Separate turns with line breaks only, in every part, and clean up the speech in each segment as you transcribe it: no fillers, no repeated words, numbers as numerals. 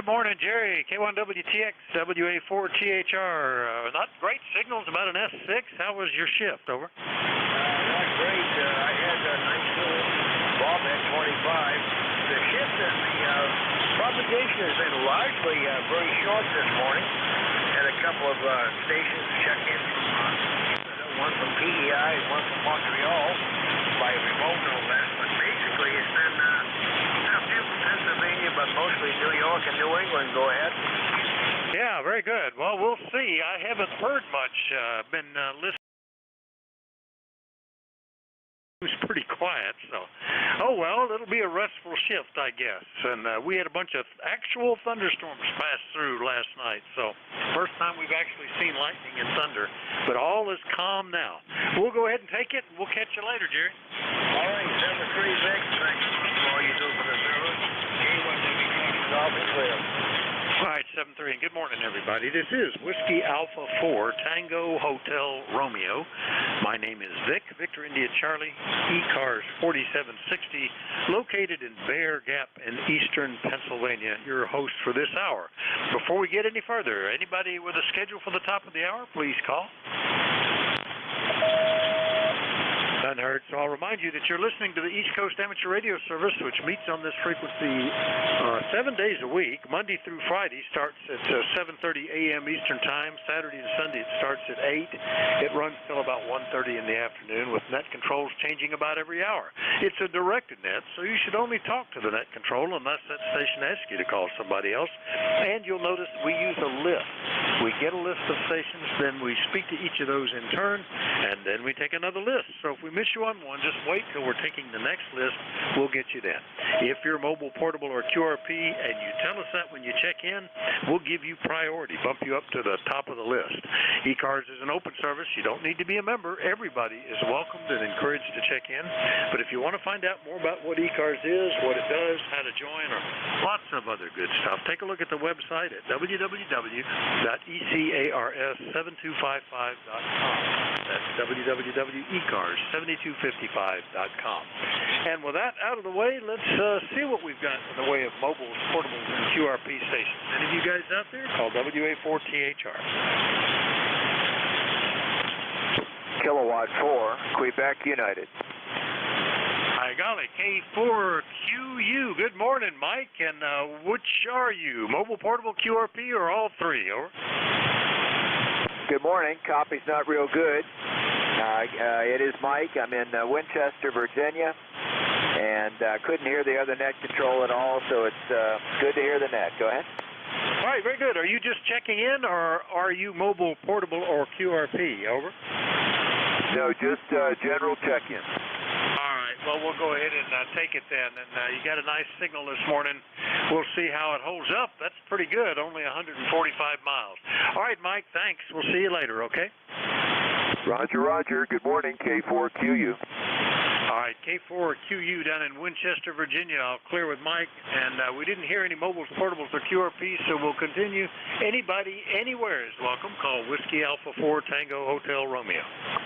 Good morning, Jerry. K1WTX, WA4THR. Not great signals, about an S6. How was your shift? Over.
Not great. I had a nice little bomb at 25. The shift and the propagation has been largely very short this morning. Had a couple of stations check in from one from PEI and one from Montreal by remote, no less. But basically, it's been a few from Pennsylvania, but mostly New York and New England. Go ahead.
Yeah, very good. Well, we'll see. I haven't heard much. Been listening. It was pretty quiet, so. Oh, well, it'll be a restful shift, I guess. And we had a bunch of actual thunderstorms pass through last night, so first time we've actually seen lightning and thunder. But all is calm now. We'll go ahead and take it, and we'll catch you later, Jerry.
All right, 7-3, Vic. Thanks for all you do for the service. K1WTX is off and clear.
All right, 7-3, and good morning, everybody. This is Whiskey Alpha 4, Tango Hotel Romeo. My name is Vic, Victor India Charlie, ECARS 4760, located in Bear Gap in eastern Pennsylvania, your host for this hour. Before we get any further, anybody with a schedule for the top of the hour, please call. Unheard. So I'll remind you that you're listening to the East Coast Amateur Radio Service, which meets on this frequency 7 days a week. Monday through Friday starts at 7:30 a.m. Eastern Time. Saturday and Sunday it starts at 8. It runs till about 1:30 in the afternoon with net controls changing about every hour. It's a directed net, so you should only talk to the net control unless that station asks you to call somebody else. And you'll notice we use a list. We get a list of stations, then we speak to each of those in turn, and then we take another list. So if we miss you on one, just wait till we're taking the next list. We'll get you then. If you're mobile, portable, or QRP, and you tell us that when you check in, we'll give you priority, bump you up to the top of the list. ECARS is an open service. You don't need to be a member. Everybody is welcomed and encouraged to check in. But if you want to find out more about what ECARS is, what it does, how to join, or lots of other good stuff, take a look at the website at www.ecars7255.com. That's www.ecars7255.com. And with that out of the way, let's see what we've got in the way of mobiles, portables, and QRP stations. Any of you guys out there? Call WA4THR.
Kilowatt 4, Quebec United.
Hi, golly, K4QU. Good morning, Mike. And which are you? Mobile, portable, QRP, or all three? Over.
Good morning. Copy's not real good. It is Mike. I'm in Winchester, Virginia, and couldn't hear the other net control at all, so it's good to hear the net. Go ahead.
All right, very good. Are you just checking in, or are you mobile, portable, or QRP? Over.
No, just general check-in.
All right. Well, we'll go ahead and take it then. And you got a nice signal this morning. We'll see how it holds up. That's pretty good. Only 145 miles. All right, Mike. Thanks. We'll see you later. Okay.
Roger, Roger. Good morning, K4QU.
All right, K4QU down in Winchester, Virginia. I'll clear with Mike. And we didn't hear any mobiles, portables, or QRP, so we'll continue. Anybody, anywhere is welcome. Call Whiskey Alpha 4 Tango Hotel Romeo.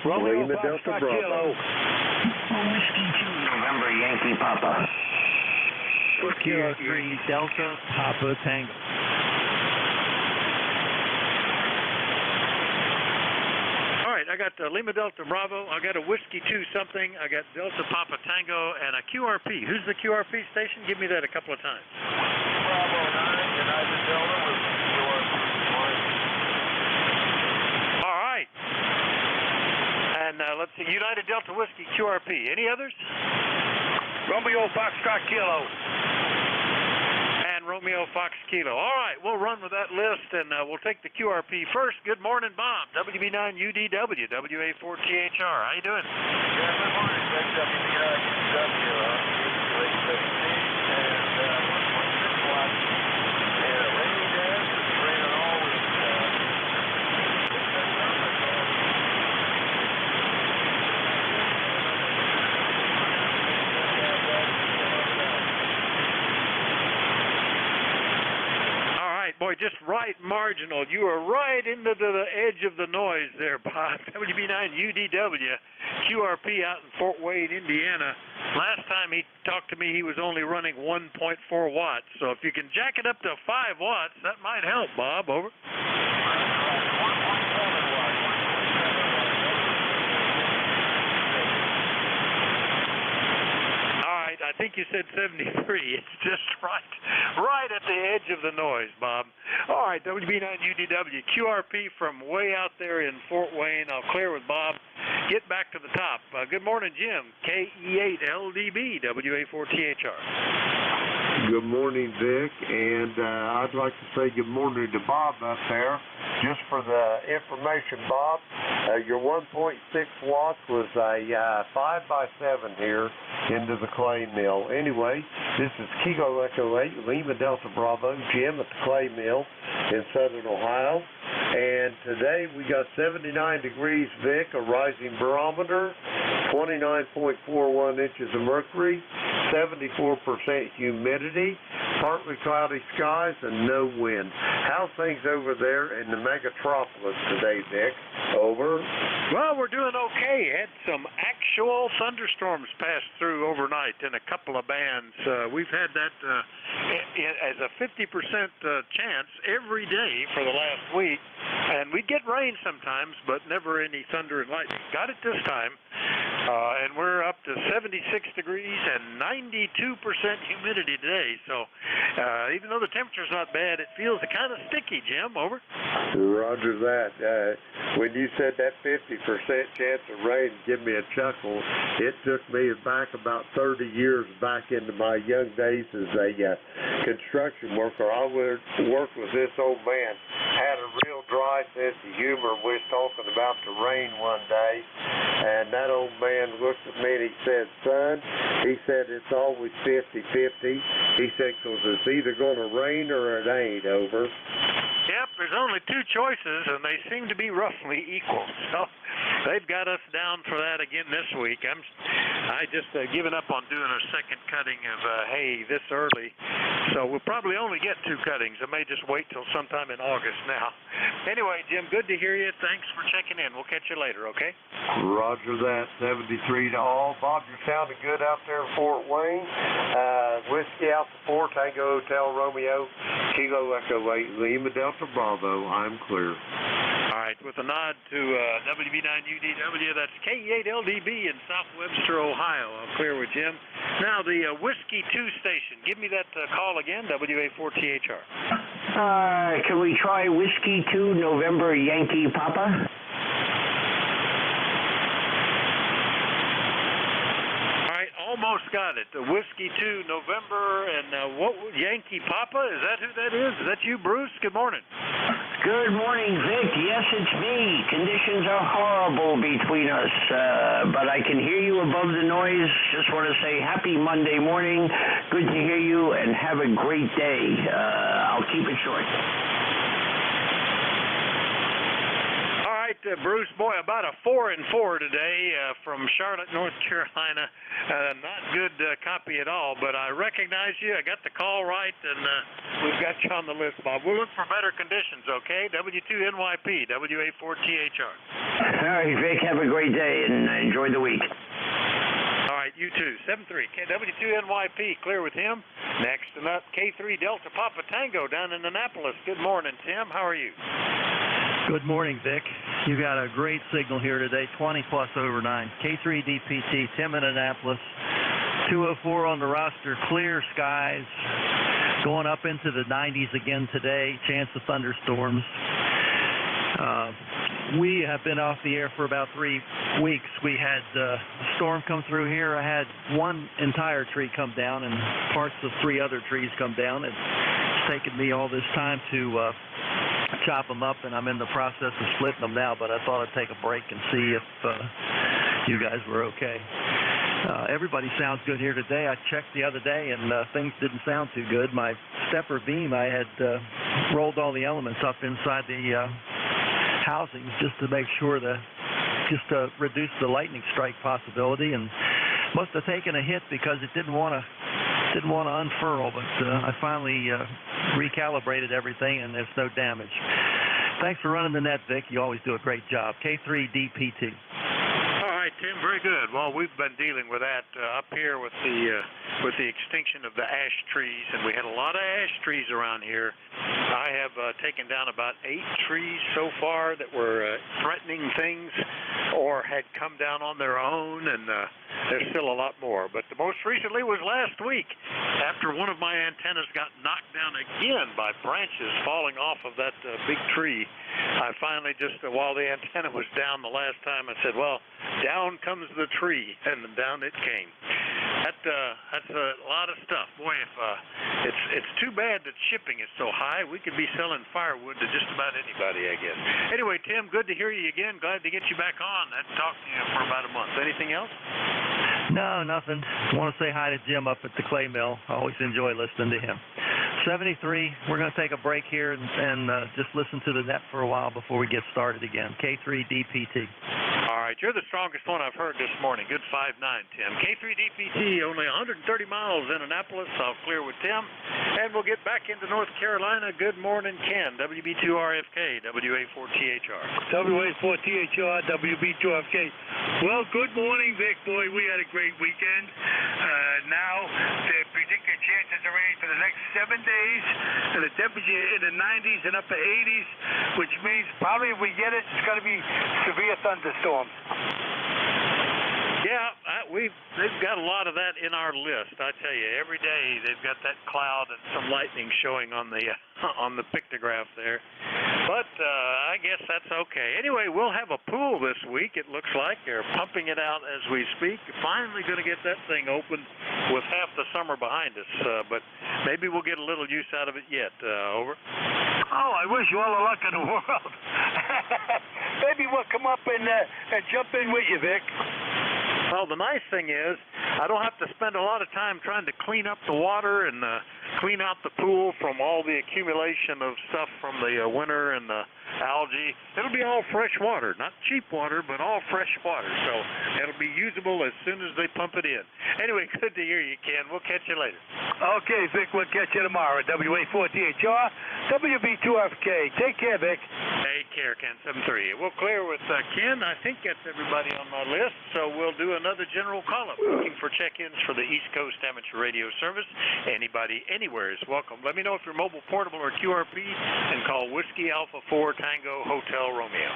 Romeo Delta Bravo.
Whiskey 2 November Yankee Papa.
Whiskey 3 Delta Papa Tango. I got Lima Delta Bravo, I got a Whiskey 2 something, I got Delta Papa Tango, and a QRP. Who's the QRP station? Give me that a couple of times.
Bravo 9, United Delta with QRP.
All right. And let's see, United Delta Whiskey, QRP. Any others?
Romeo Foxtrot Kilo.
Romeo Fox Kilo. All right, we'll run with that list, and we'll take the QRP first. Good morning, Bob. WB9UDW, WA4THR. How you doing?
Yeah, good morning. WB9UDW. And 1.6 watts. And a rainy day. It's raining all week.
Boy, just right marginal. You are right into the edge of the noise there, Bob. WB9UDW, QRP out in Fort Wayne, Indiana. Last time he talked to me, he was only running 1.4 watts. So if you can jack it up to 5 watts, that might help, Bob. Over. I think you said 73. It's just right at the edge of the noise, Bob. All right, WB9UDW, QRP from way out there in Fort Wayne. I'll clear with Bob. Get back to the top. Good morning, Jim. KE8LDB, WA4THR.
Good morning, Vic, and I'd like to say good morning to Bob up there. Just for the information, Bob, your 1.6 watts was a 5x7 here into the clay mill. Anyway, this is Kilo Echo 8, Lima Delta Bravo, Jim at the clay mill in southern Ohio. And today we got 79 degrees, Vic, a rising barometer, 29.41 inches of mercury, 74% humidity, partly cloudy skies, and no wind. How's things over there in the megatropolis today, Vic? Over.
Well, we're doing okay. Had some actual thunderstorms pass through overnight in a couple of bands. We've had that as a 50% chance every day for the last week. And we get rain sometimes, but never any thunder and lightning. Got it this time. And we're up to 76 degrees and 92% humidity today. So even though the temperature's not bad, it feels kind of sticky, Jim. Over.
Roger that. When you said that 50% chance of rain, give me a chuckle. It took me back about 30 years back into my young days as a construction worker. I would work with this old man. Had a real dry sense of humor. We was talking about the rain one day, and that old man looked at me and he said, son, he said, it's always 50-50. He said, because it's either going to rain or it ain't. Over.
Yep, there's only two choices, and they seem to be roughly equal. So they've got us down for that again this week. I just given up on doing a second cutting of hay this early, so we'll probably only get 2 cuttings. I may just wait till sometime in August now. Anyway, Jim, good to hear you. Thanks for checking in. We'll catch you later, okay?
Roger that. 73 to all. Bob, you're sounding good out there in Fort Wayne. Whiskey Alpha 4, Tango Hotel Romeo, Kilo Echo 8, Lima Delta Bravo. I'm clear.
All right, with a nod to WB9UDW, that's KE8LDB in South Webster, Ohio. I'm clear with Jim. Now, the Whiskey 2 station. Give me that call again, WA4THR.
Can we try Whiskey 2 November Yankee Papa?
Almost got it. The Whiskey 2 November and what Yankee Papa? Is that who that is? Is that you, Bruce? Good morning.
Good morning, Vic. Yes, it's me. Conditions are horrible between us, but I can hear you above the noise. Just want to say happy Monday morning. Good to hear you, and have a great day. I'll keep it short.
Bruce, boy, about a 4 and 4 today from Charlotte, North Carolina. Not good copy at all, but I recognize you. I got the call right, and we've got you on the list, Bob. We'll look for better conditions, okay? W2NYP, WA4THR.
All right, Vic, have a great day, and enjoy the week.
All right, you too. 7-3. W2NYP, clear with him. Next up, K3 Delta Papa Tango down in Annapolis. Good morning, Tim. How are you?
Good morning, Vic. You got a great signal here today, 20 plus over 9. K3 DPT, Tim in Annapolis. 204 on the roster, clear skies. Going up into the 90s again today, chance of thunderstorms. We have been off the air for about 3 weeks. We had a storm come through here. I had one entire tree come down and parts of 3 other trees come down. It's taken me all this time to chop them up, and I'm in the process of splitting them now, but I thought I'd take a break and see if you guys were okay. Everybody sounds good here today. I checked the other day, and things didn't sound too good. My stepper beam, I had rolled all the elements up inside the housings just to make sure just to reduce the lightning strike possibility, and must have taken a hit because it didn't want to unfurl, but I finally recalibrated everything, and there's no damage. Thanks for running the net, Vic. You always do a great job. K3 DPT.
All right, Tim, Very good. Well, we've been dealing with that up here with the extinction of the ash trees, and we had a lot of ash trees around here. I have taken down about 8 trees so far that were threatening things or had come down on their own, and there's still a lot more. But the most recently was last week, after one of my antennas got knocked down again by branches falling off of that big tree. I finally just, while the antenna was down the last time, I said, well, down comes the tree, and down it came. That's a lot of stuff. Boy, if it's too bad that shipping is so high. We could be selling firewood to just about anybody, I guess. Anyway, Tim, good to hear you again. Glad to get you back on. I haven't talked to you for about a month. Anything else?
No, nothing. I want to say hi to Jim up at the clay mill. I always enjoy listening to him. 73, we're going to take a break here and just listen to the net for a while before we get started again. K3DPT.
All right, you're the strongest one I've heard this morning. Good 5'9", Tim. K3DPT, only 130 miles in Annapolis. I'll clear with Tim. And we'll get back into North Carolina. Good morning, Ken. WB2RFK, WA4THR.
WA4THR, WB2RFK. Well, good morning, Vic. Boy, we had a great weekend. Now, they're predicting chances of rain for the next 7 days, and the temperature in the 90s and upper 80s, which means probably if we get it, it's going to be severe thunderstorms.
Yeah, they've got a lot of that in our list. I tell you, every day they've got that cloud and some lightning showing on the pictograph there. But I guess that's okay. Anyway, we'll have a pool this week, it looks like. They're pumping it out as we speak. Finally going to get that thing open with half the summer behind us. But maybe we'll get a little use out of it yet. Over.
Oh, I wish you all the luck in the world. Maybe we'll come up and jump in with you, Vic.
Well, the nice thing is I don't have to spend a lot of time trying to clean up the water and clean out the pool from all the accumulation of stuff from the winter and the algae. It'll be all fresh water, not cheap water, but all fresh water. So it'll be usable as soon as they pump it in. Anyway, good to hear you, Ken. We'll catch you later.
Okay, Vic, we'll catch you tomorrow. WA4THR, WB2FK. Take care, Vic.
Take care, Ken 73. We'll clear with Ken. I think that's everybody on my list, so we'll do another general call-up. Looking for check-ins for the East Coast Amateur Radio Service. Anybody, anywhere is welcome. Let me know if you're mobile, portable, or QRP, and call Whiskey Alpha 4 Tango Hotel Romeo.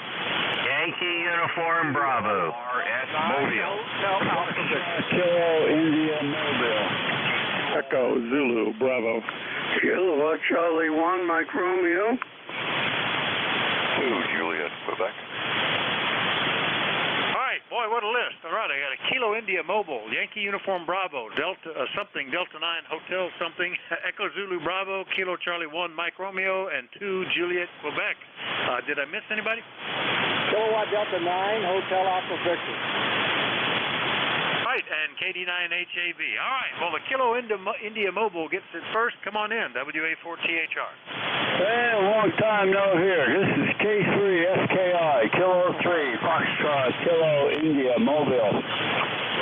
Yankee Uniform Bravo.
RS Mobile.
Kilo India Mobile.
Echo Zulu Bravo.
Kilo Charlie 1 Mike Romeo.
2 Juliet Quebec.
Boy, what a list. All right, I got a Kilo India Mobile, Yankee Uniform Bravo, Delta something, Delta 9 Hotel something, Echo Zulu Bravo, Kilo Charlie 1 Mike Romeo, and 2 Juliet Quebec. Did I miss anybody?
Kilowatt Delta 9 Hotel Alpha Victor.
Right, and KD9HAV. All right, well, the Kilo India Mobile gets it first. Come on in, WA4THR.
Hey, long time no here. This is K3SKI, Kilo 3, Foxtrot, Kilo India Mobile.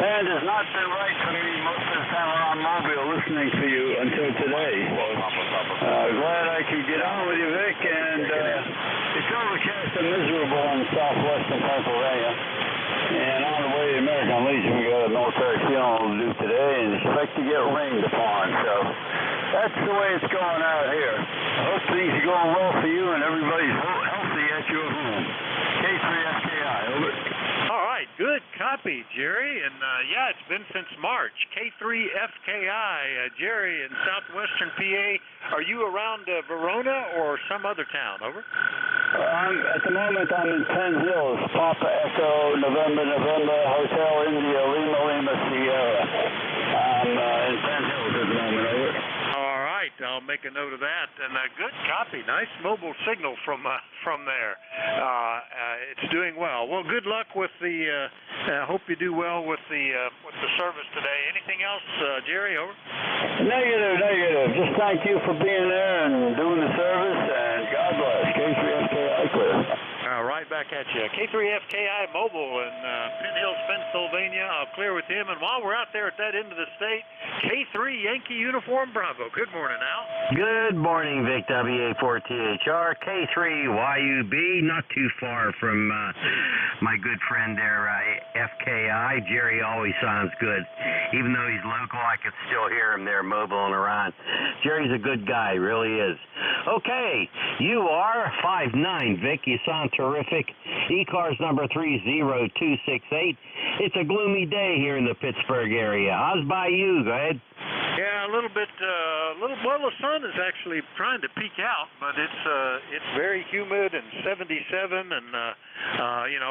And it's not been right for me most of the time around Mobile listening to you until today. Glad I could get on with you, Vic, and it's overcast and miserable in southwestern Pennsylvania. And on the way to American Legion, we got a military funeral to do today and expect to get rained upon. So that's the way it's going out here. I hope things are going well for you and everybody's healthy at your home. K3SKI, over.
All right, good copy, Jerry. And yeah, it's been since March. K3FKI, Jerry in southwestern PA. Are you around Verona or some other town? Over.
At the moment, I'm in Penn Hills, Papa Echo, November, Hotel India, Lima, Sierra. I'm in Penn Hills at the moment, over.
All right, I'll make a note of that. And good copy, nice mobile signal from there. It's doing well. Well, good luck with the. Hope you do well with the service today. Anything else, Jerry? Over.
Negative. Just thank you for being there and doing the service, and God bless. K3SKI clear.
All right, back at you. K3FKI Mobile in Penn Hills, Pennsylvania. I'll clear with him. And while we're out there at that end of the state, K3 Yankee Uniform Bravo. Good morning, Al.
Good morning, Vic, WA4THR, K3YUB, not too far from my good friend there, FKI. Jerry always sounds good. Even though he's local, I could still hear him there mobiling around. Jerry's a good guy, really is. Okay, you are 5'9", Vic. You sound terrific. ECARS number 30268. It's a gloomy day here in the Pittsburgh area. How's by you? Go ahead.
Yeah, a little bit. Well, the sun is actually trying to peek out, but it's very humid and 77, and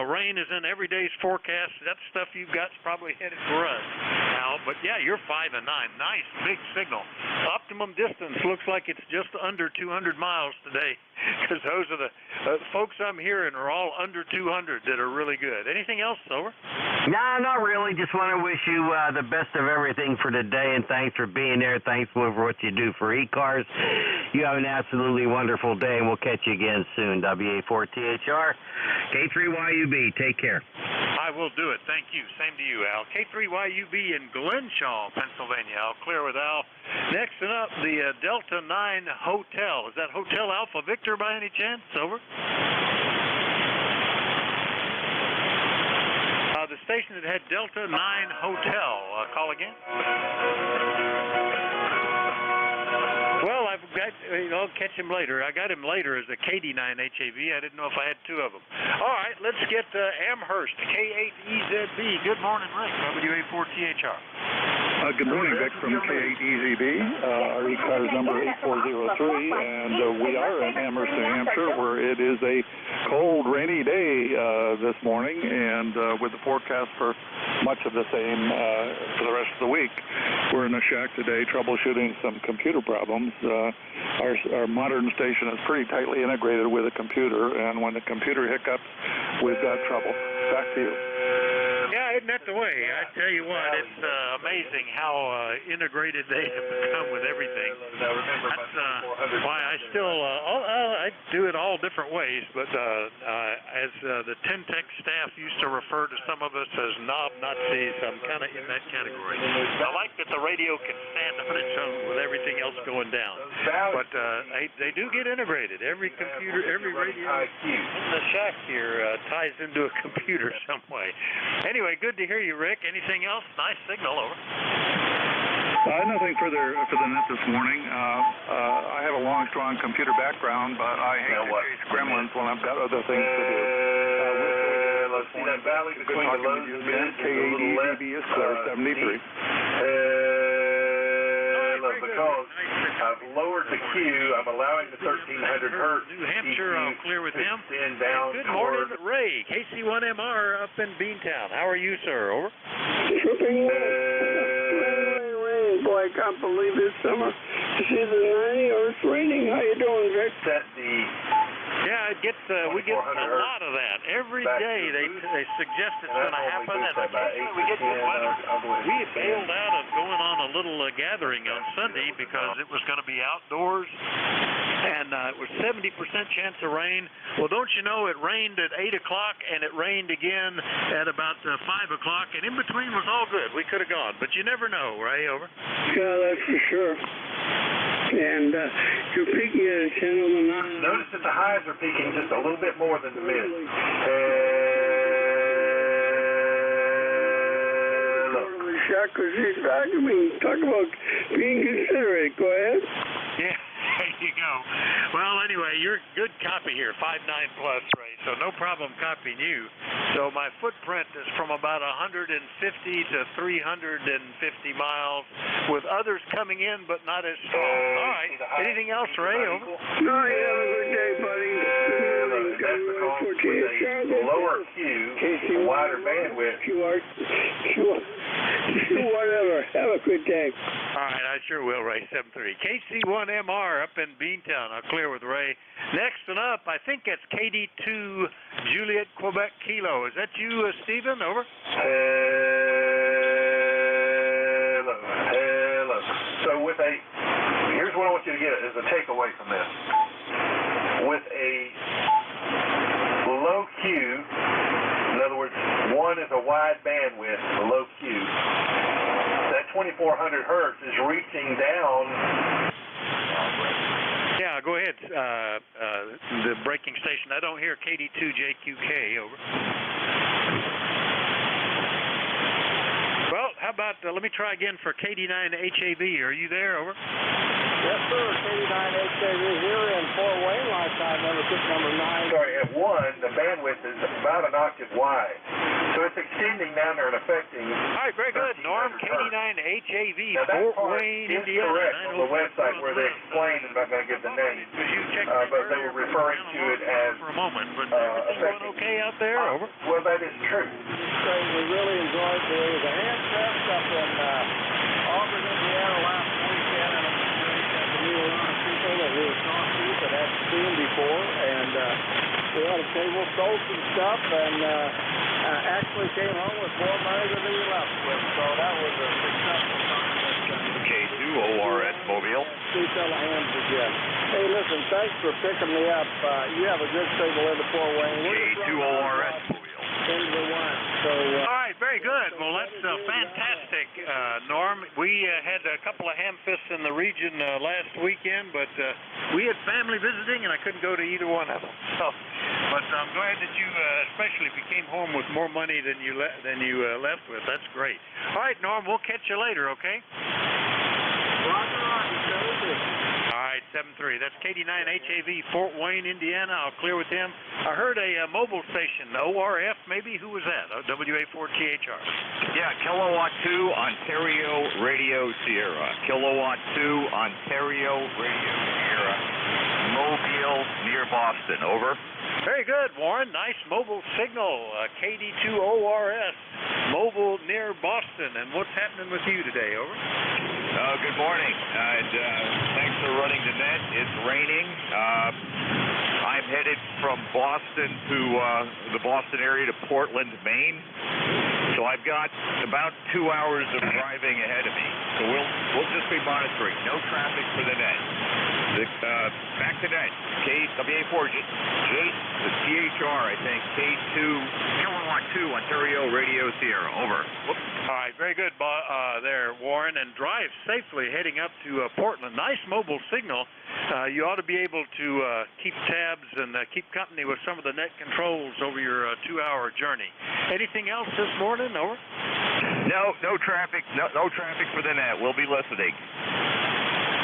rain is in every day's forecast. That stuff you've got's probably headed for us now. But yeah, you're 5 and 9. Nice big signal. Optimum distance looks like it's just under 200 miles today, because those are the folks I'm hearing are all under 200 that are really good. Anything else, Silver?
No, not really. Just want to wish you the best of everything for today, and thanks for being there. Thanks for what you do for ECARS. You have an absolutely wonderful day, and we'll catch you again soon. WA4THR, K3YUB. Take care.
I will do it. Thank you. Same to you, Al. K3YUB in Glenshaw, Pennsylvania. I'll clear with Al. Next up, the Delta 9 Hotel. Is that Hotel Alpha Victor by any chance? Over. The station that had Delta 9 Hotel. Call again. Well, I've got, I'll catch him later. I got him later as a KD9 HAV. I didn't know if I had two of them. All right, let's get Amherst, K8EZB. Good morning, Rick, WA4THR.
Good morning, Vic, from K8EZB. Our ECARS number 8403, and we are in Amherst, New Hampshire, where it is a cold, rainy day this morning, and with the forecast for much of the same for the rest of the week. We're in the shack today troubleshooting some computer problems. Our modern station is pretty tightly integrated with a computer, and when the computer hiccups, we've got trouble. Back to you.
Yeah, isn't that the way? I tell you what, it's amazing how integrated they have become with everything. That's why I still, I do it all different ways, but as the Tentech staff used to refer to some of us as knob Nazis, I'm kind of in that category. I like that the radio can stand on its own with everything else going down, but they do get integrated. Every computer, every radio in the shack here ties into a computer some way. Anyway, good to hear you, Rick. Anything else? Nice signal, over.
Nothing further than that this morning. I have a long, strong computer background, but I hate to chase gremlins when I've got other things to do.
Let's see that valley between the lows and mids.
K8EZB is clear, 73.
Because I've lowered the Q, I'm allowing the 1300 hertz.
New Hampshire, I'll clear with him.
Down
good morning, Ray, KC1MR up in Beantown. How are you, sir? Over.
Ray, boy, I can't believe this summer. This is the 90 or it's raining. How you doing, Vic?
Yeah, it gets we get a lot of that. Every day they suggest it's going to happen, and we get good weather. We bailed out of going on a little gathering on Sunday because it was going to be outdoors, and it was 70% chance of rain. Well, don't you know, it rained at 8 o'clock, and it rained again at about 5 o'clock, and in between was all good. We could have gone, but you never know, Ray, over.
Yeah, that's for sure. And you're peaking at a channel 9.
Notice that the highs are peaking just a little bit more than the mids.
I mean, talk about being considerate. Go ahead.
Yeah, there you go. Well, anyway, you're good copy here, 5.9 plus, Ray, so no problem copying you. So my footprint is from about 150 to 350 miles, with others coming in, but not as strong. All right. Anything else, Ray? Over.
No, you have a good day, buddy.
That's because with a lower Q, a wider bandwidth.
Whatever. Have a good day.
All right, I sure will, Ray. 7-3. KC1MR up in Beantown. I'll clear with Ray. Next one up, I think that's KD2 Juliet Quebec Kilo. Is that you, Stephen? Over.
Hello. So here's what I want you to get as a takeaway from this. With a low Q
bandwidth, the low Q. That 2400 hertz is reaching down. Yeah, go ahead. The breaking station. I don't hear KD2JQK. Over. Well, how about, let me try again for KD9HAV. Are you there? Over.
Yes, sir. KD9HAV here in Fort Wayne. Lifetime membership number 9.
Sorry, at 1, the bandwidth is about an octave wide. So it's extending down there and affecting. All right, very good. Norm, KD9HAV, Fort Wayne, Indiana. Correct on the website where they explained, I'm not going to give the name, but they were referring to it as. For a moment, but everything going okay out there? Over. Well, that is true.
We really enjoyed the hand fest up in Auburn, Indiana last weekend, and it was great to meet a lot of people that we had talked to that hadn't seen before, and we had a table, sold some stuff, and actually came home with more money than we left with, so that was a successful time.
K2ORS Mobile.
Please tell the hands again. Hey, listen, thanks for picking me up. You have a good signal into Fort Wayne.
K2ORS Mobile.
Into the one. So,
all right, very good. Well, that's fantastic, Norm. We had a couple of hamfists in the region last weekend, but we had family visiting, and I couldn't go to either one of them. So, but I'm glad that you, especially if you came home with more money than you left with. That's great. All right, Norm, we'll catch you later, okay? All right, 7-3. That's KD9HAV, Fort Wayne, Indiana. I'll clear with him. I heard a mobile station, ORF maybe. Who was that? WA4THR.
Yeah, Kilowatt 2, Ontario Radio Sierra. Kilowatt 2, Ontario Radio Sierra. Mobile near Boston. Over.
Very good, Warren. Nice mobile signal. KD2ORS, mobile near Boston. And what's happening with you today? Over.
Good morning, and thanks for running the net. It's raining. I'm headed from Boston to the Boston area to Portland, Maine. So I've got about 2 hours of driving ahead of me. So we'll just be monitoring. No traffic for the net. Back to net. WA4, the THR, I think. K2, Kilowatt 2, Ontario Radio Sierra. Over. Whoops.
All right, very good there, Warren. And drive safely heading up to Portland. Nice mobile signal. You ought to be able to keep tabs and keep company with some of the net controls over your 2-hour journey. Anything else this morning? Over.
No traffic. No traffic for the net. We'll be listening.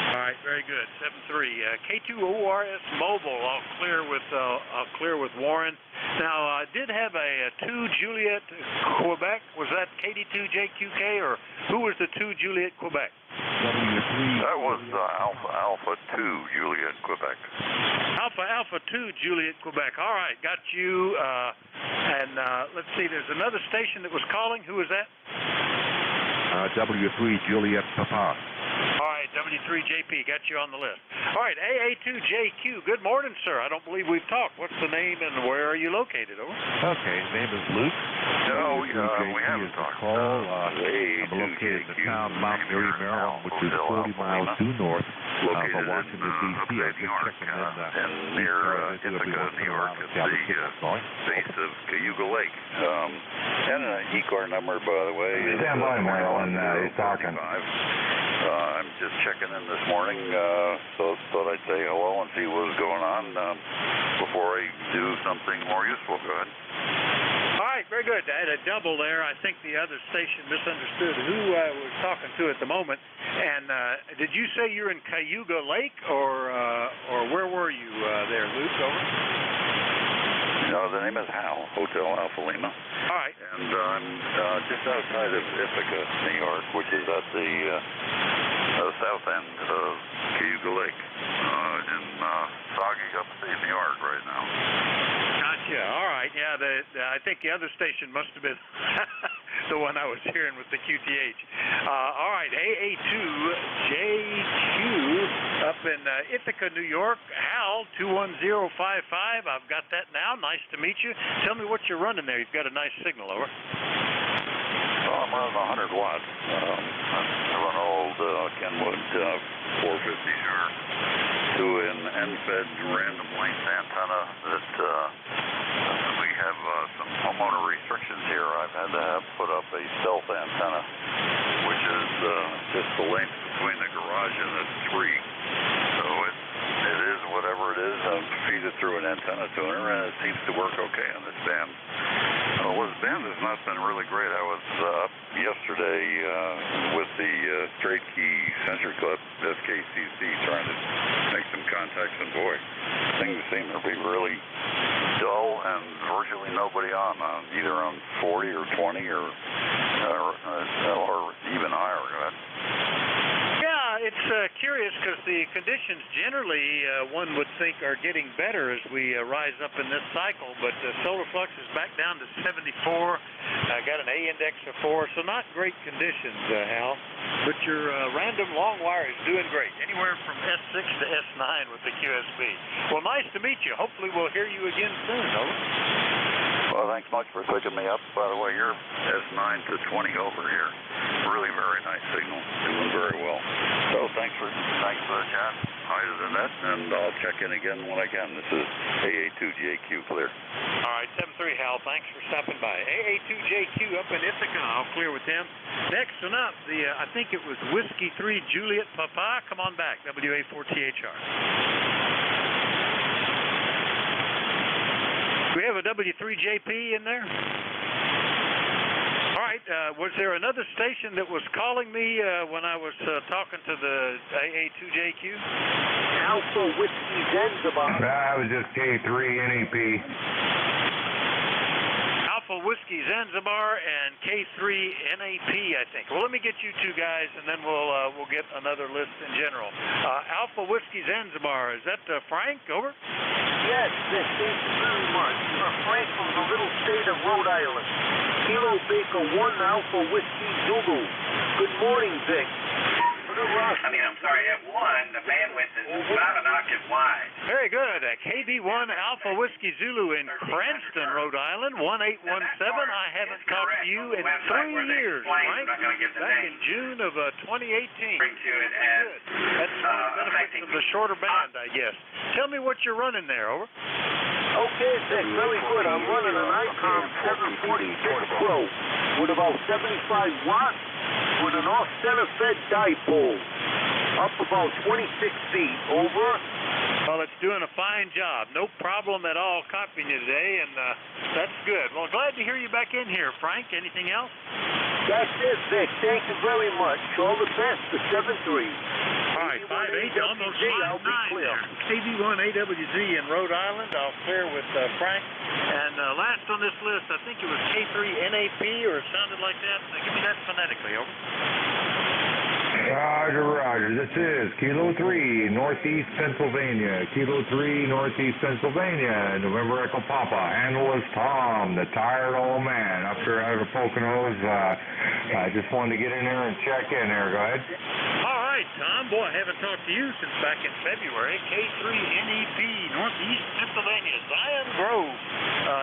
All right, very good. 7-3. K2ORS Mobile. I'll clear with Warren. Now, I did have a 2 Juliet Quebec. Was that KD2JQK, or who was the 2 Juliet Quebec?
That was Alpha 2 Juliet Quebec.
Alpha 2 Juliet Quebec. All right, got you. And let's see, there's another station that was calling. Who was that?
W3 Juliet Papa.
All right, W3JP, got you on the list. All right, AA2JQ, good morning, sir. I don't believe we've talked. What's the name and where are you located? Over.
Okay, his name is Luke.
No, we haven't talked.
I'm located in the town of Mount Airy, Maryland, which is 40 miles due north of Washington, D.C. I'm just checking in
near Ithaca, New York, at the base of Cayuga Lake. And an ECAR number, by the way.
Stand by, Maryland. He's talking.
I'm just checking in this morning, so thought I'd say hello and see what was going on before I do something more useful. Go ahead.
All right, very good. I had a double there. I think the other station misunderstood who I was talking to at the moment. And did you say you're in Cayuga Lake, or where were you there, Luke? Over.
No, the name is Hal, Hotel Alpha Lima.
All right.
And I'm just outside of Ithaca, New York, which is at the south end of Cayuga Lake in soggy upstate New York right now.
Gotcha. All right. Yeah, I think the other station must have been the one I was hearing with the QTH. All right, AA2JQ up in Ithaca, New York. Hal, 21055. I've got that now. Nice to meet you. Tell me what you're running there. You've got a nice signal. Over.
Well, I'm running 100 watt. I run old Kenwood 450R to an end-fed random length antenna that we have have some homeowner restrictions here. I've had to have put up a stealth antenna, which is just the length between the garage and the tree. So it is whatever it is. I feed it through an antenna tuner, and it seems to work okay on this band. Well, this band has not been really great. I was up yesterday with the straight key sensor clip, SKCC, trying to make some contacts, and boy, things seem to be really dull and virtually nobody on either on 40 or 20 or even higher.
Yeah, it's curious because the conditions generally, one would think, are getting better as we rise up in this cycle, but solar flux is back down to 74. Got an A index of 4, so not great conditions, Hal. But your random long wire is doing great, anywhere from S6 to S9 with the QSB. Well, nice to meet you. Hopefully we'll hear you again soon, over.
Well, thanks much for picking me up. By the way, you're S9 to 20 over here. Really very nice signal. Doing very well. So thanks for the chat. Hi to the net, and I'll check in again when I can. This is AA2JQ clear.
All right, 73 Hal. Thanks for stopping by. AA2JQ up in Ithaca. I'll clear with them. Next one up, I think it was Whiskey 3 Juliet Papa. Come on back. WA4THR. Do we have a W3JP in there? All right. Was there another station that was calling me when I was talking to the AA2JQ?
Alpha Whiskey Zanzibar.
That was just K3 NEP.
Alpha Whiskey Zanzibar and K3 NAP, I think. Well, let me get you two guys, and then we'll get another list in general. Alpha Whiskey Zanzibar, is that Frank? Over.
Yes, thank you very much. Frank from the little state of Rhode Island. Kilo Baker 1 Alpha Whiskey Zulu. Good morning, Vic.
I'm sorry, at 1, the bandwidth is about an octave wide.
Very good. KB1 Alpha Whiskey Zulu in Cranston, Rhode Island, 1817. I haven't talked to you in 3 years, Frank. Back in June of 2018.
Good.
That's one of the benefits of the shorter band, I guess. Tell me what you're running there, over.
Okay, Vic, very good. I'm running an ICOM 746 Pro with about 75 watts with an off-center fed dipole. Up about 26 feet. Over.
Well, it's doing a fine job. No problem at all copying you today, and that's good. Well, glad to hear you back in here, Frank. Anything else?
That's it, Vic. Thank you very much. All the best for 7-3.
All right, 5-8, almost 5-9 there. KB1 AWZ in Rhode Island. I'll clear with Frank. And last on this list, I think it was K3 NAP, or it sounded like that. Give me that phonetically, over.
Roger. This is Kilo 3, Northeast Pennsylvania. Kilo 3, Northeast Pennsylvania. November Echo Papa. Handle is Tom, the tired old man. Up here out of the Poconos. I just wanted to get in there and check in there. Go ahead.
All right, Tom. Boy, I haven't talked to you since back in February. K3 NEP, Northeast Pennsylvania. Zion Grove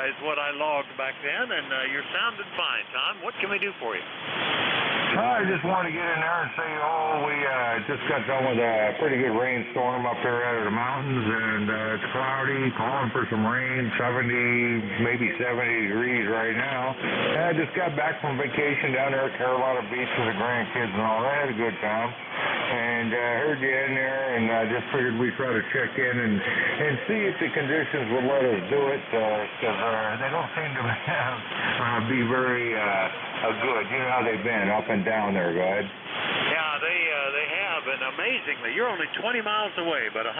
is what I logged back then, and you're sounding fine, Tom. What can we do for you?
I just wanted to get in there and say, we just got done with a pretty good rainstorm up there out of the mountains, and it's cloudy, calling for some rain, 70, maybe 70 degrees right now. And I just got back from vacation down there at Carolina Beach with the grandkids and all. I had a good time. And heard you in there, and I just figured we'd try to check in and see if the conditions would let us do it, because they don't seem to be very good. You know how they've been up and down there, go ahead.
Yeah, they have, and amazingly, you're only 20 miles away, but 100%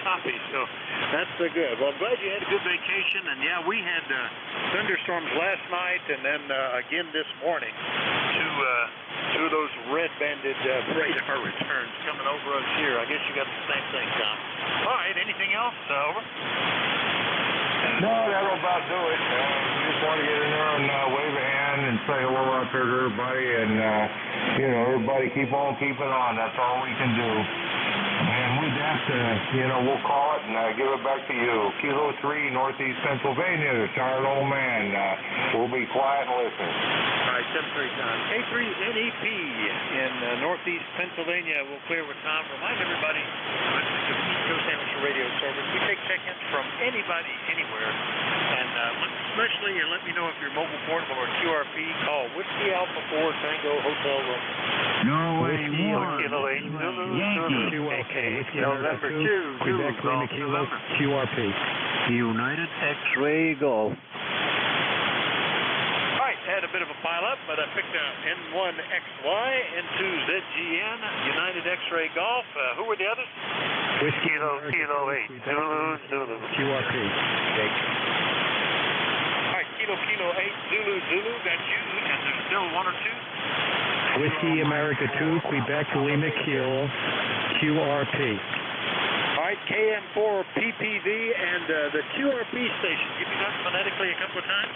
copy, so that's good. Well, I'm glad you had a good vacation, and yeah, we had thunderstorms last night, and then again this morning. Two of those red-banded radar returns coming over us here. I guess you got the same thing, Tom. All right, anything else? Over.
No, that'll about do it. We just want to get in there and wave a hand and say hello out there to everybody, and everybody keep on keeping on. That's all we can do. And with that, we'll call it and give it back to you. Kilo 3, Northeast Pennsylvania, the tired old man. We'll be quiet and listen.
All right, 7-3, Tom. K3 NEP in Northeast Pennsylvania. We'll clear with Tom. Remind everybody, this is the East Coast Amateur Radio Service. We take check-ins from anybody, anywhere. And especially, let me know if you're mobile, portable, or QRP. Call Whiskey Alpha 4 Tango Hotel Room.
Norway 1.
Kilo 8 Zulu
Yankee.
AK November 2
Quebec Lima Kilo QRP.
United X-Ray Golf.
All right, had a bit of a pile-up, but I picked N1XY, N2ZGN, United X-Ray Golf. Who were the others?
Whiskey
Kilo 8 Zulu
QRP.
All right, Kilo 8 Zulu, got you, and there's still one or two?
Whiskey America 2 Quebec Lima Kilo QRP.
All right, KM4 PPV and the QRP station. Give me that phonetically a couple of times.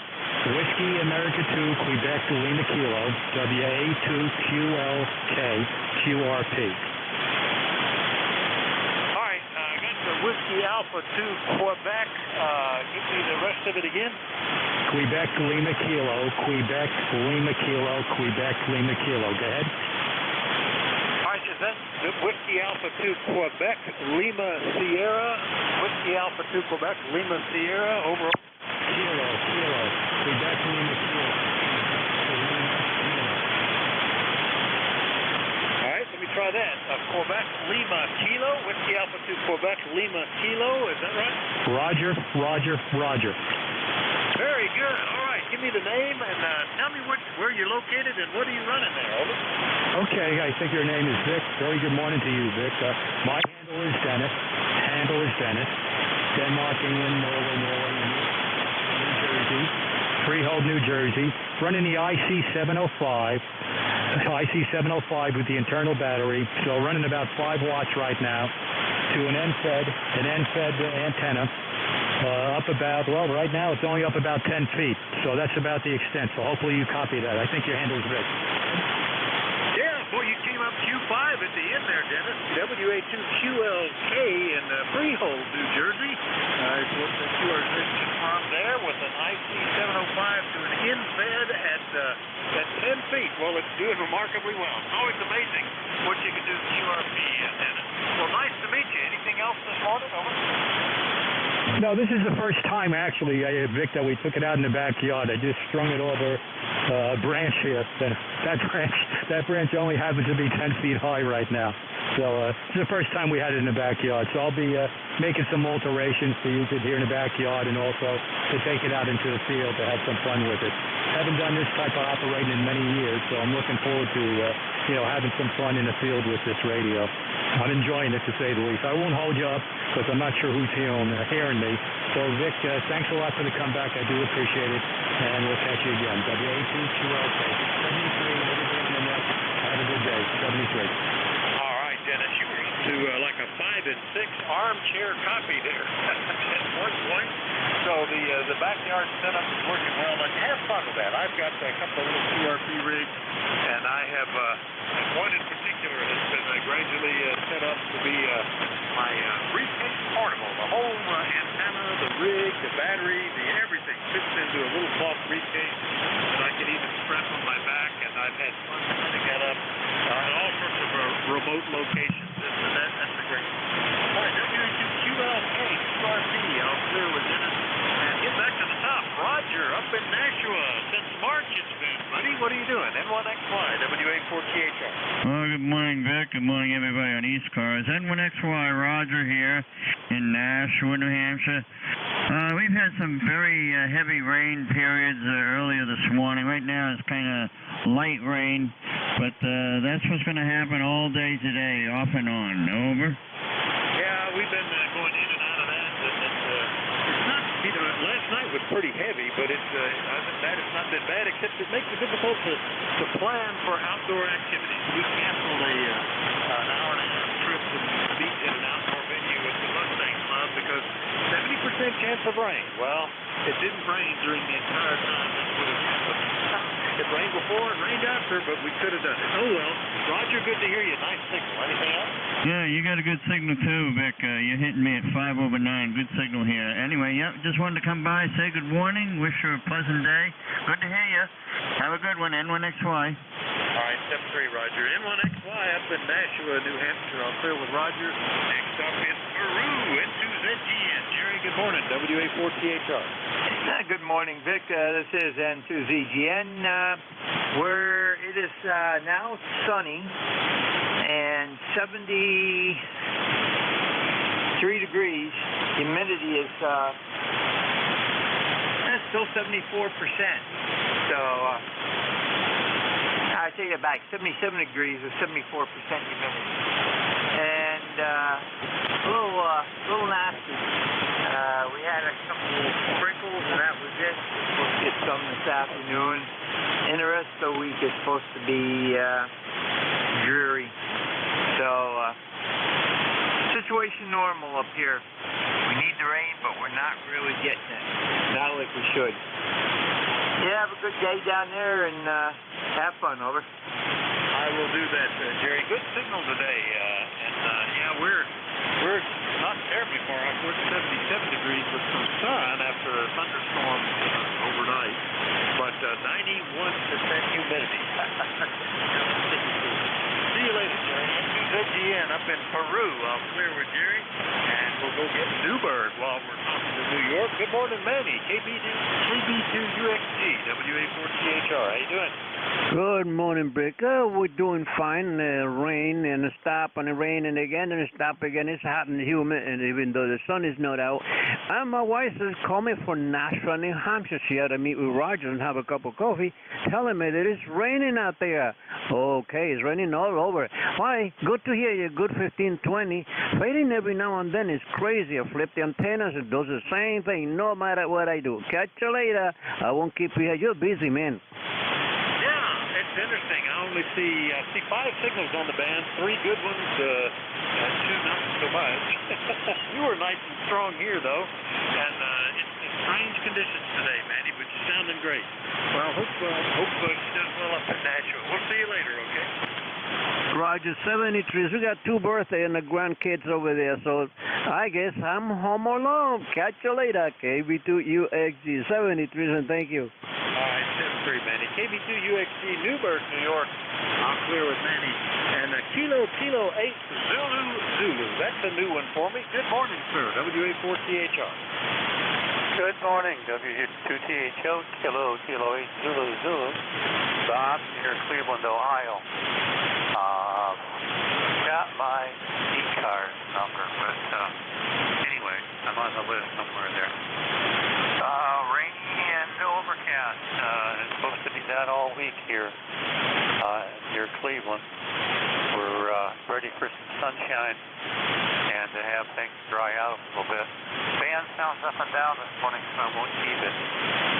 Whiskey America 2 Quebec Lima Kilo WA2QLK QRP.
All right, I got the Whiskey Alpha 2 Quebec. Give me the rest of it again.
Quebec Lima Kilo, Quebec Lima Kilo, Quebec Lima Kilo. Go ahead.
All right, is that the Whiskey Alpha 2 Quebec Lima Sierra? Whiskey Alpha 2 Quebec Lima Sierra over.
Kilo, Quebec Lima Kilo.
All right, let me try that. Quebec Lima Kilo, Whiskey Alpha 2 Quebec Lima Kilo, is that right?
Roger.
Very good. All right, give me the name and tell me where you're located and what are you running there, over?
Okay, I think your name is Vic. Very good morning to you, Vic. My handle is Dennis. Denmark, England, Norway, New Jersey. Freehold, New Jersey. Running the IC705 with the internal battery. So running about 5 watts right now to an NFED antenna. Up about, well, right now it's only up about 10 feet. So that's about the extent. So hopefully you copy that. I think your handle's Vic.
Yeah, boy, you came up Q5 at the end there, Dennis. WA2QLK in Freehold, New Jersey. It's what the QR confirmed there with an IC705 to an NFED at 10 feet. Well, it's doing remarkably well. It's always amazing what you can do with QRP, Dennis. Well, nice to meet you. Anything else this morning, over?
No, this is the first time, actually, Vic, that we took it out in the backyard. I just strung it over a branch here. That branch only happens to be 10 feet high right now. So it's the first time we had it in the backyard. So I'll be making some alterations to use it here in the backyard and also to take it out into the field to have some fun with it. Haven't done this type of operating in many years, so I'm looking forward to having some fun in the field with this radio. I'm enjoying it, to say the least. I won't hold you up because I'm not sure who's hearing me. So, Vic, thanks a lot for the comeback. I do appreciate it, and we'll catch you again. WA2QLK 73. Everybody on the net. Have a good day. 73.
All right, Dennis, you were up to like a 5 and 6 armchair copy there at one point. So the backyard setup is working well, and have fun with that. I've got a couple of little QRP rigs, and I have one in particular has been gradually set up to be my briefcase portable. The whole antenna, the rig, the battery, the everything fits into a little cloth briefcase that I can even strap on my back, and I've had fun setting that up at all sorts of remote locations. That's a great one. All right, WA2QLK, QRP, I'll clear with Dennis. And get back to the top. Roger, up in Nashua. Since March it's been, buddy. What are you doing? N1XY, WA4THR.
Well, good morning, Vic. Good morning, everybody on ECARS. N1XY, Roger here in Nashua, New Hampshire. We've had some very heavy rain periods earlier this morning. Right now it's kind of light rain, but that's what's going to happen all day today, off and on. Over?
Yeah, we've been going in and out of that. It's not, last night was pretty heavy, but other than that, it's not been bad, except it makes it difficult to plan for outdoor activities. We canceled an hour and a half trip to meet in an outdoor venue at the Mustang Club because 70% chance of rain. Well, it didn't rain during the entire time this would have happened. It rained before, it rained after, but we could have done it. Oh, well. Roger, good to hear you. Nice signal. Anything else?
Yeah, you got a good signal too, Vic. You're hitting me at 5 over 9. Good signal here. Anyway, yeah, just wanted to come by, say good morning, wish you a pleasant day. Good to hear you. Have a good one, N1XY.
All right, 7-3, Roger. N1XY up in Nashua, New Hampshire. I'll clear with Roger. Next up is Peru, N2ZGN. Jerry morning, WA4THR.
Good morning, Vic. This is N2ZGN, where it is now sunny and 73 degrees. Humidity is still 74%. So I take it back, 77 degrees with 74% humidity. And a little nasty. We had a couple sprinkles and that was it. We're supposed to get some this afternoon. And the rest of the week is supposed to be dreary. So situation normal up here. We need the rain, but we're not really getting it. Not like we should. Yeah, have a good day down there and have fun, over.
I will do that, Jerry. Good signal today, yeah, we're not terribly far off. We're at 77 degrees with some sun after a thunderstorm overnight, but 91% humidity. See you later, Jerry. ZGN up in Peru. I'll clear with Jerry, and we'll go get Newberg while we're talking to New York. Good morning, Manny. KB2UXG, WA4THR. How you doing?
Good morning, Brick. We're doing fine. Rain and stop and rain and again and stop again. It's hot and humid, and even though the sun is not out. My wife is calling me from Nashville, New Hampshire. She had to meet with Roger and have a cup of coffee, telling me that it's raining out there. Okay, it's raining all over. Why? Good to hear you. Good 15-20. Fading every now and then is crazy. I flip the antennas. It does the same thing no matter what I do. Catch you later. I won't keep you here. You're busy, man.
It's interesting. I only see 5 signals on the band, 3 good ones, 2 not so much. You were nice and strong here, though, and it's strange conditions today, Manny, but you're sounding great. Well, hope she does well up in Nashville. We'll see you later, okay?
Roger, 73. We got 2 birthdays and the grandkids over there, so I guess I'm home alone. Catch you later, KB2UXG 73, and thank you.
All right, 73, Manny. KB2UXG, Newburgh, New York. I'll clear with Manny. And Kilo 8 Zulu. That's a new one for me. Good morning, sir. WA4THR.
Good morning, W2THO, Kilo 8 Zulu. Bob, near Cleveland, Ohio. Got my ECARS number, but anyway, I'm on the list somewhere there. Rainy and overcast. It's supposed to be that all week here near Cleveland. We're ready for some sunshine and to have things dry out a little bit. Fan sounds up and down this morning, so I won't keep it.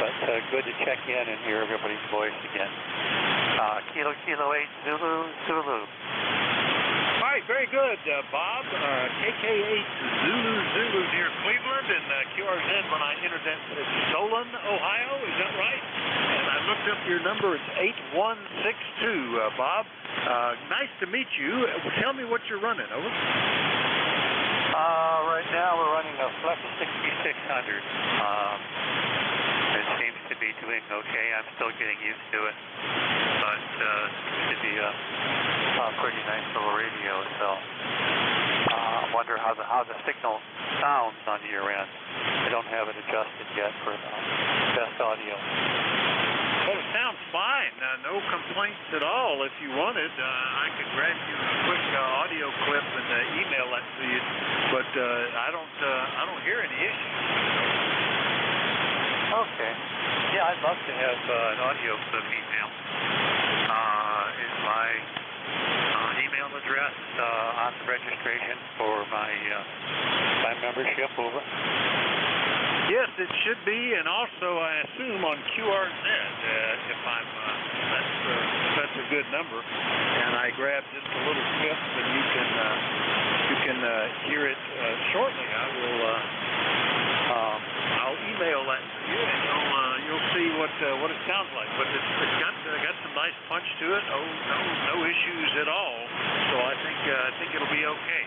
But good to check in and hear everybody's voice again. Kilo 8 Zulu.
All right, very good, Bob. KK8 Zulu near Cleveland, and QRZ, when I entered that, it's Solon, Ohio. Is that right? And I looked up your number. It's 8162, Bob. Nice to meet you. Tell me what you're running, over.
Right now we're running a Flex 6600. It seems to be doing okay. I'm still getting used to it, but it seems to be a pretty nice little radio. So I wonder how the signal sounds on your end. I don't have it adjusted yet for the best audio.
Well, it sounds fine. No complaints at all. If you wanted, I could grab you a quick audio clip and email that to you. But I don't hear any issues.
Okay. Yeah, I'd love to have an audio clip email. Is my email address on the registration for my membership, over?
Yes, it should be, and also I assume on QRZ, if I'm, that's a good number. And I grabbed just a little clip, and you can hear it shortly. I'll email that to you, and you'll see what it sounds like. But it's got some nice punch to it. Oh, no issues at all. So I think it'll be okay.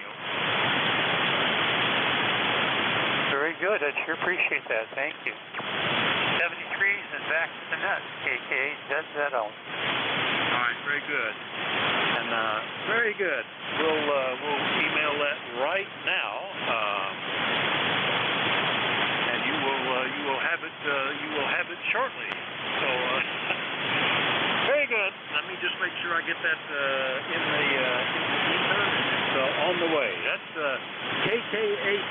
Very good. I sure appreciate that. Thank you. 73s and back to the net. KK8ZZO.
All right. Very good. And very good. We'll email that right now. you will have it shortly. So, very good. Let me just make sure I get that in the ether. It's on the way. That's KK8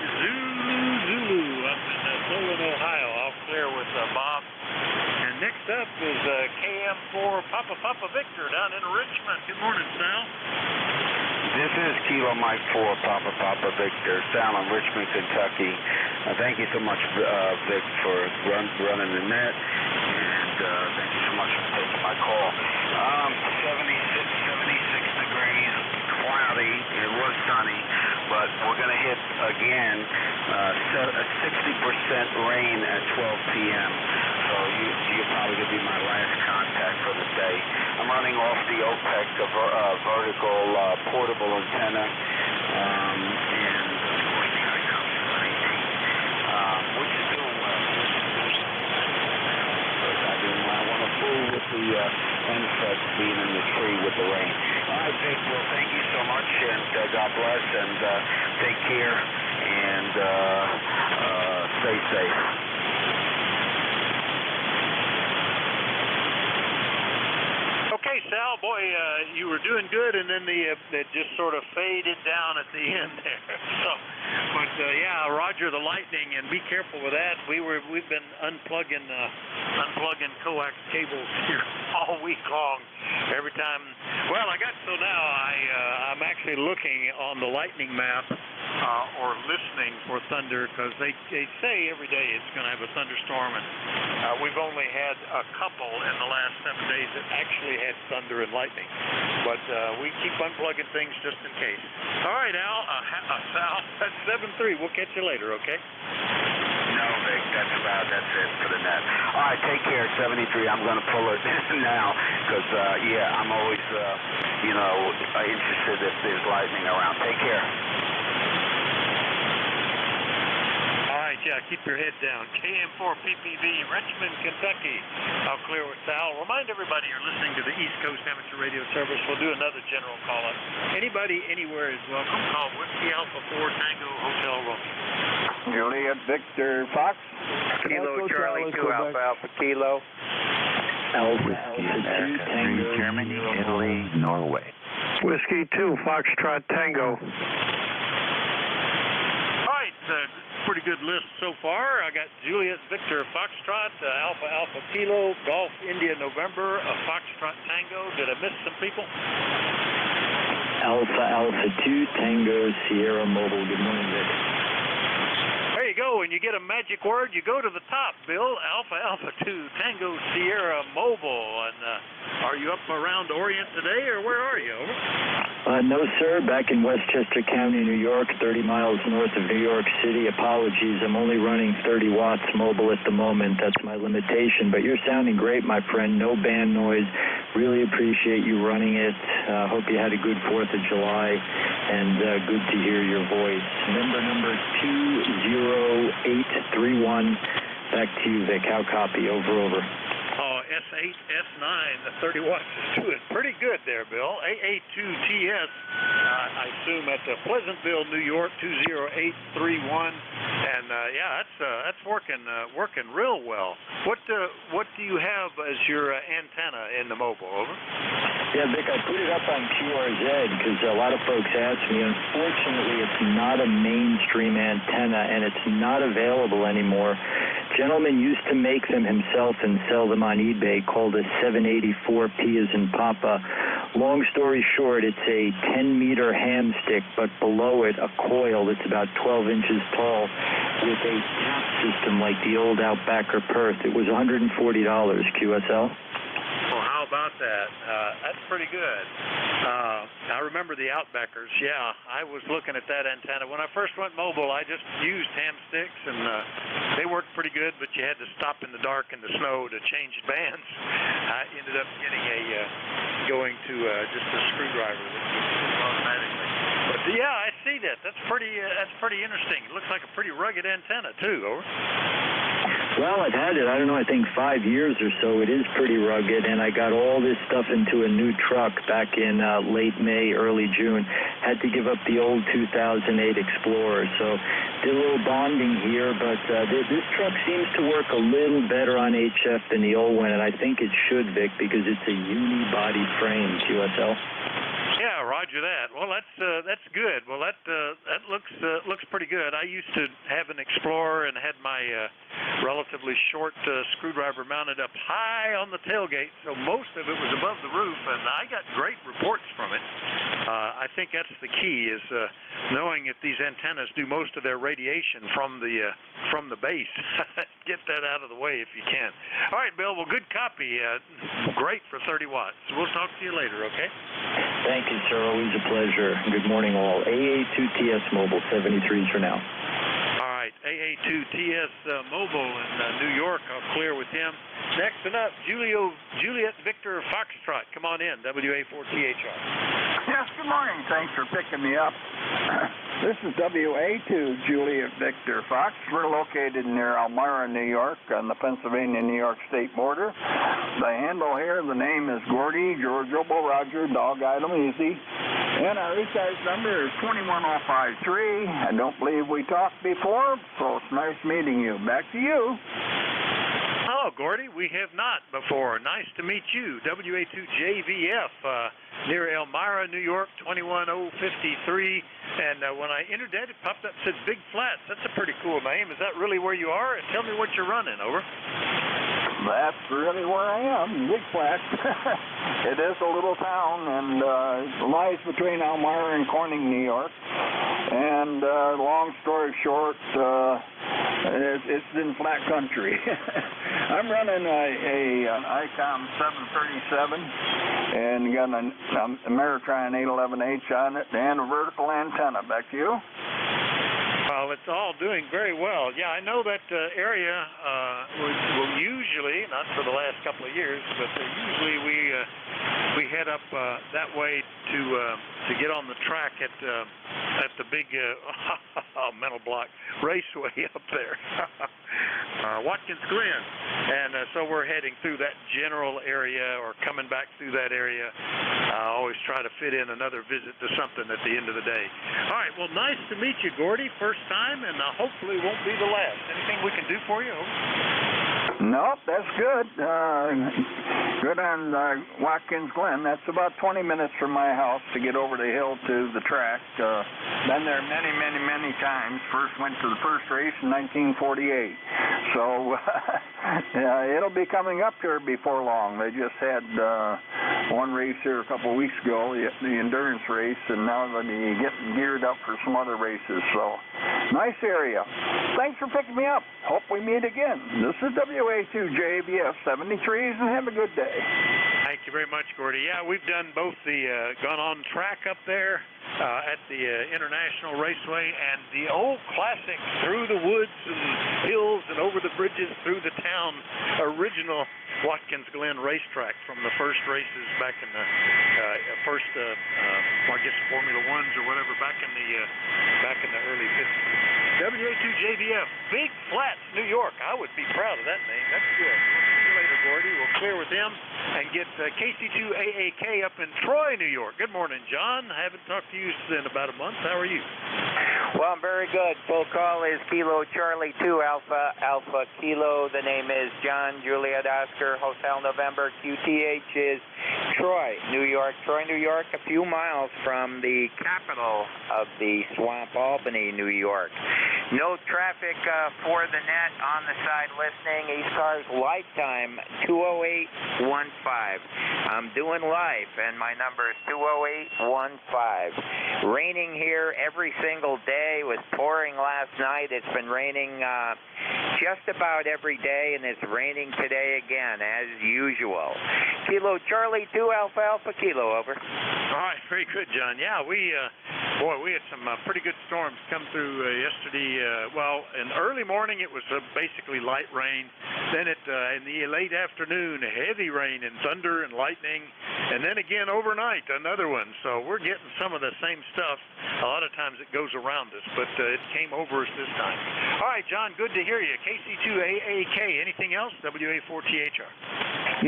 Zulu up in Cleveland, Ohio. I'll clear with Bob. And next up is KM4 Papa Victor down in Richmond. Good morning, Sal.
This is Kilo Mike 4 Papa Victor, Sal in Richmond, Kentucky. Thank you so much, Vic, for running the net, and thank you so much for taking my call. 76 degrees, cloudy. It was sunny, but we're going to hit again a 60% rain at 12 p.m. So you're probably going to be my last contact for the day. I'm running off the OPEC vertical portable antenna, and which is doing well. I want to fool with the NFET being in the tree with the rain. All right, Vic, well, thank you so much, and God bless, and take care, and stay safe.
Okay, Sal, boy, you were doing good, and then it just sort of faded down at the end there. So, but yeah, Roger the Lightning, and be careful with that. We've been unplugging coax cables here all week long. Every time, well, I got so now I'm actually looking on the lightning map or listening for thunder, because they say every day it's going to have a thunderstorm, and we've only had a couple in the last 7 days that actually had thunder and lightning. But we keep unplugging things just in case. All right, Sal, that's 7-3. We'll catch you later, okay?
No, Vic, that's it for the net. All right, take care. 73. I'm going to pull it now because, yeah, I'm always, interested if there's lightning around. Take care.
All right, yeah, keep your head down. KM4 PPV, Richmond, Kentucky. I'll clear with Sal. Remind everybody you're listening to the East Coast Amateur Radio Service. We'll do another general call-up. Anybody, anywhere is welcome. Call Whiskey Alpha 4 Tango Hotel Romeo.
Juliet Victor Fox.
Kilo Charlie 2 Alpha Kilo.
Alpha 2 Tango, Germany, Italy, Norway.
Whiskey 2 Foxtrot Tango.
All right, pretty good list so far. I got Juliet Victor Foxtrot, Alpha Kilo, Golf India November, Foxtrot Tango. Did I miss some people?
Alpha 2 Tango Sierra Mobile. Good morning, Vic.
There you go. When you get a magic word, you go to the top, Bill. Alpha 2 Tango Sierra Mobile. And are you up around Orient today, or where are you? Over?
No, sir. Back in Westchester County, New York, 30 miles north of New York City. Apologies. I'm only running 30 watts mobile at the moment. That's my limitation. But you're sounding great, my friend. No band noise. Really appreciate you running it. Hope you had a good 4th of July. And good to hear your voice. Number 20831. Back to you, Vic. How copy? Over.
S8, S9, the 30 watts is doing pretty good there, Bill. AA2TS, I assume at Pleasantville, New York, 20831, and yeah, that's working real well. What do you have as your antenna in the mobile? Over.
Yeah, Vic, I put it up on QRZ because a lot of folks ask me. Unfortunately, it's not a mainstream antenna, and it's not available anymore. Gentleman used to make them himself and sell them on eBay, called a 784P as in Papa. Long story short, it's a 10-meter ham stick, but below it a coil that's about 12 inches tall with a tap system like the old Outbacker Perth. It was $140 QSL.
Well, how about that? That's pretty good. I remember the Outbackers. Yeah, I was looking at that antenna. When I first went mobile, I just used ham sticks, and they worked pretty good, but you had to stop in the dark and the snow to change bands. I ended up getting going to just a screwdriver that would automatically. But yeah, I see that. That's pretty interesting. It looks like a pretty rugged antenna, too. Over.
Well, I've had it, I don't know, I think 5 years or so. It is pretty rugged, and I got all this stuff into a new truck back in late May, early June. Had to give up the old 2008 Explorer, so
did a little bonding here, but this truck seems to work a little better on HF than the old one, and I think it should, Vic, because it's a uni-body frame, QSL.
Yeah, roger that. Well, that's good. Well, that looks pretty good. I used to have an Explorer and had my relatively short screwdriver mounted up high on the tailgate, so most of it was above the roof, and I got great reports from it. I think that's the key, is knowing if these antennas do most of their radiation from the base. Get that out of the way if you can. All right, Bill. Well, good copy. Great for 30 watts. We'll talk to you later, okay?
Thank you, sir. Always a pleasure. Good morning, all. AA2TS Mobile, 73s for now.
All right, AA2TS Mobile in New York. I'll clear with him. Next and up, Juliet Victor Foxtrot. Come on in, WA4THR.
Yes, good morning. Thanks for picking me up. This is WA2 Juliet Victor Fox. We're located near Elmira, New York, on the Pennsylvania-New York state border. The handle here, the name is Gordy, George Obo Roger, Dog Item Easy. And our ECARS number is 21053. I don't believe we talked before, so it's nice meeting you. Back to you.
Hello, Gordy. We have not before. Nice to meet you. WA2JVF near Elmira, New York, 21053. And when I entered that, it popped up and said Big Flats. That's a pretty cool name. Is that really where you are? And tell me what you're running, over.
That's really where I am, Big Flats. It is a little town, and it lies between Elmira and Corning, New York. And long story short, it's in flat country. I'm running an ICOM 737 and got an Ameritron 811H on it and a vertical antenna. Back to you.
Well, it's all doing very well. Yeah, I know that area will usually, not for the last couple of years, but usually we head up that way to get on the track at the big mental block raceway up there, Watkins Glen, and so we're heading through that general area or coming back through that area. I always try to fit in another visit to something at the end of the day. All right, well, nice to meet you, Gordy. First time, and hopefully won't be the last. Anything we can do for you?
Nope, that's good. Good on Watkins Glen. That's about 20 minutes from my house to get over the hill to the track. Been there many, many, many times. First went to the first race in 1948. So it'll be coming up here before long. They just had one race here a couple of weeks ago, the endurance race, and now they're getting geared up for some other races. So nice area. Thanks for picking me up. Hope we meet again. This is WA2JBF 73s, and have a good day.
Thank you very much, Gordy. Yeah, we've done both gone on track up there at the International Raceway and the old classic through the woods and hills and over the bridges through the town, original Watkins Glen racetrack from the first races back in the first, I guess Formula Ones or whatever back in the early 50s. WA2JBF, Big Flats, New York. I would be proud of that name. That's good. We'll see you later, Gordy. We'll clear with them and get KC2AAK up in Troy, New York. Good morning, John. I haven't talked to you in about a month. How are you?
Well, I'm very good. Full call is Kilo Charlie 2 Alpha Alpha Kilo. The name is John Juliet Oscar Hotel November. QTH is Troy, New York. Troy, New York, a few miles from the capital of the swamp, Albany, New York. No traffic for the net on the side listening. ECARS lifetime 20815. I'm doing live, and my number is 20815. Raining here every single day. It was pouring last night. It's been raining just about every day, and it's raining today again, as usual. Kilo Charlie 2 Alpha Alpha Kilo, over.
All right, very good, John. Yeah, we had some pretty good storms come through yesterday. Well, in the early morning, it was basically light rain. Then in the late afternoon, heavy rain and thunder and lightning. And then again overnight, another one. So we're getting some of the same stuff. A lot of times it goes around us, but it came over us this time. All right, John, good to hear you. KC2AAK, anything else? WA4THR.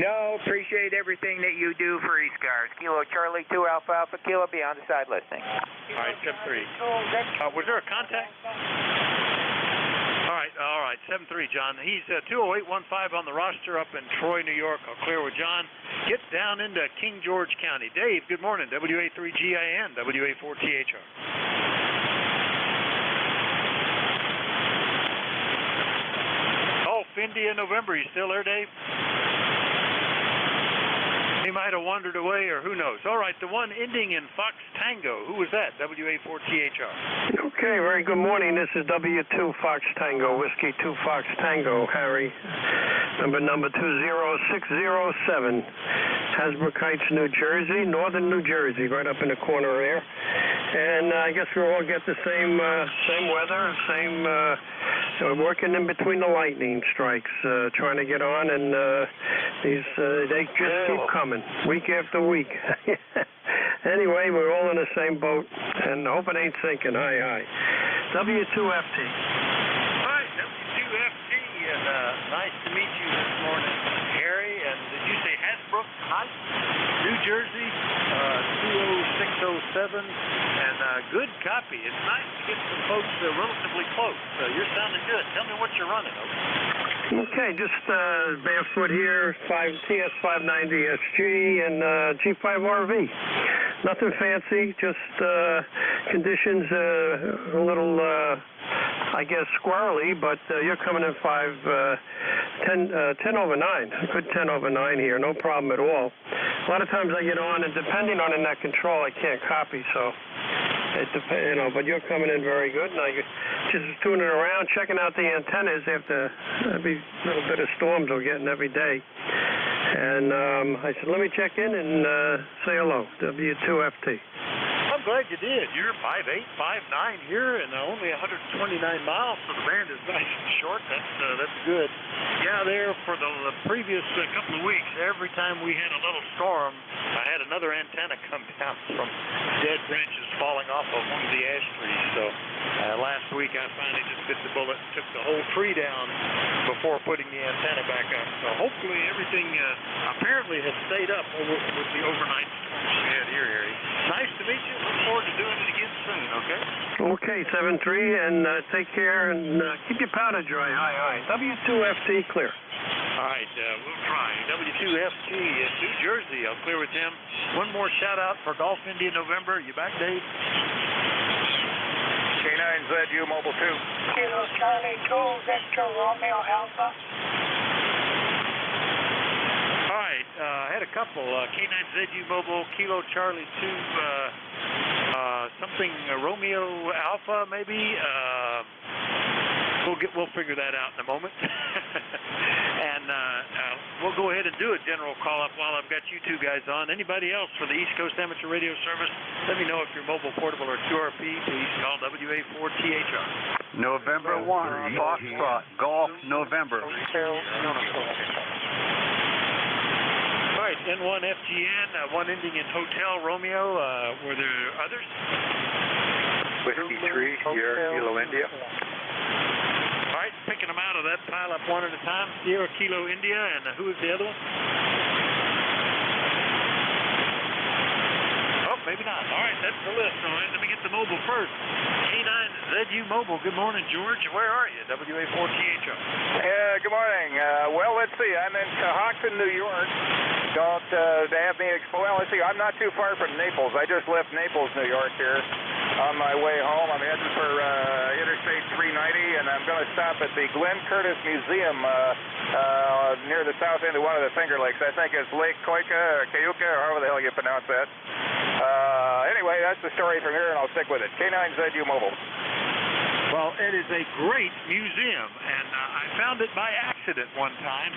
No, appreciate everything that you do for ECARS. Kilo Charlie 2 Alpha Alpha Kilo, be on the side listening.
All right, step 3. Was there a contact? 7-3, John. He's 20815 on the roster up in Troy, New York. I'll clear with John. Get down into King George County. Dave, good morning. WA3GIN, WA4THR. Golf India November. You still there, Dave? He might have wandered away, or who knows. All right, the one ending in Fox Tango. Who was that? WA4THR.
Okay, very good morning. This is W2 Fox Tango, Whiskey 2 Fox Tango, Harry. Number 20607, Hasbrook Heights, New Jersey, northern New Jersey, right up in the corner there. And I guess we all get the same weather, we're working in between the lightning strikes, trying to get on, and they just keep coming, week after week. Anyway, we're all in the same boat, and hope it ain't sinking. Aye. W2FT.
Hi, W2FT, and nice to meet you this morning, Harry. And did you say Hasbrook Heights, New Jersey, 20607? And good copy. It's nice to get some folks relatively close. You're sounding good. Tell me what you're running,
Okay, just barefoot here, TS590 SG and G5RV. Nothing fancy, just conditions a little, I guess, squirrely, but you're coming in 10 over 9, a good 10 over 9 here, no problem at all. A lot of times I get on, and depending on the net control, I can't copy, so it depends, but you're coming in very good, and I just tuning around, checking out the antennas after every little bit of storms we're getting every day. And I said, let me check in and say hello, W2FT.
I'm glad you did. You're 5'8", 5'9" here, and only 129 miles, so the band is nice and short. That's good. Yeah, there for the previous couple of weeks, every time we had a little storm, I had another antenna come down from dead branches falling off of one of the ash trees. So last week I finally just bit the bullet and took the whole tree down before putting the antenna back up. So hopefully everything apparently has stayed up with the overnight storms we had here, Harry. Nice to meet you. Look forward to doing it again soon, okay?
Okay, 7-3, and take care, and keep your powder dry. Aye. W2FT clear.
All right, we'll try. W2FT in New Jersey. I'll clear with him. One more shout-out for Golf India November. You back, Dave?
K9ZU Mobile 2.
Kilo Charlie 2, Victor Romeo Alpha.
All right, I had a couple. K9ZU Mobile, Kilo Charlie 2, something Romeo Alpha, maybe. We'll figure that out in a moment. And we'll go ahead and do a general call-up while I've got you two guys on. Anybody else for the East Coast Amateur Radio Service, let me know if you're mobile, portable, or QRP. Please call WA4THR.
November 1, Foxtrot, Golf, November.
All right, N1FGN, one ending in Hotel Romeo. Were there others?
Whiskey 3, Sierra Kilo India.
All right, picking them out of that pile up one at a time. Sierra Kilo India, and who is the other one? Oh, maybe not. All right, that's the list. All right, let me get the mobile first. K9ZU Mobile. Good morning, George. Where are you? WA4THR.
Yeah, good morning. Well, let's see. I'm in Cohocton, New York. Don't have me well, let's see. I'm not too far from Naples. I just left Naples, New York here. On my way home, I'm heading for Interstate 390, and I'm going to stop at the Glenn Curtis Museum near the south end of one of the Finger Lakes. I think it's Lake Koika or Keuka, or however the hell you pronounce that. Anyway, that's the story from here, and I'll stick with it. K9ZU Mobile.
Well, it is a great museum, and I found it by accident one time.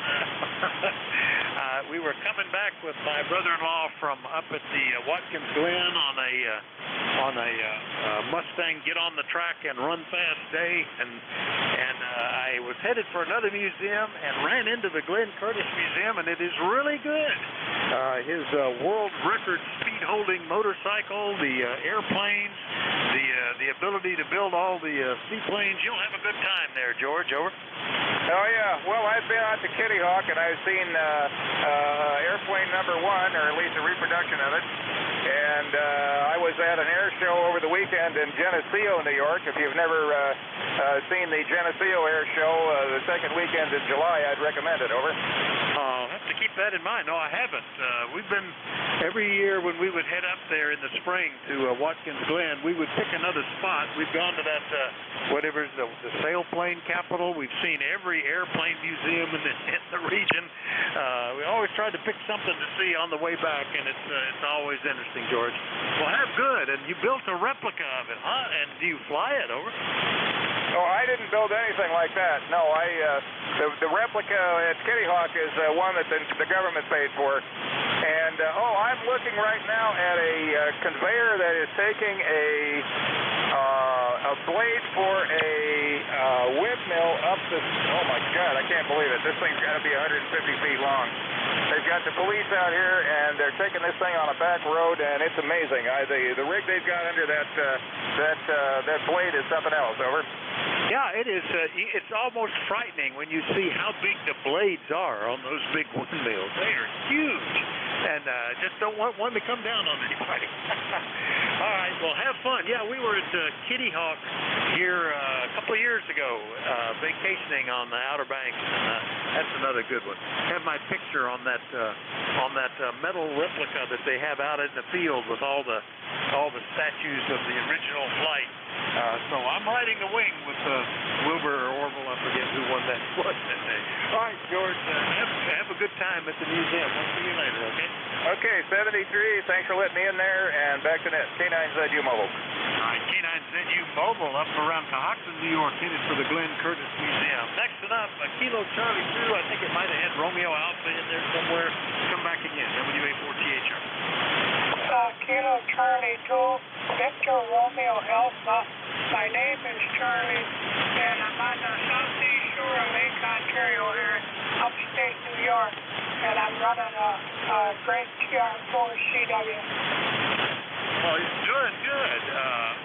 We were coming back with my brother-in-law from up at the Watkins Glen on a Mustang get on the track and run fast day, and I was headed for another museum and ran into the Glenn Curtis Museum, and it is really good. His world record speed holding motorcycle, the airplanes, the ability to build all the seaplanes. You'll have a good time there, George. Over.
Oh, yeah. Well, I've been out to Kitty Hawk, and I've seen airplane number 1, or at least a reproduction of it. And I was at an air show
show over the weekend in Geneseo, New York. If you've never seen the Geneseo Air Show the second weekend in July, I'd recommend it. Over.
I'll have to keep that in mind. No, I haven't. We've been, every year when we would head up there in the spring to Watkins Glen, we would pick another spot. We've gone to that, whatever is the sailplane capital. We've seen every airplane museum in the region. We always tried to pick something to see on the way back, and it's always interesting, George. Well, have good. And you built a replica of it, huh? And do you fly it? Over.
Oh, I didn't build anything like that. No, the replica at Kitty Hawk is one that the government paid for. And, I'm looking right now at a conveyor that is taking a blade for a windmill up the, oh my God, I can't believe it. This thing's got to be 150 feet long. They've got the police out here, and they're taking this thing on a back road, and it's amazing. The rig they've got under that blade is something else. Over.
Yeah, it is. It's almost frightening when you see how big the blades are on those big windmills. They are huge, and just don't want one to come down on anybody. All right, well, have fun. Yeah, we were at Kitty Hawk here a couple of years ago, vacationing on the Outer Banks, and that's another good one. Have my picture on that metal replica that they have out in the field with all the statues of the original flight. So I'm riding the wing with Wilbur or Orville. I forget who won that was that day. All right, George, have a good time at the museum. We'll see you later, okay?
Okay, 73. Thanks for letting me in there, and back to net. K9ZU Mobile.
All right, K9ZU Mobile up around Cohocton, New York, headed for the Glenn Curtis Museum. Next up, Kilo Charlie 2. I think it might have had Romeo Alpha in there somewhere. Come back again, WA4THR.
Kilo Charlie 2, Victor Romeo Alpha. My name is Charlie, and I'm on the southeast shore of Lake Ontario here in upstate New York, and I'm running a great TR4 CW.
Oh, good, good.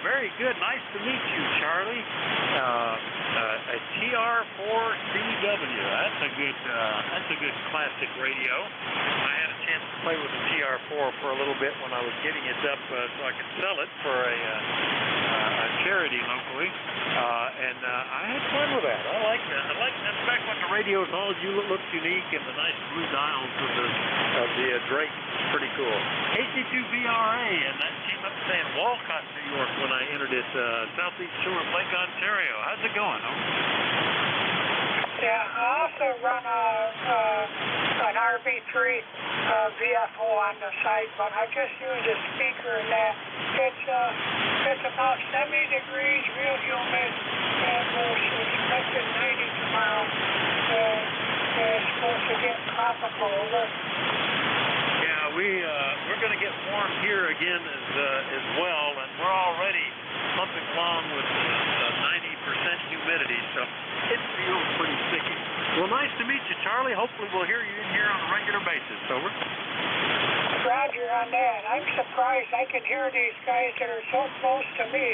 Very good. Nice to meet you, Charlie. A TR4CW. That's a good classic radio. I had a chance to play with the TR4 for a little bit when I was getting it up so I could sell it for a charity locally, and I had fun with that. I like that. I like that. In fact, when the radio's all looks unique and the nice blue dials of the Drake, pretty cool. KC2VRA, and that came up saying Walcott, New York when I entered it. Southeast shore of Lake Ontario. How's it going?
Yeah, I also run an RB3 VFO on the site, but I just use a speaker in that. It's about 70 degrees, real humid, and we're expecting 90 tomorrow. It's supposed to get tropical. Over.
Yeah, we're going to get warm here again as well, and we're already pumping along with 90% humidity, so it feels pretty sticky. Well, nice to meet you, Charlie. Hopefully we'll hear you in here on a regular basis. Over.
Roger on that. I'm surprised I can hear these guys that are so close to me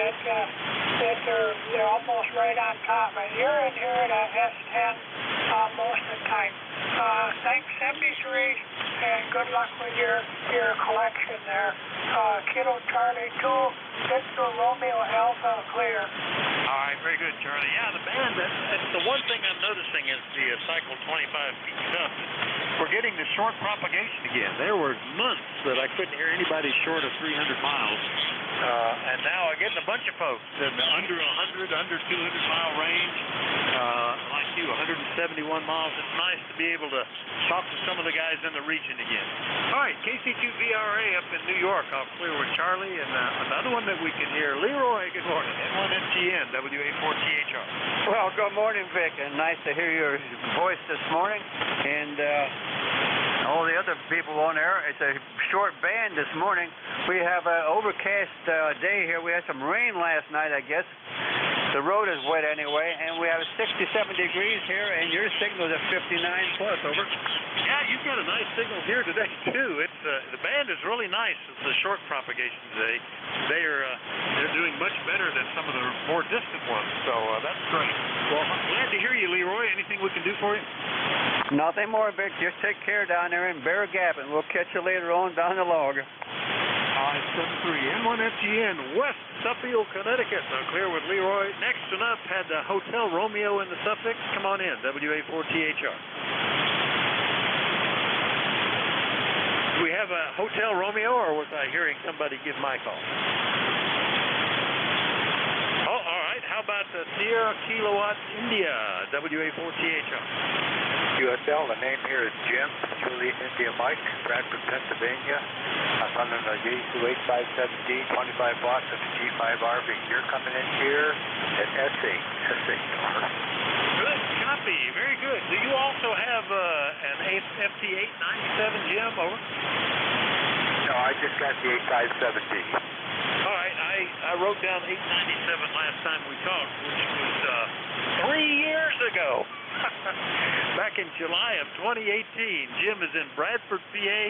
that they're almost right on top. And you're in here at S10 most of the time. Thanks, 73, and good luck with your collection there. Kilo Charlie 2, Victor Romeo Alpha clear.
All right, very good, Charlie. Yeah, the band, that's the one thing I'm noticing is the cycle 25 feet stuff. We're getting the short propagation again. There were months that I couldn't hear anybody short of 300 miles. And now I'm getting a bunch of folks in the under 100, under 200-mile range, like you, 171 miles. It's nice to be able to talk to some of the guys in the region again. All right, KC2VRA up in New York. I'll clear with Charlie. And another one that we can hear, Leroy, good morning. N1NTN, WA4THR.
Well, good morning, Vic, and nice to hear your voice this morning. And all the other people on there. It's a short band this morning. We have an overcast day here. We had some rain last night, I guess. The road is wet anyway, and we have 67 degrees here, and your signal's at 59 plus. Over.
Yeah, you've got a nice signal here today too. It's the band is really nice. It's the short propagation today. They're doing much better than some of the more distant ones. So that's great. Well, I'm glad to hear you, Leroy. Anything we can do for you?
Nothing more, Vic. Just take care down there in Bear Gap, and we'll catch you later on down the log.
All 573 N1FGN, West Suffield, Connecticut. Clear with Leroy. Next and up had the Hotel Romeo in the suffix. Come on in, WA4THR. Do we have a Hotel Romeo, or was I hearing somebody give my call? Oh, all right. How about the Sierra Kilowatt India, WA4THR?
USL, the name here is Jim, Juliet India Mike, Bradford, Pennsylvania. I'm on the J28570, 25 watts of G5RV. You're coming in here at S8.
Good copy, very good. Do you also have an FT897, Jim, over?
No, I just got the 8570.
All right, I wrote down 897 last time we talked, which was 3 years ago. Back in July of 2018, Jim is in Bradford, PA,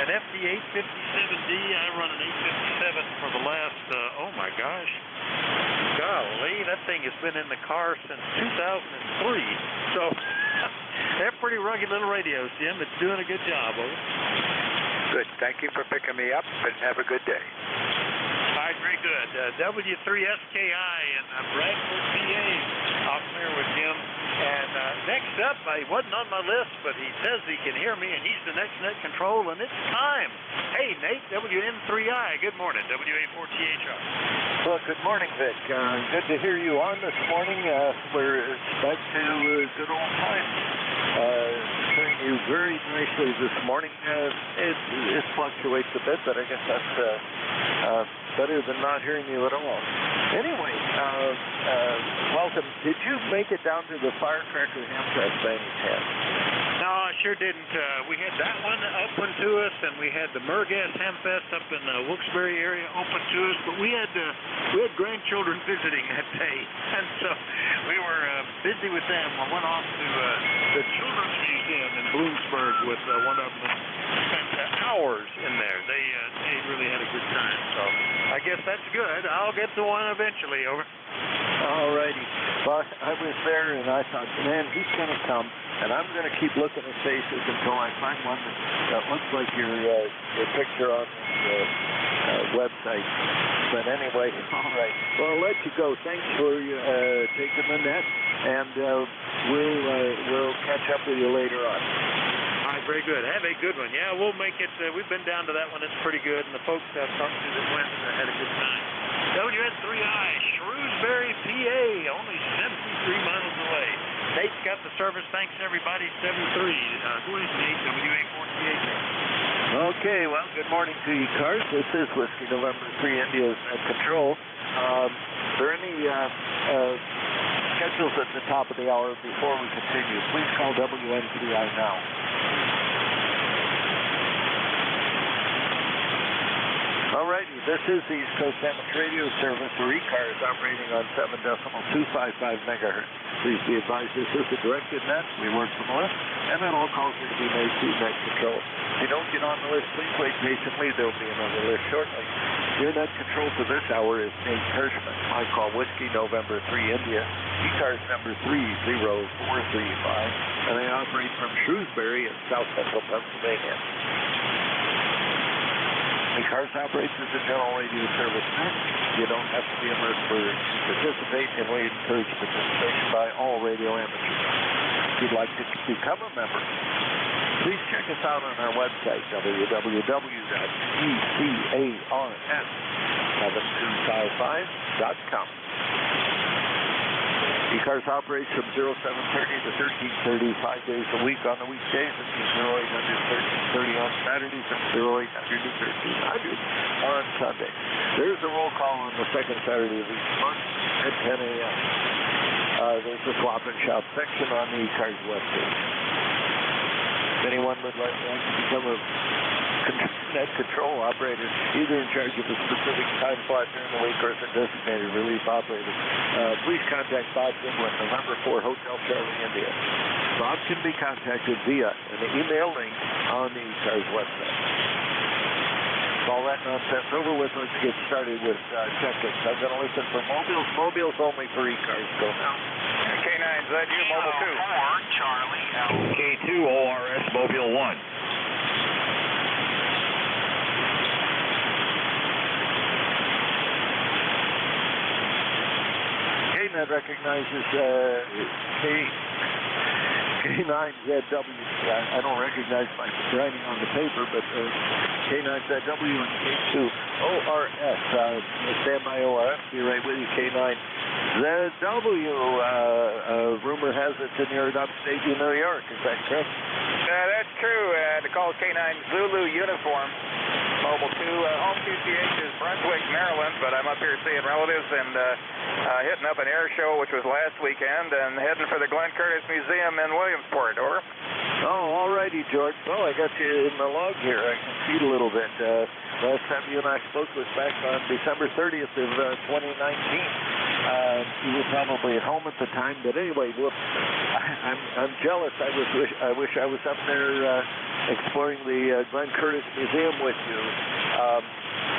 an FT857D. I run an 857 for the last, oh my gosh, golly, that thing has been in the car since 2003. So they're pretty rugged little radios, Jim. It's doing a good job, over.
Good. Thank you for picking me up, and have a good day.
All right, very good. W3SKI in Bradford, PA. I'll clear with Jim. And next up, he wasn't on my list, but he says he can hear me, and he's the next net control, and it's time. Hey, Nate, WN3I. Good morning, WA4THR.
Well, good morning, Vic. Good to hear you on this morning. We're back to good old times. Hearing you very nicely this morning. It fluctuates a bit, but I guess that's better than not hearing you at all. Anyway, welcome. Did you make it down to the Firecracker Hamfest by any chance?
No, I sure didn't. We had that one open to us, and we had the Mergas Hamfest up in the Wilkes-Barre area open to us, but we had grandchildren visiting that day, and so we were busy with them. I went off to the Children's Museum in Bloomsburg with one of them. Spent hours in there. They really had a good time, so I guess that's good. I'll get to one eventually, over.
All righty. Well, I was there, and I thought, man, he's going to come, and I'm going to keep looking at faces until I find one that looks like your picture on the website. But anyway, all right. Well, I'll let you go. Thanks for taking the net, and we'll catch up with you later on.
All right, very good. Have a good one. Yeah, we'll make it. We've been down to that one. It's pretty good, and the folks I've talked to that went had a good time. WN3I, Shrewsbury, PA, only 73 miles away. Nate's got the service. Thanks, everybody. 73. Go ahead, Nate, WA4THR.
Okay, well, good morning to you, ECARS. This is Whiskey November 3 India's at control. Are there any schedules at the top of the hour before we continue? Please call WN3I now. Alrighty, this is the East Coast Amateur Radio Service, or ECARS, operating on 7.255 megahertz. Please be advised this is a directed net. We work from the left, and then all calls are to be made to net control. If you don't get on the list, please wait patiently. There will be another list shortly. Your net control for this hour is Nate Kirschman. I call Whiskey November 3 India, ECARS number 30435, and they operate from Shrewsbury in south central Pennsylvania. ECARS operates as a general radio service net. You don't have to be a member to participate, and we encourage participation by all radio amateurs. If you'd like to become a member, please check us out on our website, www.ECARS7255.com. ECARS operates from 0730 to 1330, 5 days a week on the weekdays, and 0800 1330 on Saturdays, and 0800 1300 on Sunday. There's a roll call on the second Saturday of each month at 10 a.m. There's a swap and shop section on the ECARS webpage. If anyone would like to become a net control operator, either in charge of a specific time slot during the week or as a designated relief operator, please contact Bob Goodwin, November 4 Hotel Charlie, India. Bob can be contacted via an email link on the ECARS website. All that nonsense over with, let's get started with check-ins. I'm going to listen for mobiles. Mobiles only for ECARS. Go now.
K9ZU, Mobile 2.
4 Charlie Alpha.
K2 ORS, Mobile 1.
that recognizes K9ZW. I don't recognize my writing on the paper, but K9ZW and K2ORS. Stand by ORS. Be right with you, K9ZW. Rumor has it in your upstate New York. Is that correct?
That's true. The call is K9 Zulu Uniform. Mobile 2. Home QTH is Brunswick, Maryland, but I'm up here seeing relatives and hitting up an air show, which was last weekend, and heading for the Glenn Curtis Museum in Williamsport. Over.
Oh, all righty, George. Well, I got you in the log here. I can see a little bit. Last time you and I spoke was back on December 30th of 2019. You were probably at home at the time, but anyway, I'm jealous. I wish I was up there exploring the Glenn Curtis Museum with you.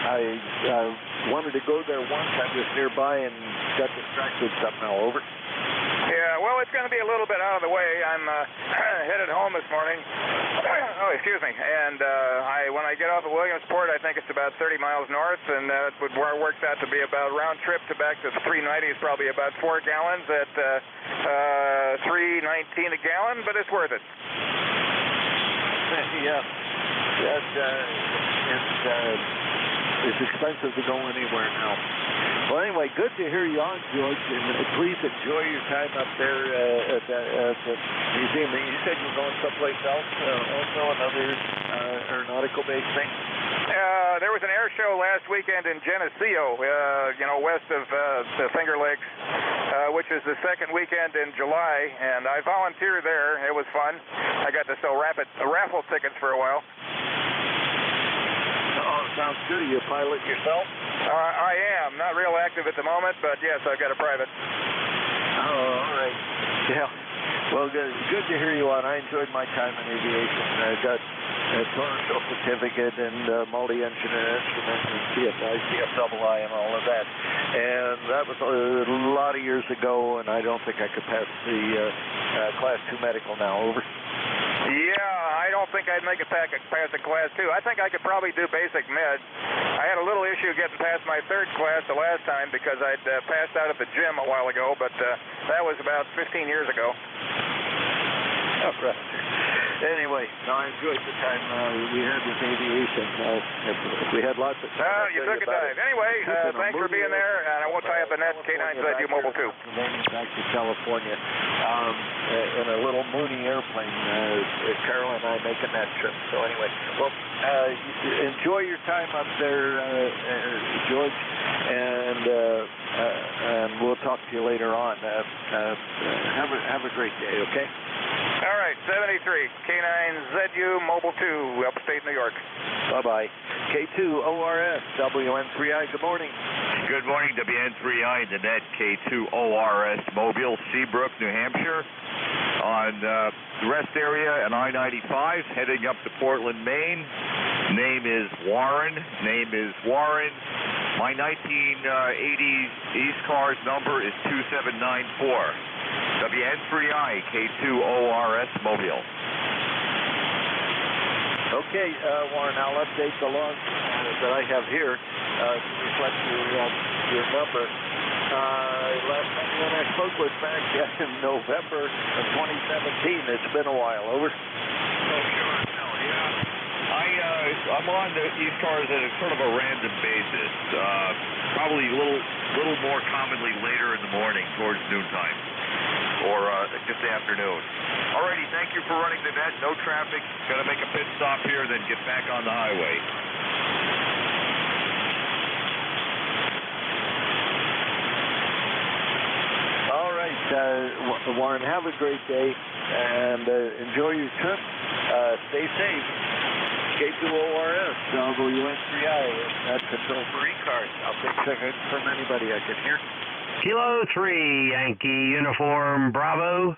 I wanted to go there once. I was nearby and got distracted somehow. Over.
Yeah, well, it's going to be a little bit out of the way. I'm headed home this morning. Oh, excuse me. And when I get off of Williamsport, I think it's about 30 miles north, and that would work out to be about round trip to back to 390 is probably about 4 gallons at $3.19 a gallon, but it's worth it.
Yeah, it's expensive to go anywhere now. Well, anyway, good to hear you on, George, and please enjoy your time up there at the museum. You said you were going someplace else, also another aeronautical-based thing?
There was an air show last weekend in Geneseo, west of the Finger Lakes, which is the second weekend in July, and I volunteered there. It was fun. I got to sell raffle tickets for a while.
Oh, sounds good. Are you a pilot yourself?
I am. Not real active at the moment, but yes, I've got a private.
Oh, all right. Yeah. Well, good to hear you on. I enjoyed my time in aviation. I got a commercial certificate and multi-engine instruments and CFI, CFII, and all of that. And that was a lot of years ago, and I don't think I could pass the Class 2 medical now. Over.
Yeah, I don't think I'd make it past the Class 2. I think I could probably do basic med. I had a little issue getting past my third class the last time because I'd passed out at the gym a while ago, but that was about 15 years ago.
Oh, right. Anyway, no, I enjoyed the time we had with aviation. We had lots of time.
You took a dive. Anyway, thanks for being there, and I won't tie up the net. K9ZU Mobile 2.
Back to California in a little Mooney airplane. Carol and I making that trip. So anyway, well, enjoy your time up there, George, and we'll talk to you later on. Have a great day, okay?
All right, 73, K9ZU Mobile 2, upstate New York.
Bye-bye. K2ORS, WN3I, good morning.
Good morning, WN3I, the net K2ORS, Mobile, Seabrook, New Hampshire. On the rest area, an I-95, heading up to Portland, Maine. Name is Warren. My 1980 ECARS number is 2794. WN3I, K2ORS, Mobile.
Okay, Warren, I'll update the log that I have here to reflect your number. Last time when I spoke was back in November of 2017. It's been a while. Over.
Oh, sure. No, yeah. I'm on the ECARS at a sort of a random basis. Probably a little more commonly later in the morning, towards noontime, or just the afternoon. Alrighty, thank you for running the net. No traffic. Got to make a pit stop here, then get back on the highway.
All right, Warren, have a great day and enjoy your trip. Stay safe. K2ORS, WN3I, that's control for ECARS. I'll take seconds from anybody I can hear.
Kilo 3, Yankee Uniform Bravo.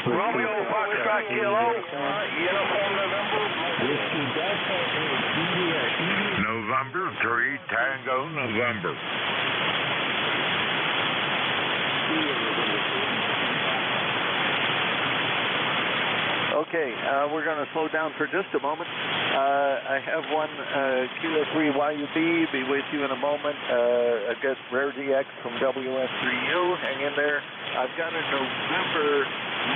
Romeo Foxtrot Kilo, Uniform November.
November 3, Tango November.
Okay. Okay, we're going to slow down for just a moment. I have one Kilo 3 YUB, be with you in a moment. I've got Rare DX from WS3U, hang in there. I've got a November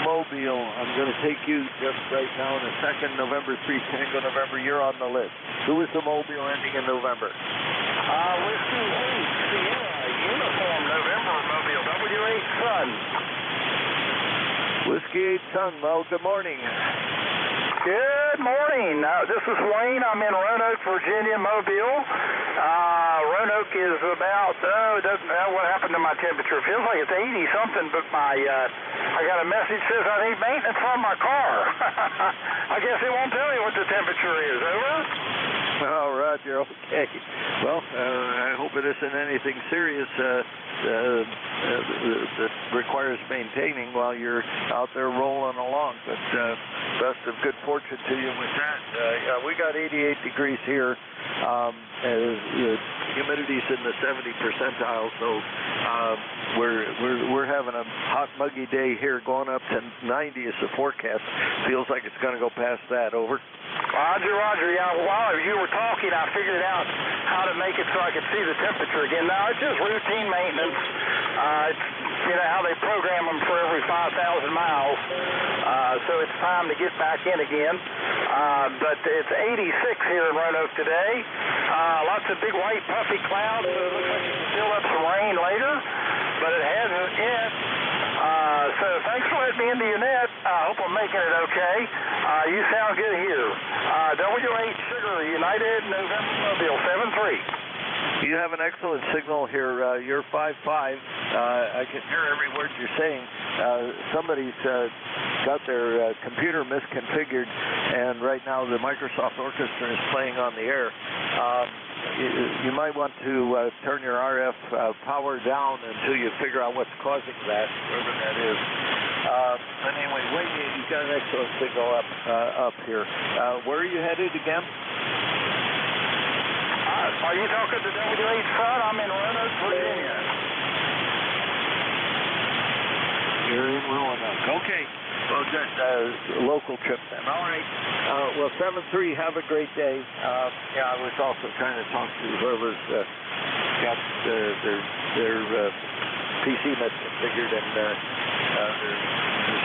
Mobile. I'm going to take you just right now in a second. November 3 Tango November, you're on the list. Who is the Mobile ending in November?
Whiskey 8 Sierra Uniform November Mobile W8 Sun.
Whiskey 8 Sun, well, good morning.
Good morning. This is Wayne. I'm in Roanoke, Virginia, Mobile. Roanoke is about, it doesn't know what happened to my temperature. It feels like it's 80 something, but I got a message that says I need maintenance on my car. I guess it won't tell you what the temperature is. Over?
Oh, Roger, okay. Well, I hope it isn't anything serious that requires maintaining while you're out there rolling along. But best of good fortune to you with that. We got 88 degrees here. Humidity's in the 70 percentile, so we're having a hot, muggy day here, going up to 90 is the forecast. Feels like it's going to go past that. Over.
Roger. Yeah, while you were talking, I figured out how to make it so I could see the temperature again. Now, it's just routine maintenance. It's, you know, how they program them for every 5,000 miles. So it's time to get back in again. But it's 86 here in Roanoke today. Lots of big white puffy clouds. So it looks like it can fill up some rain later, but it hasn't yet. So thanks for letting me into your net. I hope I'm making it okay. You sound good here. W8 Sugar, United November Mobile 73.
You have an excellent signal here. You're 5.5. I can hear every word you're saying. Somebody's got their computer misconfigured, and right now the Microsoft Orchestra is playing on the air. You might want to turn your RF power down until you figure out what's causing that, whatever that is. But anyway, Wayne, you've got an excellent signal up here. Where are you headed again?
Are you talking to W8 Sun? I'm in Roanoke, Virginia.
You're in Roanoke. Okay. Well, just a local trip then. All right. Well, 7-3, have a great day. Yeah, I was also trying to talk to whoever's got their PC misconfigured, and they're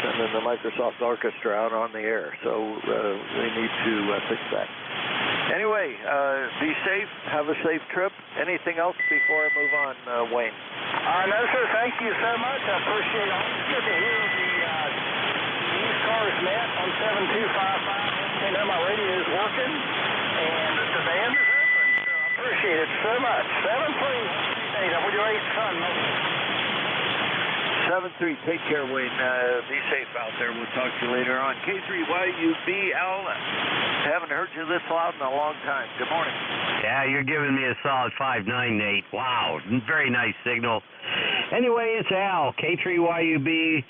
sending the Microsoft Orchestra out on the air. So they need to fix that. Anyway, be safe. Have a safe trip. Anything else before I move on, Wayne?
No, sir. Thank you so much. I appreciate it. It's good to hear the ECARS net on 7255. You know, my radio is working, and the band is open. So I appreciate it so much. 7-3, W8 Sun.
7-3, take care, Wayne. Be safe out there. We'll talk to you later on. K3YUBL. Haven't heard you this loud in a long time. Good morning.
Yeah, you're giving me a solid 5.9, Nate. Wow, very nice signal. Anyway, it's Al, K3YUB,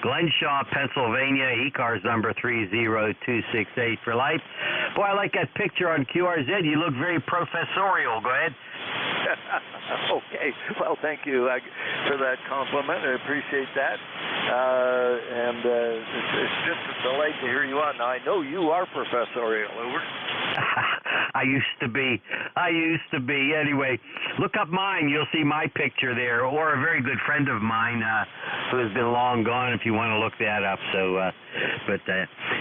Glenshaw, Pennsylvania, ECARS number 30268 for life. Boy, I like that picture on QRZ. You look very professorial. Go ahead.
Okay. Well, thank you for that compliment. I appreciate that. And it's just a delight to hear you on. Now, I know you are professorial. Over.
I used to be. Anyway, look up mine. You'll see my picture there, or a very good friend of mine who has been long gone, if you want to look that up. So,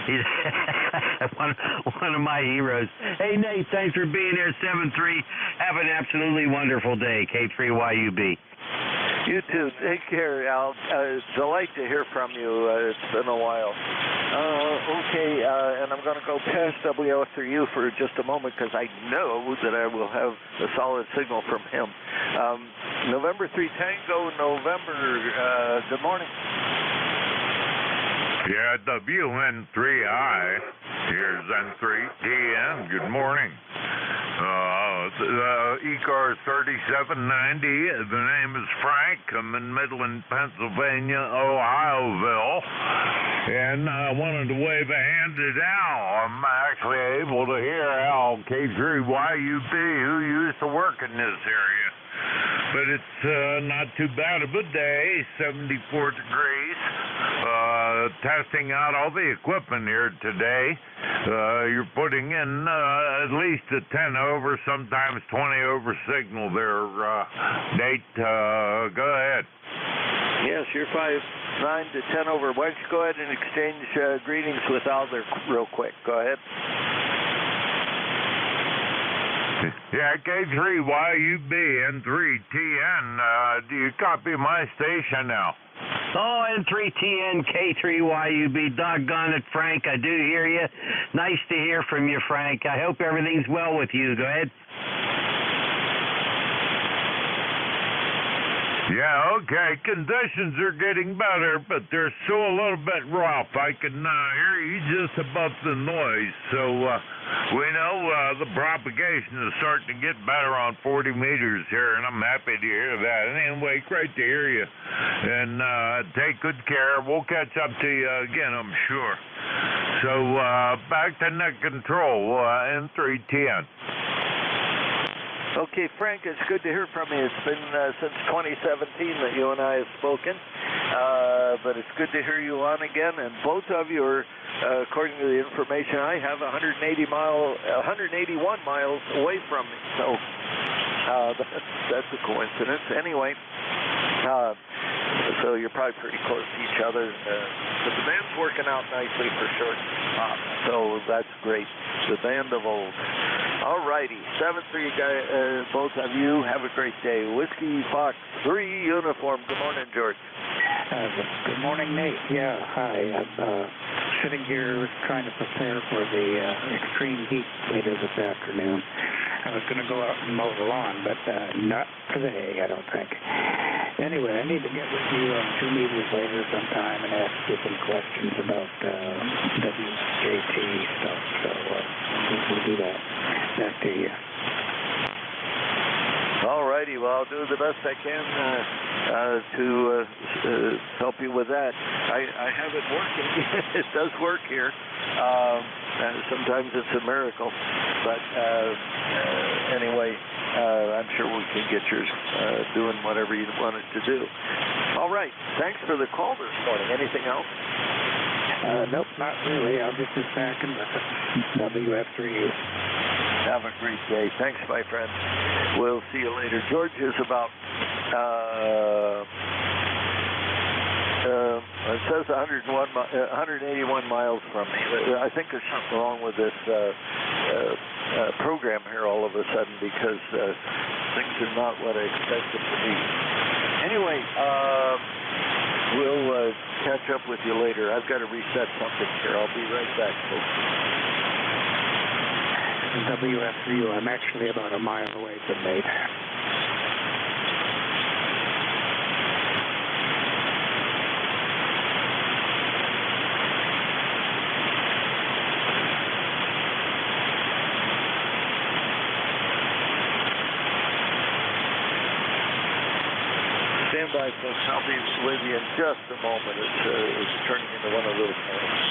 he's one of my heroes. Hey, Nate, thanks for being here, 7-3. Have an absolutely wonderful day, K3YUB.
You too. Take care, Al. Delight to hear from you. It's been a while. Okay, and I'm going to go past WS3U for just a moment because I know that I will have a solid signal from him. November 3 Tango, November. Good morning.
Yeah, WN3I. Here's N3TN. Good morning. ECARS 3790. The name is Frank. I'm in Midland, Pennsylvania, Ohioville. And I wanted to wave a hand at Al. I'm actually able to hear Al, K3YUB, who used to work in this area. But it's not too bad of a day, 74 degrees. testing out all the equipment here today. You're putting in at least a 10 over, sometimes 20 over signal there, Nate. Go ahead.
Yes, you're 5.9 to 10 over. Why don't you go ahead and exchange greetings with Al there real quick. Go ahead.
Yeah, K3YUB N3TN. Do you copy my station now?
Oh, N3TN K3YUB. Doggone it, Frank. I do hear you. Nice to hear from you, Frank. I hope everything's well with you. Go ahead.
Yeah, okay. Conditions are getting better, but they're still a little bit rough. I can hear you just above the noise. So we know the propagation is starting to get better on 40 meters here, and I'm happy to hear that. And anyway, great to hear you. And take good care. We'll catch up to you again, I'm sure. So back to net control, N310.
Okay, Frank, it's good to hear from you. It's been since 2017 that you and I have spoken, but it's good to hear you on again. And both of you are, according to the information I have, 181 miles away from me. So that's a coincidence. Anyway, so you're probably pretty close to each other. But the band's working out nicely for short stop, so that's great. The band of old. All righty, 7-3, guys, both of you. Have a great day. Whiskey Fox 3 uniform. Good morning, George.
Good morning, Nate. Yeah, hi. I'm sitting here trying to prepare for the extreme heat later this afternoon. I was going to go out and mow the lawn, but not today, I don't think. Anyway, I need to get with you 2 meters later sometime and ask you some questions about WJT stuff. So we'll do that. Back to you.
All righty. Well, I'll do the best I can to help you with that. I have it working. It does work here. Sometimes it's a miracle. But anyway, I'm sure we can get yours doing whatever you want it to do. All right. Thanks for the call this morning. Anything else?
Nope, not really. I'll get this back and WF3U.
Have a great day. Thanks, my friend. We'll see you later. George is about, it says 181 miles from me. I think there's something wrong with this program here all of a sudden because things are not what I expect them to be. Anyway, we'll catch up with you later. I've got to reset something here. I'll be right back, folks.
WF3U, I'm actually about a mile away from Nate.
Stand by, folks. I'll be with you in just a moment. It's turning into one of those moments.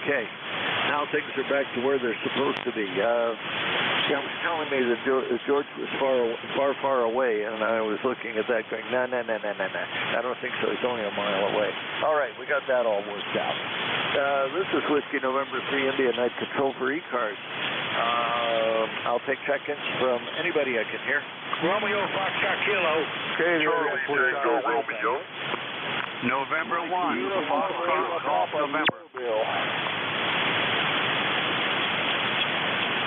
Okay, now things are back to where they're supposed to be. It was telling me that George was far away, and I was looking at that going, no. I don't think so. He's only a mile away. All right, we got that all worked out. This is Whiskey November 3 India Night Control for ECARS. I'll take check-ins from anybody I can hear.
Romeo Foxtrot Kilo.
Okay,
Charlie Tango Romeo.
November 1. Golf November.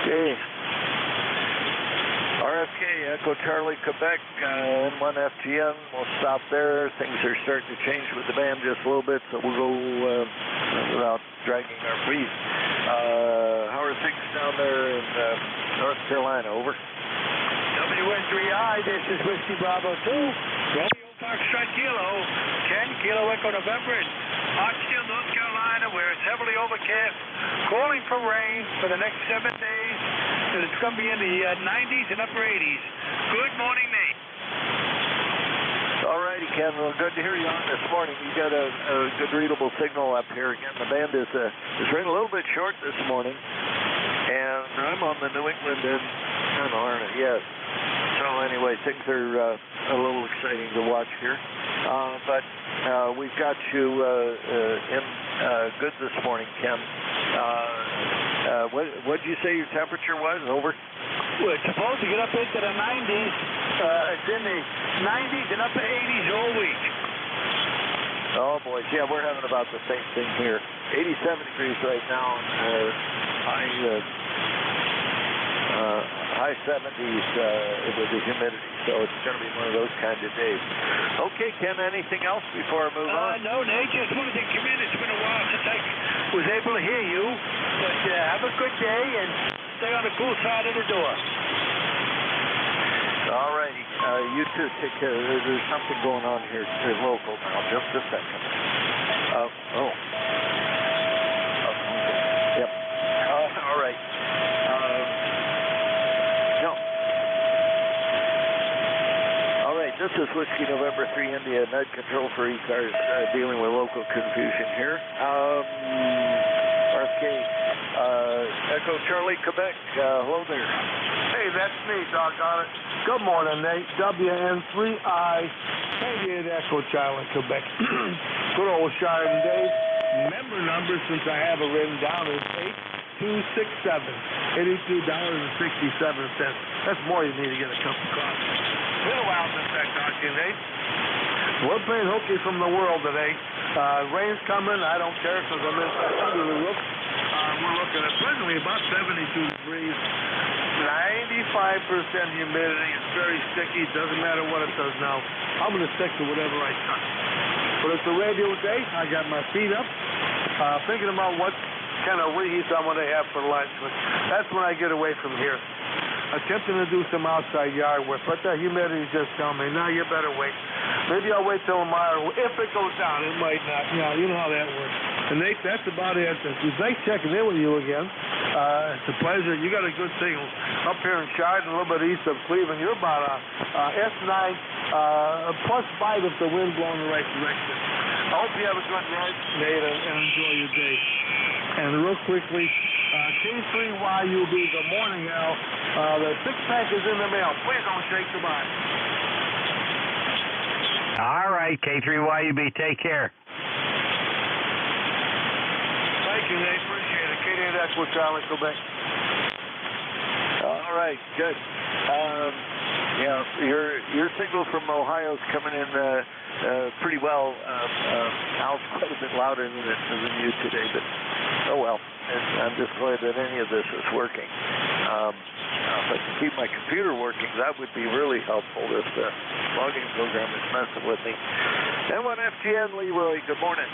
Okay. RFK, Echo Charlie, Quebec, N1 FGN. We'll stop there. Things are starting to change with the band just a little bit, so we'll go without dragging our feet. How are things down there in North Carolina? Over.
WN3I, this is Whiskey Bravo 2. Romeo
Foxtrot Kilo, 10 Kilo Echo November in Oxnard, North Carolina, where it's heavily overcast, calling for rain for the next 7 days, and it's going to be in the 90s and upper 80s. Good morning, Nate.
All righty, Ken. Well, good to hear you on this morning. You got a good readable signal up here. Again, the band is running a little bit short this morning, and I'm on the New England end, aren't I? Yes. So anyway, things are a little exciting to watch here. But we've got you in good this morning, Ken. What did you say your temperature was? Over?
Well, it's supposed to get up into the 90s. It's in the 90s and upper 80s all week.
Oh, boy. Yeah, we're having about the same thing here. 87 degrees right now. High 70s with the humidity, so it's going to be one of those kind of days. Okay, Ken, anything else before I move on?
No, Nate, just wanted to come in. It's been a while since I was able to hear you. But have a good day and stay on the cool side of the door.
All righty. You too. Take care. There's something going on here local now. Just a second. Yep. All right. No. All right. This is Whiskey November 3 India, Night Control for ECARS, dealing with local confusion here. RFK, Echo Charlie, Quebec. Hello there.
Hey, that's me, doggone it. Good morning, Nate. WN3I, 88 Echo Charlie, Quebec. Good old Chardon days. Member number, since I have it written down, is 8267, $82.67. That's more you need to get a cup of coffee. Been a while since I talked to you, Nate. We're playing hooky from the world today. Rain's coming. I don't care because I'm under the roof. We're looking at presently about 72 degrees. 95% humidity. It's very sticky. Doesn't matter what it does now. I'm going to stick to whatever I touch. But it's a radio day. I got my feet up, thinking about what kind of reheats I'm going to have for lunch. But that's when I get away from here. Attempting to do some outside yard work, but the humidity is just telling me, no, you better wait. Maybe I'll wait till tomorrow. If it goes down, it might not. Yeah, you know how that works. And Nate, that's about it. It's nice checking in with you again. It's a pleasure. You got a good signal up here in Chardon, a little bit east of Cleveland. You're about S9 +5 if the wind blowing the right direction. I hope you have a good night, Nate, and enjoy your day. And real quickly, K3YUB, good morning, Al. The six-pack is in the mail. Please don't shake the box.
All right, K3YUB, take care.
Thank you, Nate. Appreciate it. Katie, that's what Charlie, Quebec.
All right, good. Yeah, your signal from Ohio's coming in pretty well. Al's quite a bit louder than you today, but oh well. And I'm just glad that any of this is working. If I can keep my computer working, that would be really helpful. This logging program is messing with me. N1FTN, Leroy, good morning.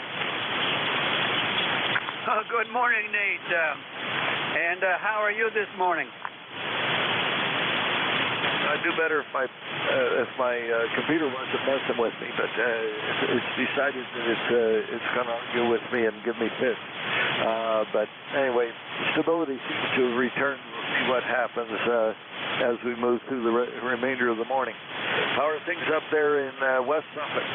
Good morning, Nate. And how are you this morning?
I'd do better if my computer wasn't messing with me, but it's decided that it's going to argue with me and give me fits. But anyway, stability seems to have returned. We'll see what happens as we move through the remainder of the morning. How are things up there in West Suffolk?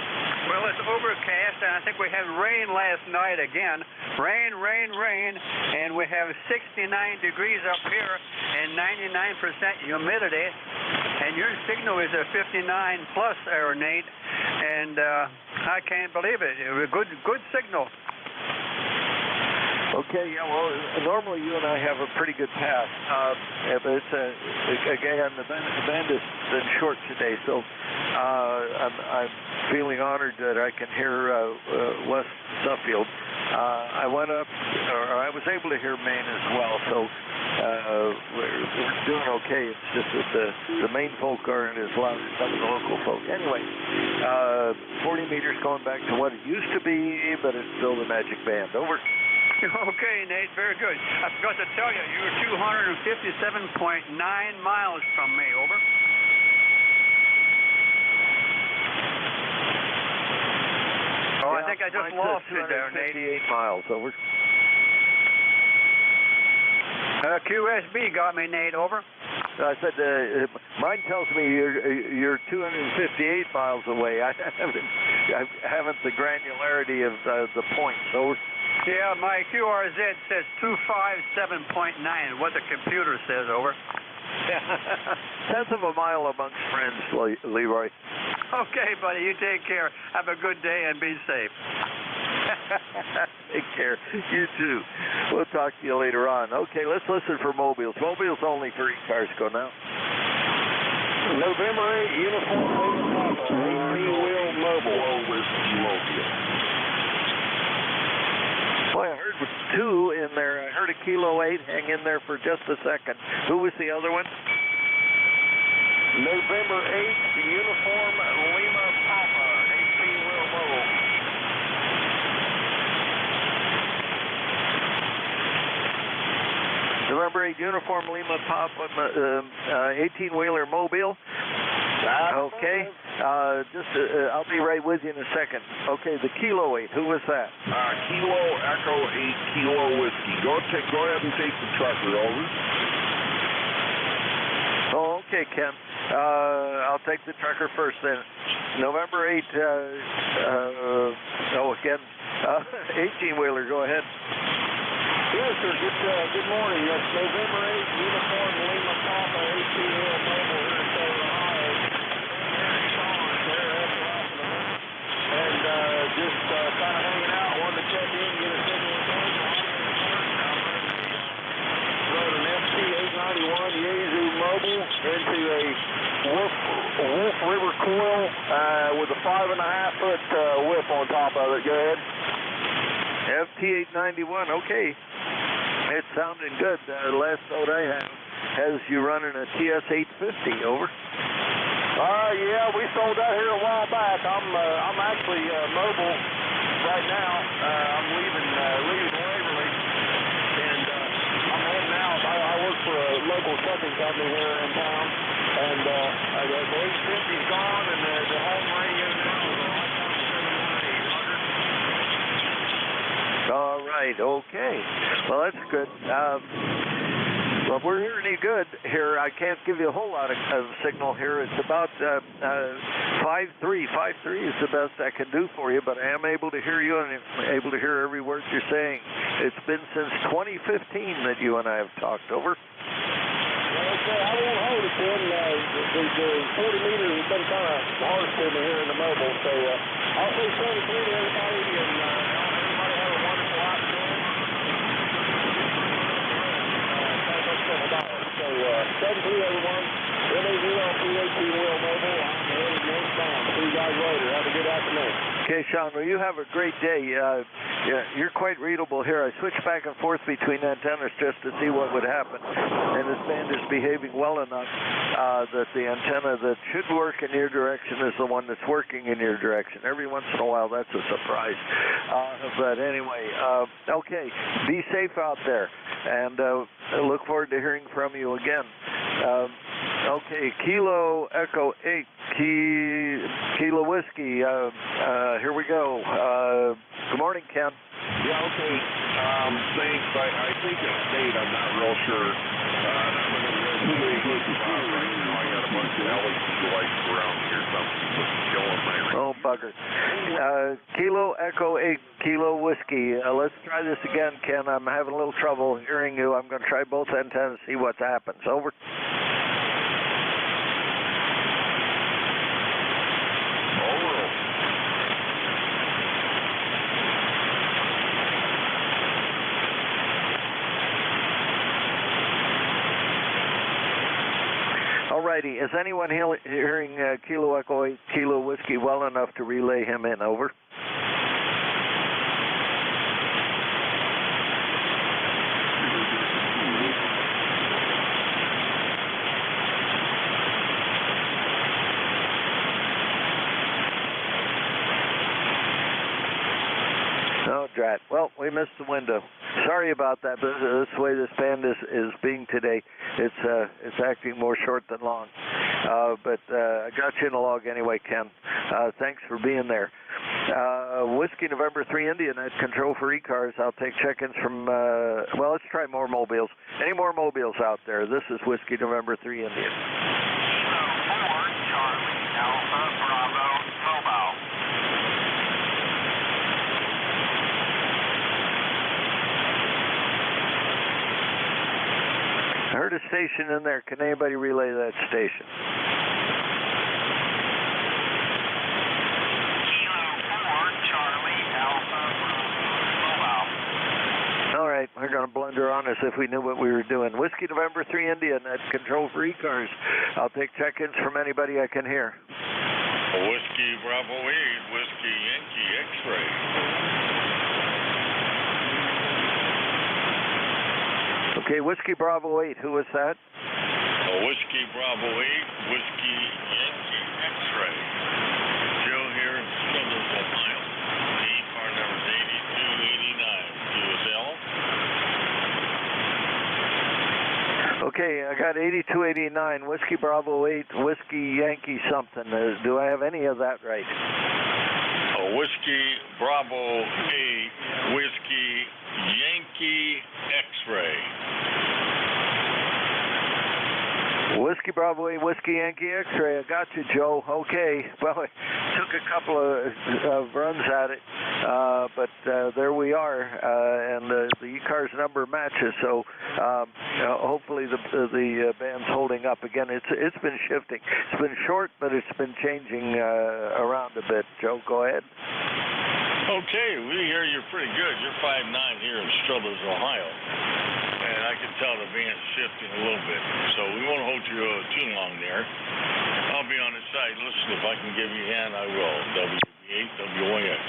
Well, it's overcast, and I think we had rain last night again. Rain, and we have 69 degrees up here and 99% humidity. And your signal is a 59 plus error, Nate, and I can't believe it. It was a good signal.
Okay, yeah, well, normally you and I have a pretty good path, but it's again, the band has been short today, so I'm feeling honored that I can hear West Suffield. I went up, or I was able to hear Maine as well, so we're doing okay. It's just that the Maine folk aren't as loud as some of the local folk. Anyway, 40 meters going back to what it used to be, but it's still the magic band. Over.
Okay, Nate, very good. I forgot to tell you, you were 257.9 miles from me, over. think I just lost you there, Nate.
258 miles, over.
QSB got me, Nate, over.
I said, mine tells me you're 258 miles away. I haven't the granularity of the points, over.
Yeah, my QRZ says 257.9, what the computer says, over.
Tenth of a mile amongst friends, Leroy.
Okay, buddy, you take care. Have a good day and be safe.
Take care. You too. We'll talk to you later on. Okay, let's listen for mobiles. Mobiles only for ECARS. Go now.
November 8, Uniform Papa, 18-wheel mobile.
Boy, I heard 2 in there. I heard a Kilo 8. Hang in there for just a second. Who was the other one?
November 8, Uniform Lima Papa, 18-wheel mobile.
November 8, Uniform Lima Papa, 18-wheeler mobile. Okay. I'll be right with you in a second. Okay, the Kilo 8, who was that?
Kilo Echo 8 Kilo Whiskey. Go ahead and take the trucker, over.
Oh, okay, Ken. I'll take the trucker first then. November 8, again, 18-wheeler, go ahead.
Yes, sir. Good morning. That's November 8, Uniform Lima Papa, 18-wheel mobile here in Southern Ohio. And just kind of hanging out. Wanted to check in, get a signal with those. Rode an FT891 Yaesu mobile into a Wolf River coil with a 5.5-foot whip on top of it. Go ahead.
FT891, okay. It's sounding good. Last note I have has you running a TS850, over.
Yeah, we sold that here a while back. I'm actually mobile right now. I'm leaving Waverly, and I'm heading out. I work for a local trucking company here in town, and the 850's gone, and the home radio now is
All right, okay. Well, that's good. Well, if we're hearing any good here, I can't give you a whole lot of signal here. It's about 5.3. 5.3 is the best I can do for you, but I am able to hear you and I'm able to hear every word you're saying. It's been since 2015 that you and I have talked, over.
Okay, I won't hold it, Tim. The 40 meters has been kind of hard for me here in the mobile, so I'll say 73 to everybody, and everybody have a wonderful afternoon. So 73 everyone. NJ2US mobile. I'm headed northbound. See you guys later. Have a good afternoon.
Okay, Sean, well, you have a great day. You're quite readable here. I switch back and forth between antennas just to see what would happen. And this band is behaving well enough that the antenna that should work in your direction is the one that's working in your direction. Every once in a while, that's a surprise. But anyway, okay, be safe out there. And I look forward to hearing from you again. Okay, Kilo Echo 8, Kilo Whiskey. Here we go. Good morning, Ken.
Yeah, okay. Thanks. I think it's Nate. I'm not real sure. I'm going to go to the right now. I got a bunch of LED lights around here. Something killing my ring.
Oh, bugger. Kilo Echo 8, Kilo Whiskey. Let's try this again, Ken. I'm having a little trouble hearing you. I'm going to try both antennas, see what happens. Over. Alrighty, is anyone hearing Kilo Echo 8, Kilo Whiskey well enough to relay him in? Over. Oh, drat. Well, we missed the window. Sorry about that, but this is the way this band is being today. It's acting more short than long. But I got you in the log anyway, Ken. Thanks for being there.
Whiskey November 3 India, net control for ECARS. I'll take check-ins from, well, let's try more mobiles. Any more mobiles out there? This is Whiskey November 3 India.
4 Charlie Alpha Bravo Mobile.
I heard a station in there. Can anybody relay that station? All right, we're going to blunder on as if we knew what we were doing. Whiskey November 3 India, net control for ECARS. I'll take check-ins from anybody I can hear.
Whiskey Bravo 8, Whiskey Yankee X-ray.
Okay, Whiskey Bravo 8, who was that?
Whiskey Bravo 8, Whiskey Yankee X-ray. Joe here in Struthers, Ohio. The car number is 8289. QSL.
Okay, I got 8289, Whiskey Bravo 8, Whiskey Yankee something. Do I have any of that right?
Whiskey Bravo 8, Whiskey Yankee X-ray.
Whiskey Bravo 8, Whiskey Yankee X-ray. I got you, Joe. Okay. Well, I took a couple of runs at it, but there we are, and the ECARS number matches. So hopefully the band's holding up again. It's been shifting. It's been short, but it's been changing around a bit. Joe, go ahead.
Okay, we hear you're pretty good. You're 5'9" here in Struthers, Ohio. And I can tell the band's shifting a little bit. So we won't hold you too long there. I'll be on the side. Listen, if I can give you a hand, I will. WB8, WYX.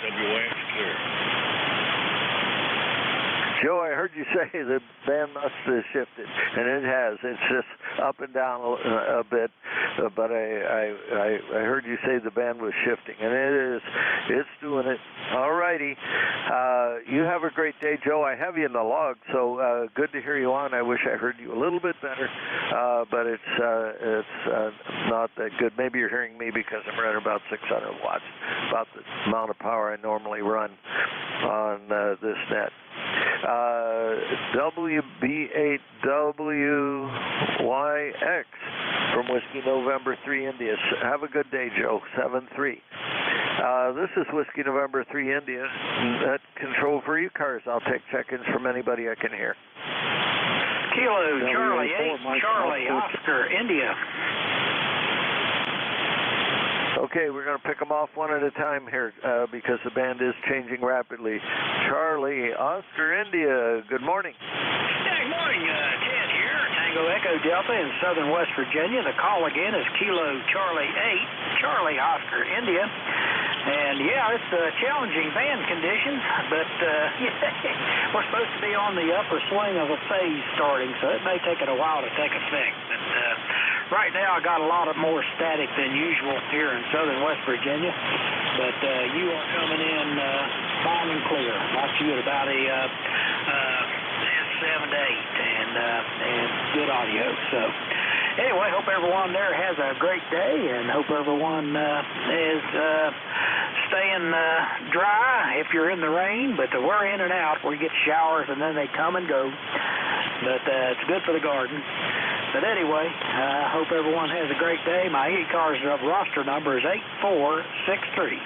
WX clear.
Joe, I heard you say the band must have shifted, and it has. It's just up and down a bit, but I heard you say the band was shifting, and it's doing it. All righty. You have a great day, Joe. I have you in the log, so good to hear you on. I wish I heard you a little bit better, but it's not that good. Maybe you're hearing me because I'm running about 600 watts, about the amount of power I normally run on this net. WB8WYX from Whiskey November 3 India. Have a good day, Joe. 7-3. This is Whiskey November 3 India. Net control for ECARS. I'll take check-ins from anybody I can hear.
Kilo Charlie 8, Charlie Oscar, India.
Okay, we're going to pick them off one at a time here because the band is changing rapidly. Charlie Oscar, India. Good morning.
Yeah, good morning. Ted here, Tango Echo Delta in southern West Virginia. The call again is Kilo Charlie 8, Charlie Oscar, India. And yeah, it's challenging band conditions, but we're supposed to be on the upper swing of a phase starting, so it may take it a while to take effect. But right now I got a lot of more static than usual here in southern West Virginia, but you are coming in fine and clear. I'll see you at about a 7 to 8 and good audio. So anyway, hope everyone there has a great day and hope everyone is staying dry if you're in the rain, but we're in and out. We get showers and then they come and go, but it's good for the garden. But anyway, I hope everyone has a great day. My ECARS roster number is 8463.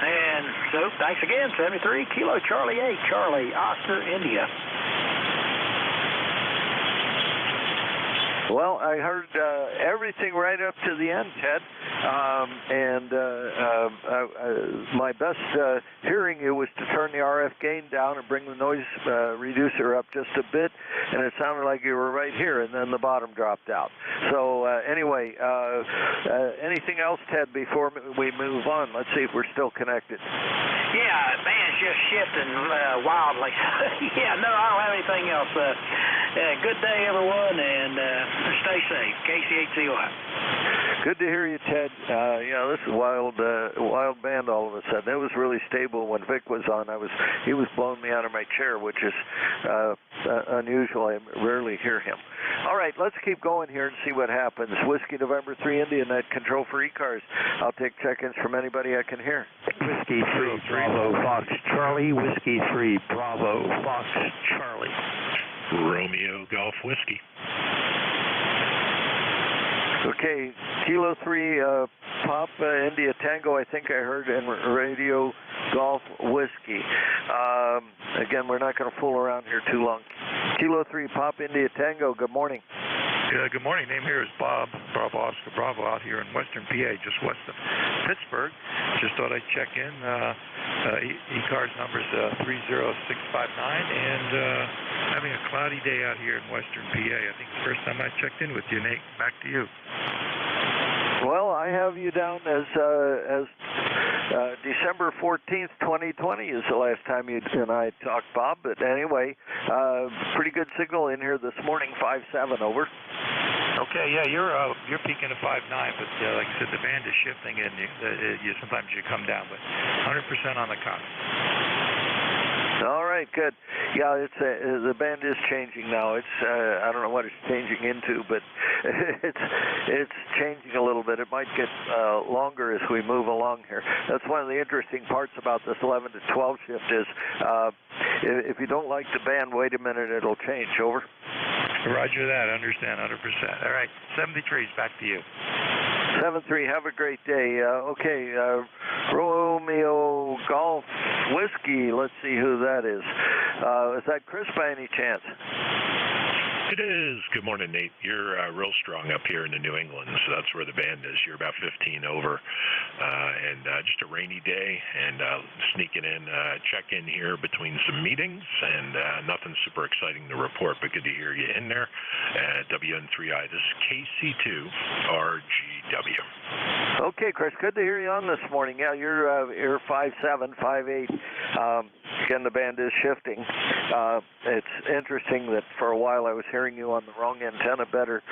And so thanks again, 73 Kilo Charlie 8, Charlie Oscar, India.
Well, I heard everything right up to the end, Ted, and my best hearing you was to turn the RF gain down and bring the noise reducer up just a bit, and it sounded like you were right here, and then the bottom dropped out. So anyway, anything else, Ted, before we move on? Let's see if we're still connected.
Yeah, man, just shifting wildly. Yeah, no, I don't have anything else. Good day, everyone, and stay safe. KCHCY.
Good to hear you, Ted. Yeah, this is wild band all of a sudden. It was really stable when Vic was on. He was blowing me out of my chair, which is unusual. I rarely hear him. All right, let's keep going here and see what happens. Whiskey November 3 India, net control for ECARS. I'll take check-ins from anybody I can hear.
Whiskey 3, Bravo, Fox, Charlie. Whiskey 3, Bravo, Fox, Charlie.
Romeo Golf Whiskey.
Okay, Kilo 3, Pop India Tango, I think I heard, and Radio Golf Whiskey. Again, we're not going to fool around here too long. Kilo 3, Pop India Tango, good morning.
Good morning. Name here is Bob Oscar Bravo out here in western PA, just west of Pittsburgh. Just thought I'd check in. ECARS number is 30659, and having a cloudy day out here in western PA. I think the first time I checked in with you, Nate. Back to you.
Well, I have you down as December 14th, 2020 is the last time you and I talked, Bob. But anyway, pretty good signal in here this morning, 5.7, over.
Okay, yeah, you're peaking at 5.9, but like I said, the band is shifting, and sometimes you come down, but 100% on the cusp.
All right, good. Yeah, the band is changing now. It's I don't know what it's changing into, but it's changing a little bit. It might get longer as we move along here. That's one of the interesting parts about this 11 to 12 shift is if you don't like the band, wait a minute, it'll change. Over.
Roger that. Understand 100%. All right, 73's back to you.
7-3, have a great day. Okay, Romeo Golf Whiskey, let's see who that is. Is that Chris by any chance?
It is. Good morning, Nate. You're real strong up here in the New England, so that's where the band is. You're about 15 over, and just a rainy day, and sneaking in, check in here between some meetings, and nothing super exciting to report, but good to hear you in there. WN3I, this is KC2RGW.
Okay, Chris, good to hear you on this morning. Yeah, you're 5'7", 5'8". Again, the band is shifting. It's interesting that for a while I was hearing you on the wrong antenna better.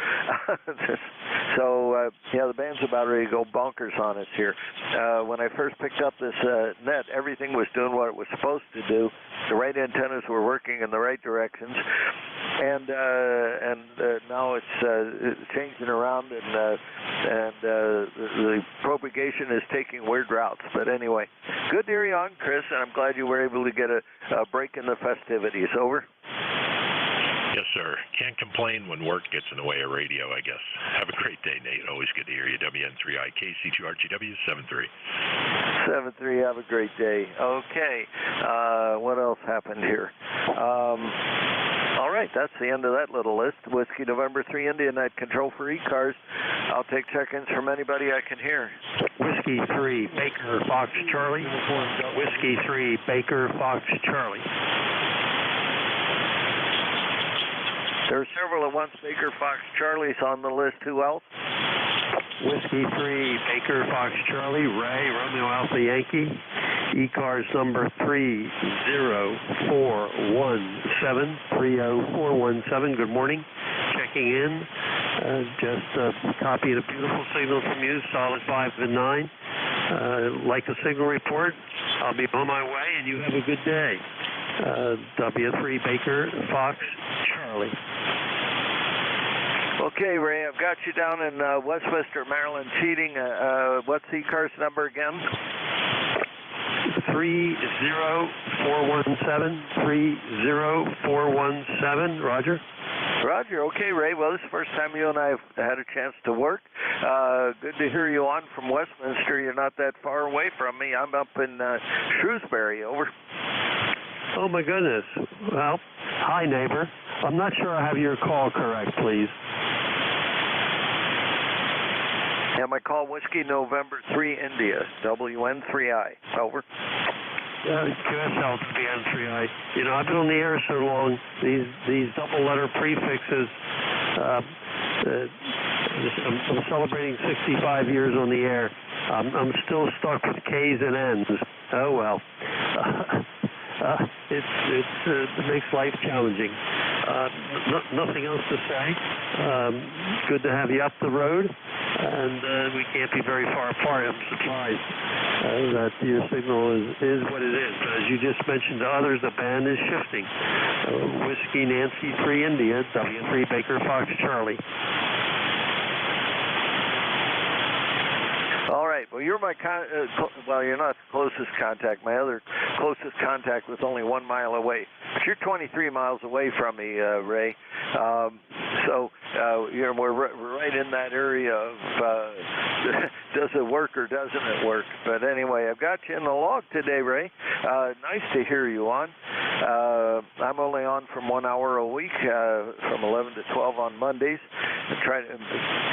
So, yeah, the band's about ready to go bonkers on us here. When I first picked up this net, everything was doing what it was supposed to do. The right antennas were working in the right directions. And now it's changing around, and the propagation is taking weird routes. But anyway, good to hear you on, Chris, and I'm glad you were able to get a break in the festivities. Over.
Yes, sir. Can't complain when work gets in the way of radio, I guess. Have a great day, Nate. Always good to hear you. WN3I, KC2RGW, 7-3.
7-3, have a great day. Okay, what else happened here? All right, that's the end of that little list. Whiskey November 3 India, net control for ECARS. I'll take check-ins from anybody I can hear.
Whiskey 3, Baker, Fox, Charlie. Whiskey 3, Baker, Fox, Charlie.
There are several at once. Baker, Fox, Charlie's on the list. Who else?
Whiskey 3, Baker, Fox, Charlie. Ray, Romeo Alpha Yankee. ECARS number 30417. 30417. Good morning. Checking in. Just copying a beautiful signal from you. Solid 5 and 9. Like the signal report, I'll be on my way, and you have a good day. W3 Baker, Fox, Charlie.
Okay, Ray, I've got you down in Westminster, Maryland, cheating. What's the ECARS number again?
30417. 30417. Roger.
Roger. Okay, Ray. Well, this is the first time you and I have had a chance to work. Good to hear you on from Westminster. You're not that far away from me. I'm up in Shrewsbury. Over.
Oh, my goodness. Well, hi, neighbor. I'm not sure I have your call correct, please.
Yeah, my call, Whiskey November 3 India, WN3I. Over.
QSL WN3I. You know, I've been on the air so long, these double-letter prefixes, I'm celebrating 65 years on the air. I'm still stuck with K's and N's. Oh, well.
it makes life challenging. Nothing else to say. Good to have you up the road, and we can't be very far apart. I'm surprised that your signal is what it is. But as you just mentioned to others, the band is shifting. Whiskey Nancy 3 India, W3 Baker Fox Charlie.
All right. Well, you're my you're not the closest contact. My other closest contact was only 1 mile away. But you're 23 miles away from me, Ray. So we're right in that area of does it work or doesn't it work? But anyway, I've got you in the log today, Ray. Nice to hear you on. I'm only on from 1 hour a week, from 11 to 12 on Mondays. I try to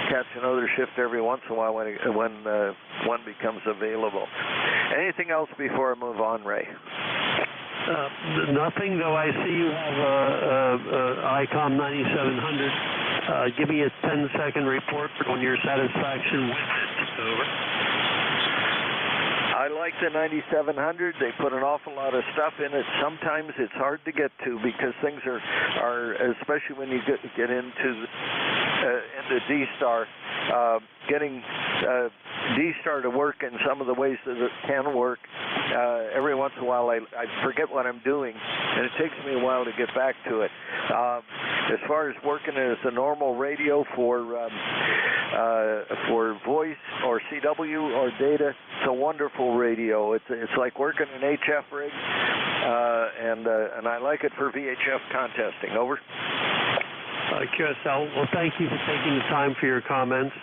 catch another shift every once in a while when one becomes available. Anything else before I move on, Ray?
Nothing, though I see you have ICOM 9700. Give me a 10-second report on your satisfaction with it. Over.
I like the 9700. They put an awful lot of stuff in it. Sometimes it's hard to get to because things are especially when you get into D-Star, getting D-Star to work in some of the ways that it can work. Every once in a while I forget what I'm doing, and it takes me a while to get back to it. As far as working as a normal radio for voice or CW or data, it's a wonderful radio. It's like working an HF rig, and I like it for VHF contesting. Over.
QSL, well, thank you for taking the time for your comments.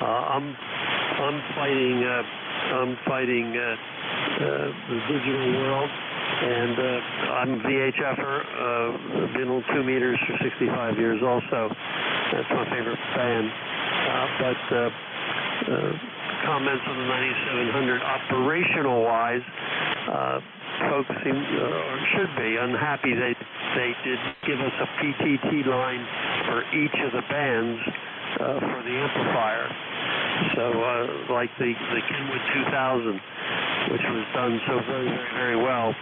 I'm fighting the digital world, and I'm a VHFer. Been on 2 meters for 65 years also. That's my favorite band. But comments on the 9700 operational-wise, folks should be unhappy they did give us a PTT line for each of the bands for the amplifier. So like the Kenwood 2000, which was done so very, very, very well,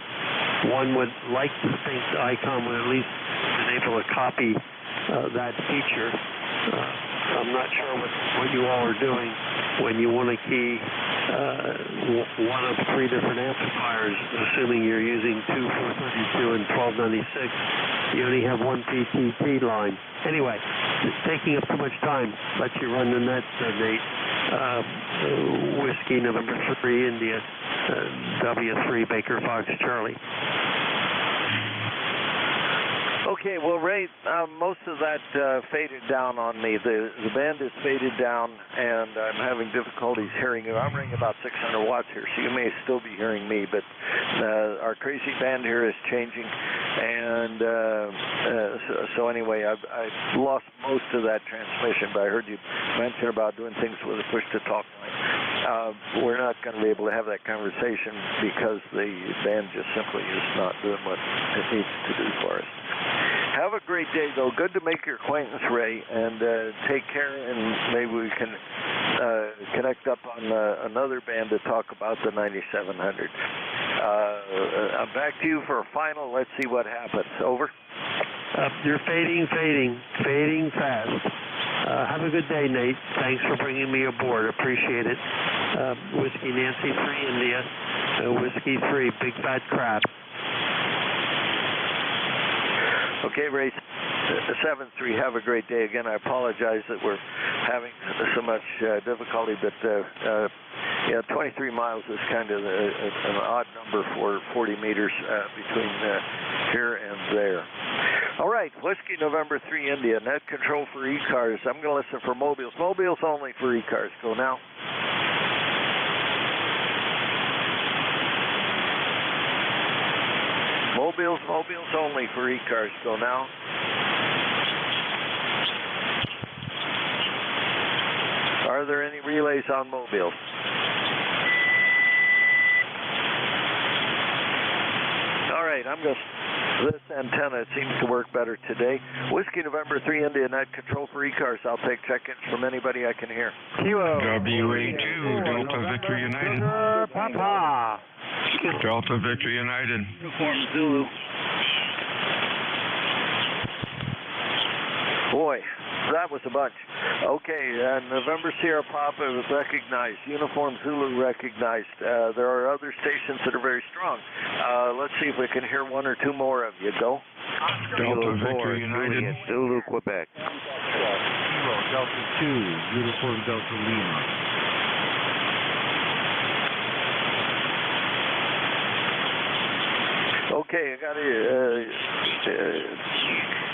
one would like to think the ICOM would at least been able to copy that feature. I'm not sure what you all are doing when you want to key one of 3 different amplifiers, assuming you're using 2 432 and 1296. You only have 1 PTT line. Anyway, it's taking up too much time. Let you run the net, Nate. Whiskey November 3 India, W3 Baker Fox Charlie.
Okay, well, Ray, most of that faded down on me. The band is faded down, and I'm having difficulties hearing you. I'm running about 600 watts here, so you may still be hearing me, but our crazy band here is changing, and so anyway, I've lost most of that transmission, but I heard you mention about doing things with a push-to-talk line. We're not going to be able to have that conversation because the band just simply is not doing what it needs to do for us. Have a great day, though. Good to make your acquaintance, Ray, and take care, and maybe we can connect up on another band to talk about the 9700. I'm back to you for a final. Let's see what happens. Over.
You're fading fast. Have a good day, Nate. Thanks for bringing me aboard. Appreciate it. Whiskey Nancy 3 India, Whiskey 3 Big Fat Crab.
Okay, Ray, 7-3, have a great day. Again, I apologize that we're having so much difficulty, but 23 miles is kind of an odd number for 40 meters between here and there. All right, Whiskey November 3 India, net control for ECARS. I'm going to listen for mobiles. Mobiles only for ECARS. Go now. Mobiles only for ECARS. Go now. Are there any relays on mobiles? All right, I'm going to... This antenna seems to work better today. Whiskey November 3 India, net control for ECARS. I'll take check-ins from anybody I can hear.
WA2, Delta Victor United.
Papa.
Delta Victor United.
Uniform Zulu.
Boy, that was a bunch. Okay, November Sierra Papa was recognized. Uniform Zulu recognized. There are other stations that are very strong. Let's see if we can hear one or two more of you. Go.
Delta Victor United.
Juliet, Zulu, Quebec.
Kilo, Delta 2, Uniform Delta Lima.
Okay, I got a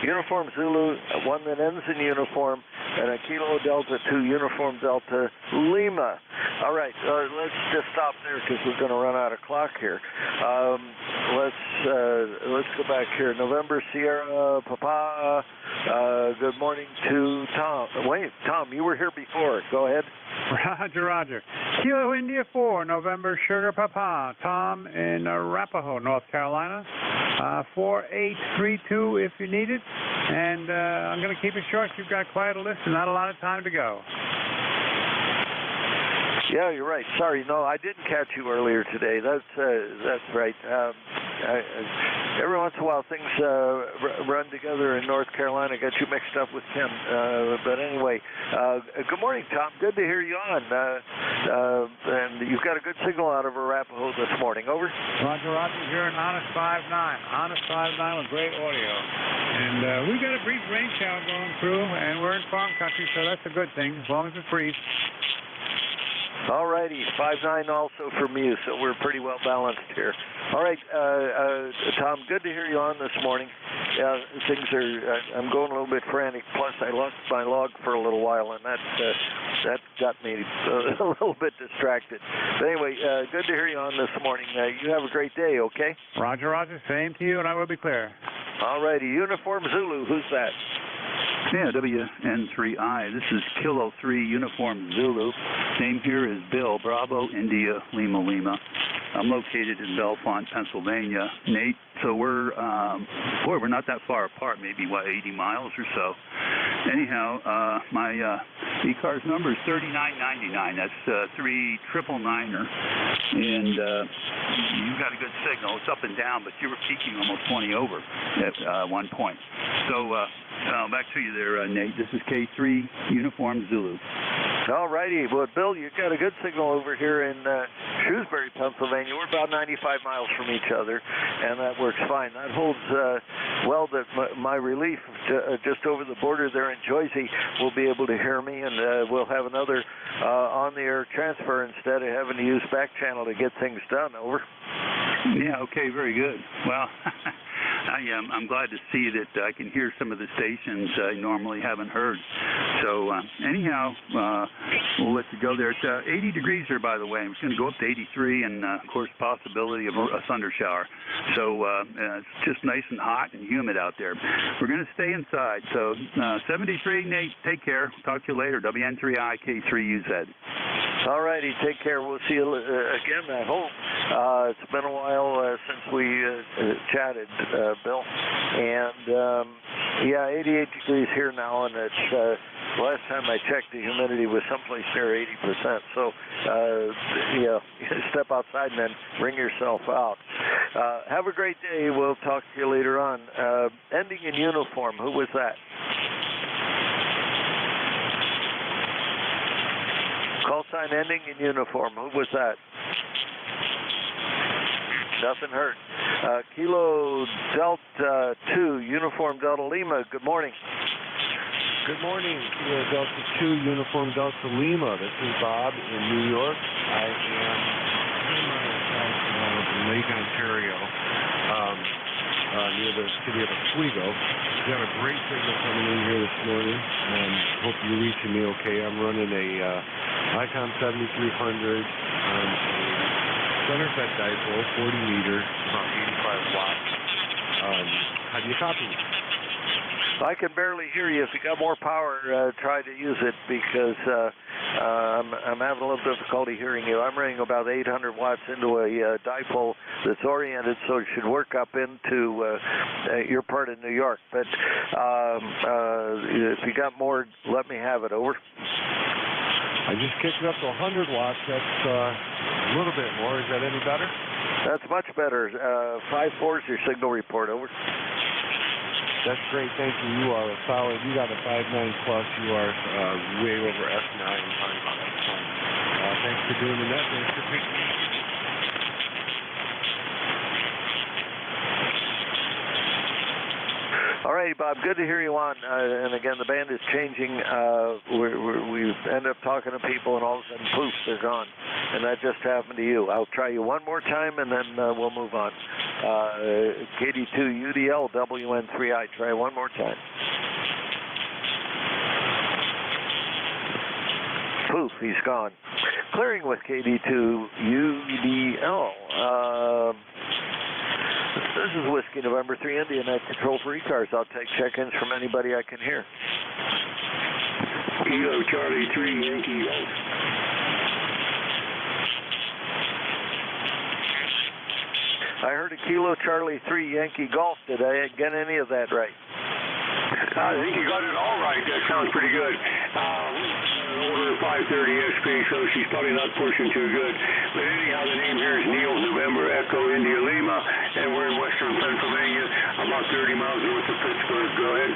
Uniform Zulu, one that ends in uniform, and a Kilo Delta 2, Uniform Delta Lima. All right, let's just stop there because we're going to run out of clock here. Let's go back here. November Sierra Papa. Good morning to Tom. Wait, Tom, you were here before. Go ahead.
Roger, Roger. Kilo India 4, November Sugar Papa. Tom in Arapahoe, North Carolina. 4832 if you need it. And I'm going to keep it short. You've got quite a list and not a lot of time to go.
Yeah, you're right. Sorry, no, I didn't catch you earlier today. That's right. Every once in a while, things run together in North Carolina. Got you mixed up with Tim. But anyway, good morning, Tom. Good to hear you on. And you've got a good signal out of Arapahoe this morning. Over.
Roger, Roger. You're an Honest 5.9. Honest 5.9 with great audio. And we've got a brief rain shower going through, and we're in farm country, so that's a good thing, as long as it's brief.
All righty, 5.9 also from you, so we're pretty well balanced here. All right, Tom, good to hear you on this morning. Things are, I'm going a little bit frantic, plus I lost my log for a little while, and that got me a little bit distracted. But anyway, good to hear you on this morning. You have a great day, okay?
Roger, Roger, same to you, and I will be clear.
All righty, Uniform Zulu, who's that?
Yeah, WN3I. This is Kilo 3 Uniform Zulu. Name here is Bill, Bravo, India, Lima, Lima. I'm located in Bellefonte, Pennsylvania. Nate, so we're not that far apart, maybe, 80 miles or so. Anyhow, my ECARS number is 3999. That's 3999er. And you got a good signal. It's up and down, but you were peaking almost 20 over at one point. So back to you there, Nate. This is K3 Uniform Zulu.
All righty. Well, Bill, you've got a good signal over here in Shrewsbury, Pennsylvania. We're about 95 miles from each other, and that works fine. That holds well that my relief just over the border there in Jersey will be able to hear me, and we'll have another on-the-air transfer instead of having to use back channel to get things done. Over.
Yeah, okay, very good. Well, I'm glad to see that I can hear some of the stations I normally haven't heard. So anyhow, we'll let you go there. It's 80 degrees here, by the way. It's going to go up to 83, and of course, possibility of a thunder shower. So it's just nice and hot and humid out there. We're going to stay inside. So 73, Nate, take care. Talk to you later. WN3I K3UZ.
All righty, take care. We'll see you again, I hope. It's been a while since we chatted, Bill. And, yeah, 88 degrees here now, and it's last time I checked, the humidity was someplace near 80%. So, yeah, step outside and then bring yourself out. Have a great day. We'll talk to you later on. Ending in uniform, who was that? Call sign ending in uniform. Who was that? Nothing heard. Kilo Delta 2, Uniform Delta Lima. Good morning.
Good morning, Kilo Delta 2, Uniform Delta Lima. This is Bob in New York. I am in Lake Ontario, near the city of Oswego. We got a great signal coming in here this morning. Hope you're reaching me okay. I'm running a Icon 7300 on a center fed dipole, 40 meters, about 85 watts. How do you copy me?
I can barely hear you. If you got more power, try to use it because I'm having a little difficulty hearing you. I'm running about 800 watts into a dipole that's oriented so it should work up into your part of New York. But if you got more, let me have it. Over.
I just kicked it up to 100 watts. That's a little bit more. Is that any better?
That's much better. 5-4 is your signal report. Over.
That's great. Thank you. You are a solid. You got a 5.9 plus. You are way over F9. Talking about F9. Thanks for doing the net. Thanks for picking me.
All right, Bob, good to hear you on. And again, the band is changing. We end up talking to people, and all of a sudden, poof, they're gone. And that just happened to you. I'll try you one more time, and then we'll move on. KD2 UDL WN3I. Try one more time. Poof, he's gone. Clearing with KD2 UDL. This is Whiskey November 3 India Net Control for ECARS. I'll take check-ins from anybody I can hear.
Kilo Charlie 3 Yankee Golf.
I heard a Kilo Charlie 3 Yankee Golf. Did I get any of that right?
I think you got it all right. That sounds pretty good. Order 530 SP, so she's probably not pushing too good. But anyhow, the name here is Neil November Echo India Lima, and we're in western Pennsylvania, about 30 miles north of Pittsburgh. Go ahead.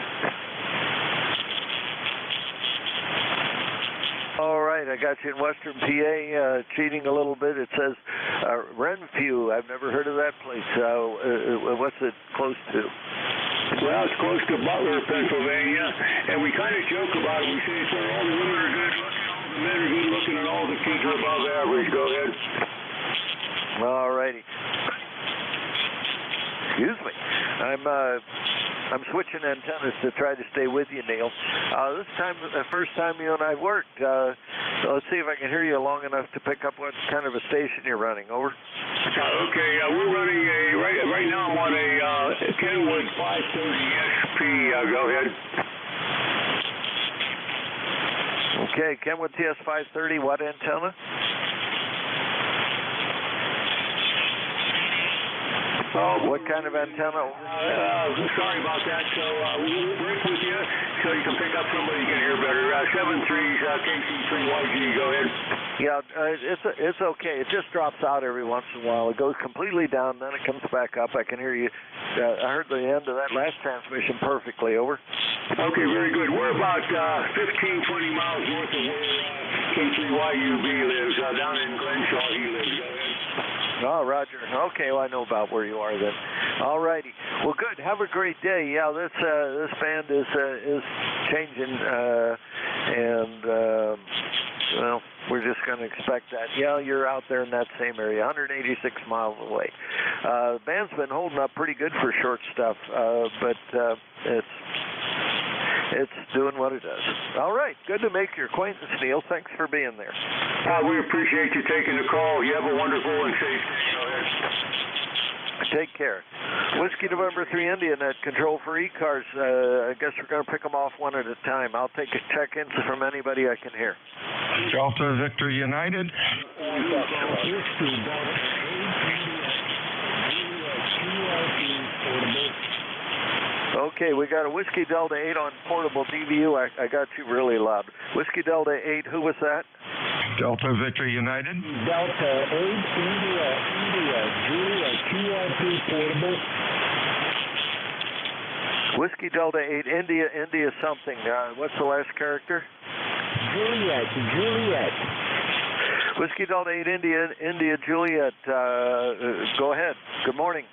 All right, I got you in western PA, cheating a little bit. It says Renfrew. I've never heard of that place. What's it close to?
Well, it's close to Butler, Pennsylvania, and we kind of joke about it. We say it's where all the women are good looking, all the men are good looking, and all the kids are above average. Go ahead.
All righty. Excuse me. I'm switching antennas to try to stay with you, Neil. This time, the first time you and I worked, let's see if I can hear you long enough to pick up what kind of a station you're running. Over.
Okay, we're running right now I'm on a Kenwood 530 SP. Go ahead.
Okay, Kenwood TS 530, what antenna? What kind of antenna?
Sorry about that. So we'll break with you so you can pick up somebody you can hear better. 73 KC3YG. Go ahead.
Yeah, it's okay. It just drops out every once in a while. It goes completely down, then it comes back up. I can hear you. I heard the end of that last transmission perfectly. Over.
Okay, very good. We're about 15, 20 miles north of where K3YUB lives. Down in Glenshaw, he lives. Go ahead.
Oh, Roger. Okay, well, I know about where you are then. All righty. Well, good. Have a great day. Yeah, this band is changing, and well, we're just going to expect that. Yeah, you're out there in that same area, 186 miles away. The band's been holding up pretty good for short stuff, but it's doing what it does. All right. Good to make your acquaintance, Neil. Thanks for being there.
We appreciate you taking the call. You have a wonderful and safe day.
Take care. Whiskey November 3 India Net Control for ECARS. I guess we're going to pick them off one at a time. I'll take a check-ins from anybody I can hear.
Delta Victor United.
Okay, we got a Whiskey Delta 8 on portable DVU. I got you really loud. Whiskey Delta 8, who was that?
Delta Victor United.
Delta 8, India, Julia, QRP portable.
Whiskey Delta 8, India something. What's the last character?
Juliet.
Whiskey Delta 8, India, Juliet. Go ahead. Good morning.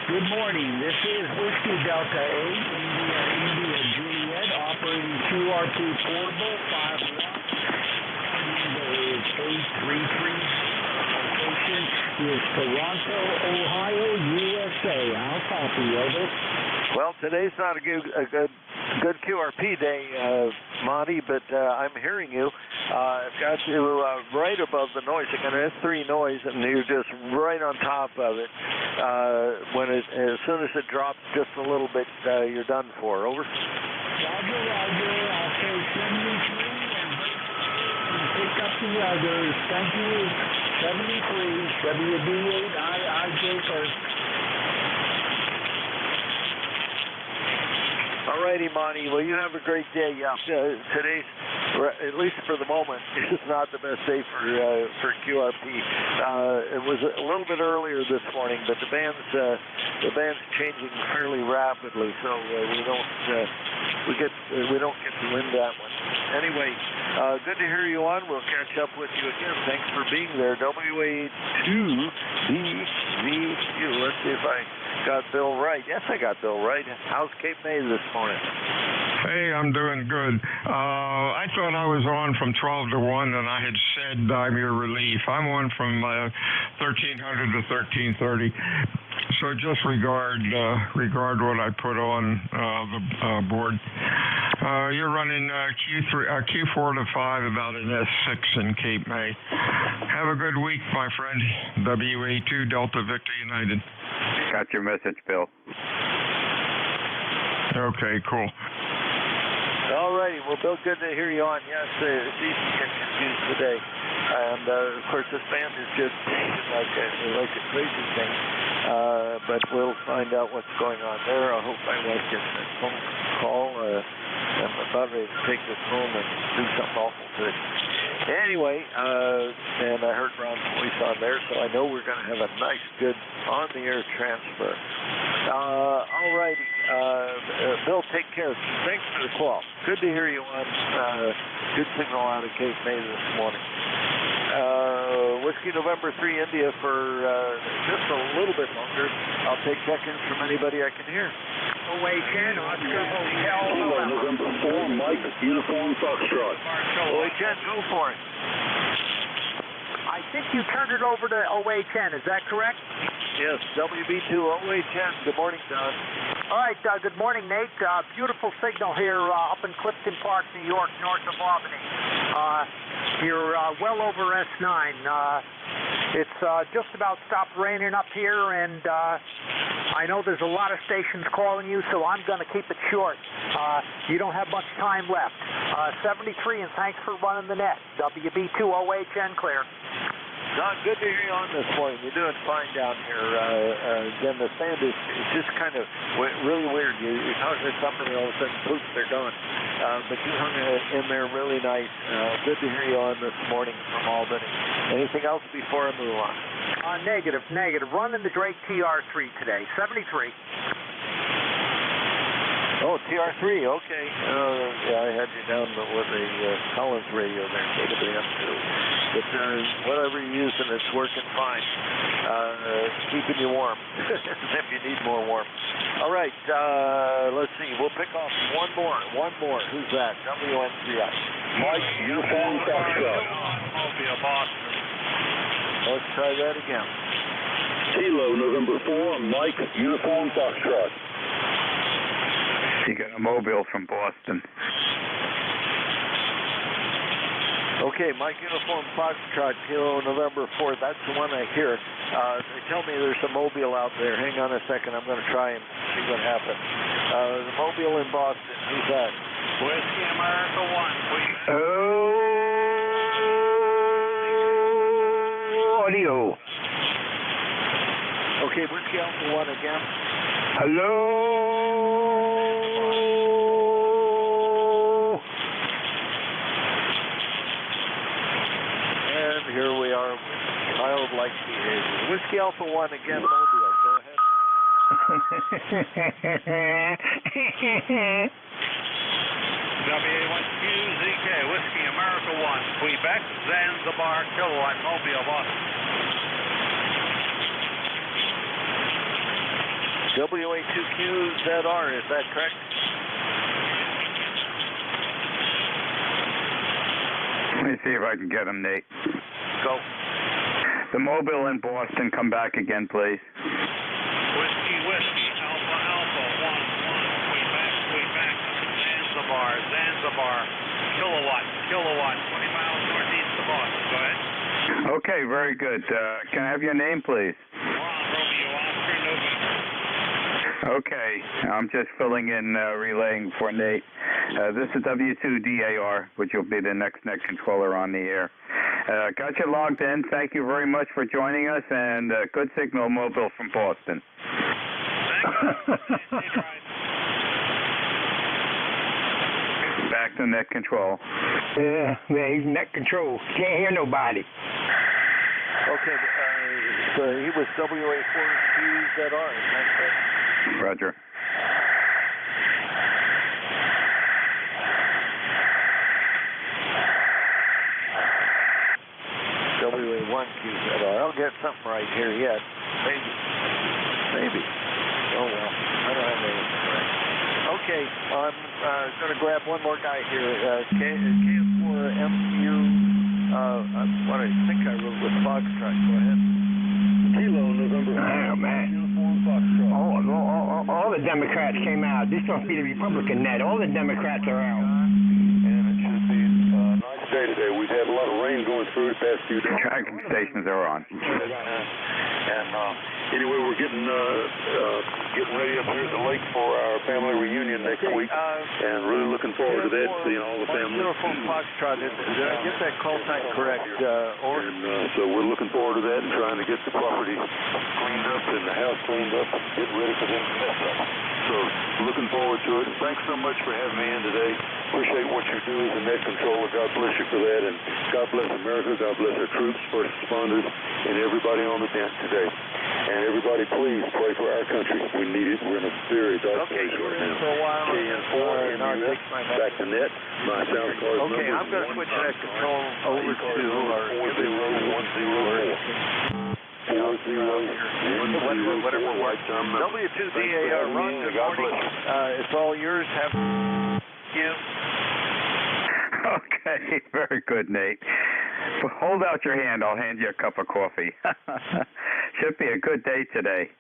Good morning. This is Whiskey Delta 8, India, Juliet, operating QRP portable, 5-1. Number is 833. Location is Toronto, Ohio, USA. I'll copy, over.
Well, today's not a good QRP day, Monty, but I'm hearing you. I've got you right above the noise. I got an S3 noise, and you're just right on top of it. As soon as it drops just a little bit, you're done for. Over.
Roger. I'll say 73 and pick up the others. Thank you. 73, WB8IJ first.
All righty, Monty. Well, you have a great day. Yeah, today's at least for the moment, is not the best day for QRP. It was a little bit earlier this morning, but the band's changing fairly rapidly, so we don't get to win that one. Anyway, good to hear you on. We'll catch up with you again. Thanks for being there. WA2BVU. Let's see if I got Bill right. Yes, I got Bill right. How's Cape May this morning?
Hey, I'm doing good. I thought I was on from 12 to 1, and I had said I'm your relief. I'm on from 1300 to 1330. So just regard what I put on the board. You're running Q4 to 5, about an S6 in Cape May. Have a good week, my friend. WA2 Delta Victor United.
Got your message, Bill.
Okay, cool.
All righty. Well, Bill, good to hear you on. Yes, it's easy to get confused today. And, of course, this band is just like a crazy thing. But we'll find out what's going on there. I hope my wife gets a phone call. I'm about ready to take this home and do something awful to it. Anyway, and I heard Ron's voice on there, so I know we're going to have a nice, good on-the-air transfer. All righty. Bill, take care. Thanks for the call. Good to hear you on. Good signal out of Cape May this morning. Whiskey November 3 India for just a little bit longer. I'll take check-ins from anybody I can hear.
OA10, Oscar Hotel.
November 4, Mike, Uniform Foxtrot.
OA10, go for it.
I think you turned it over to OA10, is that correct?
Yes, WB2 OA10. Good morning, Don.
All right, good morning, Nate. Beautiful signal here up in Clifton Park, New York, north of Albany. You're well over S9. It's just about stopped raining up here, and I know there's a lot of stations calling you, so I'm going to keep it short. You don't have much time left. 73, and thanks for running the net. WB2 OHN clear.
Don, good to hear you on this morning. You're doing fine down here. Again, the sand is just kind of really weird. You're talking to somebody, all of a sudden, poof, they're gone. But you hung in there really nice. Good to hear you on this morning from Albany. Anything else before I move on?
Negative. Running the Drake TR3 today, 73.
Oh, TR3, okay. Yeah, I had you down with a Collins radio there, KWM2. But whatever you're using, it's working fine. Keeping you warm, if you need more warmth. All right, let's see. We'll pick off one more. Who's that? WN3I.
Mike, Uniform Foxtrot.
Boston. Let's try that again.
Kilo, November 4, Mike, Uniform Foxtrot.
You got a mobile from Boston.
Okay, Mike Uniform Foxtrot, Kilo, November 4. That's the one I hear. They tell me there's a mobile out there. Hang on a second. I'm going to try and see what happens. The mobile in Boston. Who's that?
Whiskey America 1, please.
Audio.
Okay, Whiskey Alpha 1 again.
Hello.
And here we are with childlike behavior. Whiskey Alpha 1 again, mobile. Go ahead.
WA1QZK, Whiskey America 1, Quebec, Zanzibar, Kilowatt, Mobile, Boston.
WA2QZR, is that correct?
Let me see if I can get him, Nate.
Go.
The mobile in Boston, come back again, please.
Whiskey, Alpha, 1, Quebec, Zanzibar, Kilowatt, 20 miles northeast of Boston. Go ahead.
Okay, very good. Can I have your name, please?
Romeo, Oscar, November.
Okay, I'm just filling in, relaying for Nate. This is W2DAR, which will be the next net controller on the air. Got you logged in. Thank you very much for joining us, and good signal mobile from Boston.
Thank you.
Back in net control.
Yeah, he's net control. Can't hear nobody.
Okay, so he was WA4QZR.
Roger.
WA1QZR. I'll get something right here yet. Maybe. Oh, well. I don't have anything right. Okay, I'm going to grab one more guy here. KS4MU, what I think I wrote with Foxtrot. Go ahead.
Kilo, November.
Oh, man. All the Democrats came out. This must be the Republican net. All the Democrats are out.
And it should be a nice day today. We've had a lot of rain going through the past few days.
Tracking stations are on.
And anyway, we're getting ready up here at the lake for our family reunion next week, and really looking forward to that, seeing all the family.
Uniform Foxtrot, did I get that call sign correct?
And so we're looking forward to that and trying to get the property cleaned up and the house cleaned up and get ready for them to mess up. So looking forward to it. Thanks so much for having me in today. Appreciate what you do as a net controller. God bless you for that, and God bless America. God bless our troops, first responders, and everybody on the dent today. And everybody, please pray for our country. We need it. We're in a very dark place right now.
For a while.
KN4 and back to net. My South Car's number.
Okay, I'm going to switch that control over to
4010.
Whatever works. W2DAR, Ron, good morning. It's all yours. Have you.
Okay, very good, Nate. Hold out your hand. I'll hand you a cup of coffee. Should be a good day today.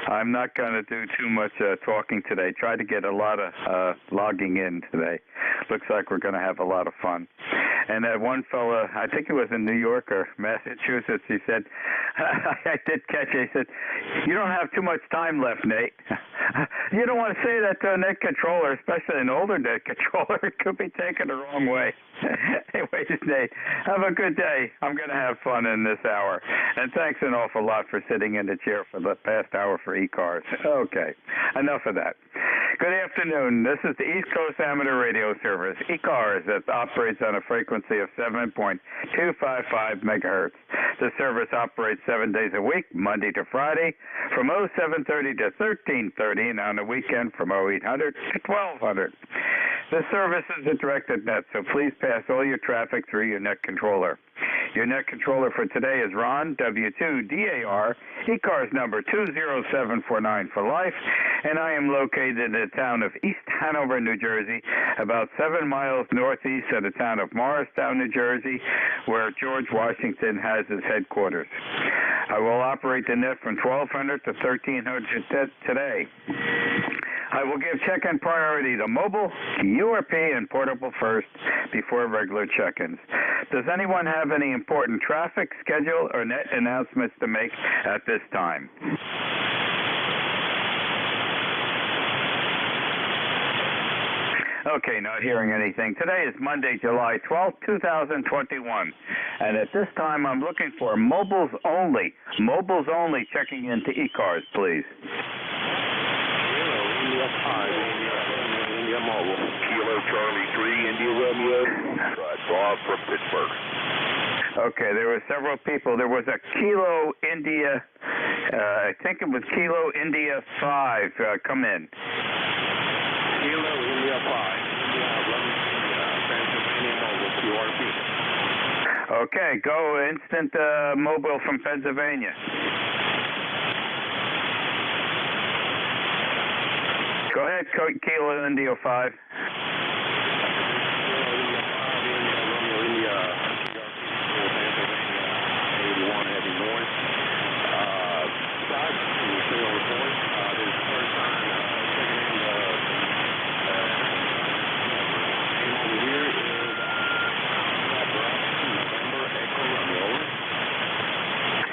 I'm not going to do too much talking today. Try to get a lot of logging in today. Looks like we're going to have a lot of fun. And that one fella, I think it was in New York or Massachusetts, he said, I did catch it, he said, you don't have too much time left, Nate. You don't want to say that to a net controller, especially an older net controller. It could be taken the wrong way. Anyways, Nate, have a good day. I'm going to have fun in this hour. And thanks an awful lot for sitting in the chair for the past hour for ECARS. Okay, enough of that. Good afternoon. This is the East Coast Amateur Radio Service, ECARS, that operates on a frequency of 7.255 megahertz. The service operates 7 days a week, Monday to Friday, from 0730 to 1330, and on the weekend from 0800 to 1200. The service is a directed net, so please pass all your traffic through your net controller. Your net controller for today is Ron, W2DAR, ECARS number 20749 for life, and I am located in the town of East Hanover, New Jersey, about 7 miles northeast of the town of Morristown, New Jersey, where George Washington has his headquarters. I will operate the net from 1200 to 1300 today. I will give check-in priority to mobile, URP, and portable first before regular check-ins. Does anyone have any important traffic, schedule, or net announcements to make at this time? Okay, not hearing anything. Today is Monday, July 12th, 2021. And at this time, I'm looking for mobiles only. Mobiles only checking into ECARS, please.
India Mobile. Kilo Charlie 3, India Romeo. Bob from Pittsburgh.
Okay, there were several people. There was a Kilo India, I think it was Kilo India 5. Come in.
Kilo India 5. Pennsylvania Mobile, QRP.
Okay, go instant mobile from Pennsylvania. Go ahead, Kilo India 5.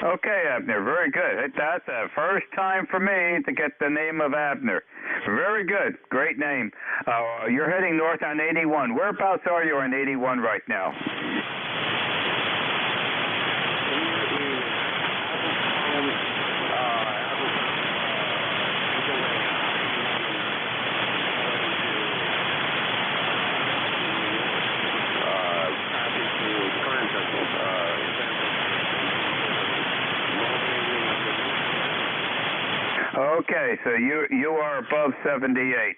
Okay, Abner, very good. That's the first time for me to get the name of Abner. Very good. Great name. You're heading north on 81. Whereabouts are you on 81 right now? Okay, so you are above 78.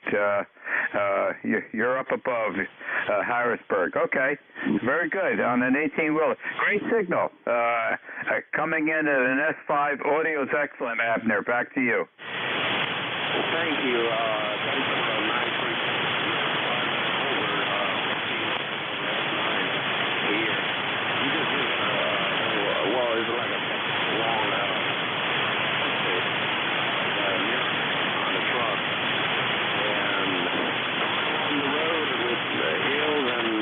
You're up above Harrisburg. Okay, very good on an 18-wheeler. Great signal. Coming in at an S5. Audio's excellent, Abner. Back to you.
Thank you. Thanks for the nice it's like a long on the truck, and on the road with the hills and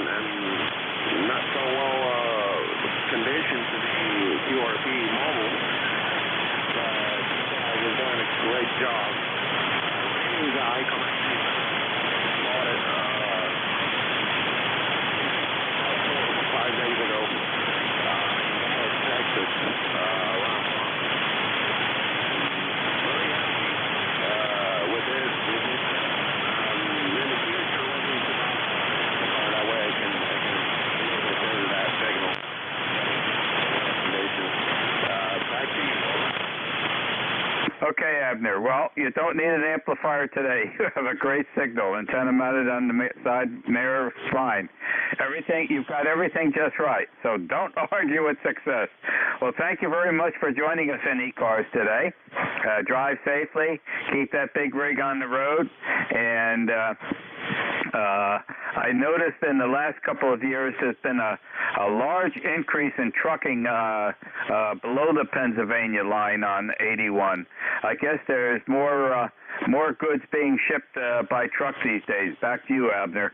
not so well conditions to be QRP mobile, but you're doing a great job. Guy bought it 5 days ago. Texas, very happy with it. In the future, when we that way, I can deliver that signal. Back to you.
Okay, Abner. Well, you don't need an amplifier today. You have a great signal. Antenna mounted on the side mirror, fine. You've got everything just right. So don't argue with success. Well, thank you very much for joining us in ECARS today. Drive safely. Keep that big rig on the road. And I noticed in the last couple of years there's been a large increase in trucking below the Pennsylvania line on 81. I guess there's more goods being shipped by truck these days. Back to you, Abner.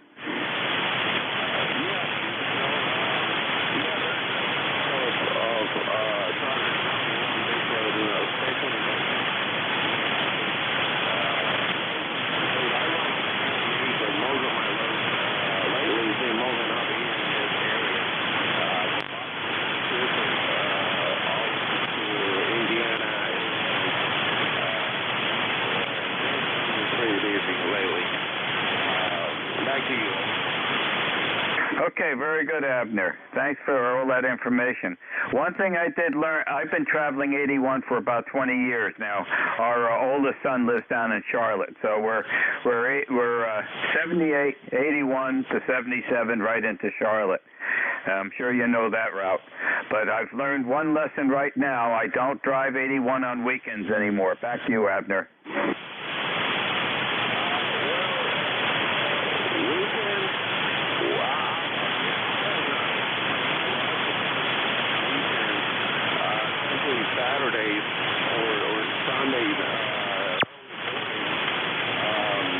Okay, very good, Abner. Thanks for all that information. One thing I did learn, I've been traveling 81 for about 20 years now. Our oldest son lives down in Charlotte, so we're 78, 81 to 77 right into Charlotte. I'm sure you know that route. But I've learned one lesson right now. I don't drive 81 on weekends anymore. Back to you, Abner.
Saturdays or Sundays,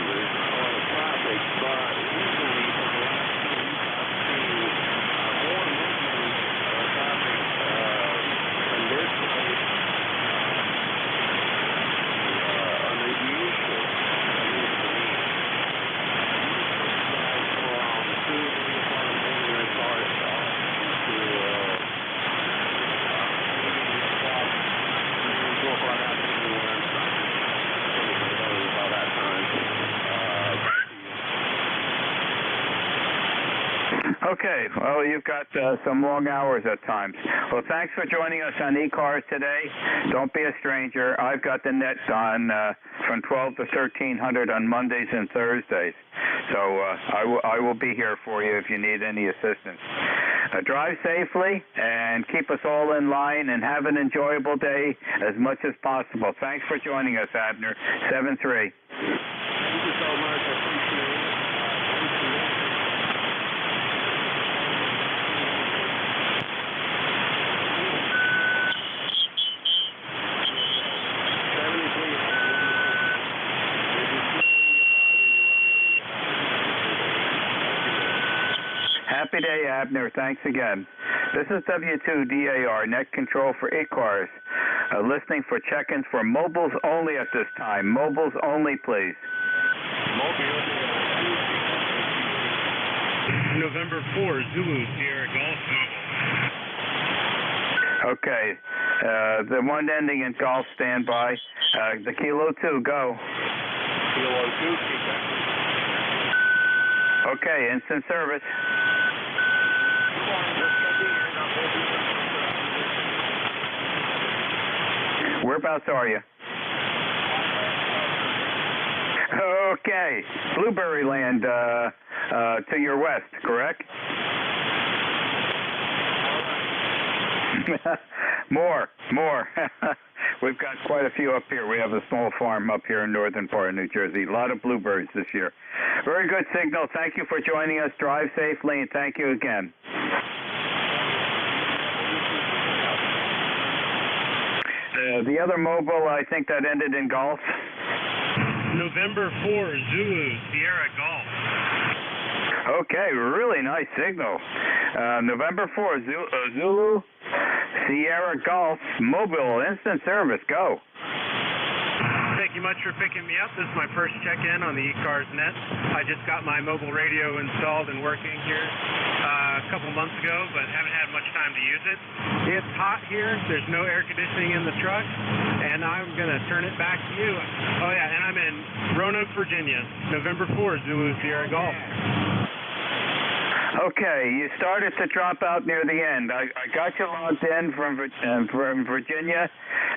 there's a lot of traffic, but usually for the last 2 weeks I've seen more movement traffic in this place unusual. From 2 to 3 o'clock in the morning, I started to
Okay, well, you've got some long hours at times. Well, thanks for joining us on ECARS today. Don't be a stranger. I've got the net on from 12 to 1300 on Mondays and Thursdays. So I will be here for you if you need any assistance. Drive safely and keep us all in line and have an enjoyable day as much as possible. Thanks for joining us, Abner. 7-3.
Thank you so much. I appreciate it.
Happy day, Abner. Thanks again. This is W2DAR, Net Control for ECARS. Listening for check-ins for mobiles only at this time. Mobiles only, please.
November 4, Zulu, Sierra Golf.
Okay. The one ending in golf, standby. The Kilo 2, go.
Kilo 2,
okay, instant service. Whereabouts are you? Okay. Blueberry land to your west, correct? More. We've got quite a few up here. We have a small farm up here in northern part of New Jersey. A lot of blueberries this year. Very good signal. Thank you for joining us. Drive safely, and thank you again. The other mobile, I think that ended in golf.
November 4, Zulu, Sierra Golf.
Okay, really nice signal. November 4, Zulu, Sierra Golf, mobile, instant service, go.
Thank you much for picking me up. This is my first check-in on the ECARS net. I just got my mobile radio installed and working here a couple months ago, but haven't had much time to use it. It's hot here. There's no air conditioning in the truck, and I'm going to turn it back to you. Oh, yeah, and I'm in Roanoke, Virginia, November 4, Zulu, Sierra Golf.
Okay, you started to drop out near the end. I got you logged in from Virginia,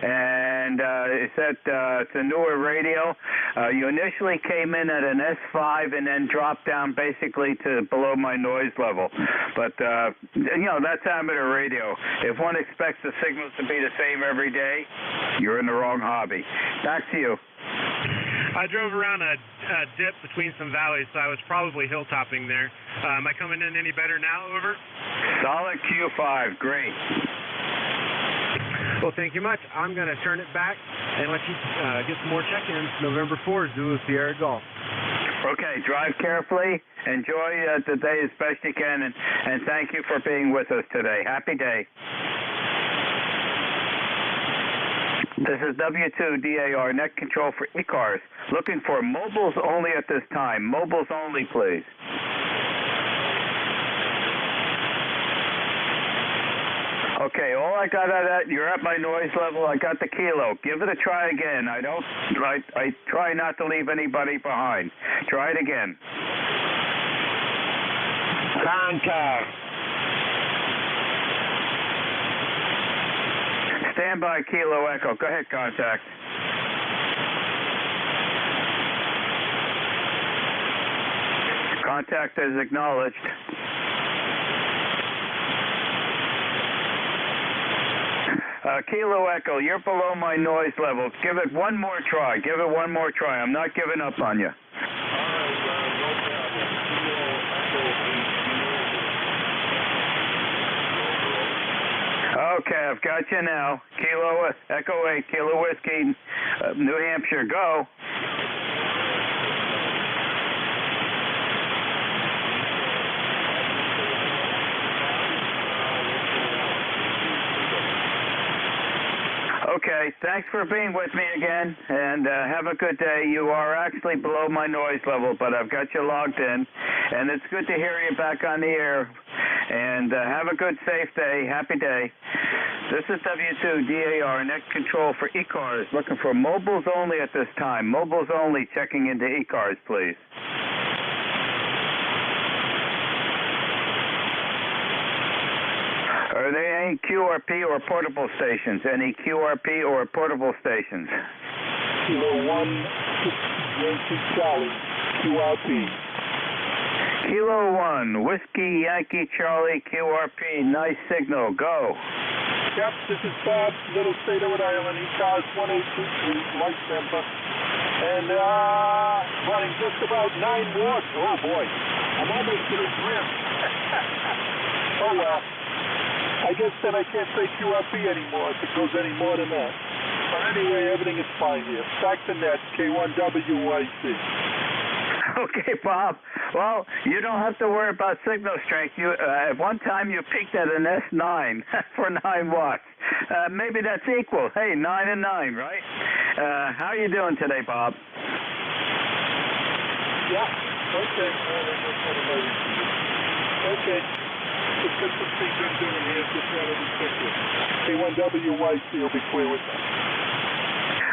and it said it's a newer radio. You initially came in at an S5 and then dropped down basically to below my noise level. But, that's amateur radio. If one expects the signals to be the same every day, you're in the wrong hobby. Back to you.
I drove around a dip between some valleys, so I was probably hilltopping there. Am I coming in any better now? Over.
Solid Q5. Great.
Well, thank you much. I'm going to turn it back and let you get some more check-ins. November 4, Zulu Sierra Golf.
Okay, drive carefully. Enjoy the day as best you can, and thank you for being with us today. Happy day. This is W2DAR, net control for ECARS. Looking for mobiles only at this time. Mobiles only, please. Okay, all I got out of that, you're at my noise level. I got the kilo. Give it a try again. I try not to leave anybody behind. Try it again.
Contact.
Stand by, Kilo Echo. Go ahead, contact. Contact is acknowledged. Kilo Echo, you're below my noise level. Give it one more try. I'm not giving up on you. Okay, I've got you now. Kilo Echo 8, Kilo Whiskey, New Hampshire, go. Okay, thanks for being with me again, and have a good day. You are actually below my noise level, but I've got you logged in, and it's good to hear you back on the air. And have a good, safe day. Happy day. This is W2DAR, net control for ECARS. Looking for mobiles only at this time. Mobiles only, checking into ECARS, please. Are there any QRP or portable stations? Any QRP or portable stations?
Kilo 1, Yankee Charlie, QRP.
Kilo 1, Whiskey Yankee Charlie, QRP. Nice signal. Go.
Yep, this is Bob, Little State of Rhode Island, ECARS 1823, Light Member. And running just about 9 watts. Oh boy, I'm almost to the brim. Oh well. I guess then I can't say QRP anymore if it goes any more than that. But anyway, everything is fine here. Back to net, K1WYC.
Okay, Bob. Well, you don't have to worry about signal strength. You at one time you peaked at an S9 for 9 watts. Maybe that's equal. Hey, 9 and 9, right? How are you doing today, Bob?
Yeah. Okay. Okay. Just got some things I'm doing here. Just wanted to check it. K1WYC will be clear with that.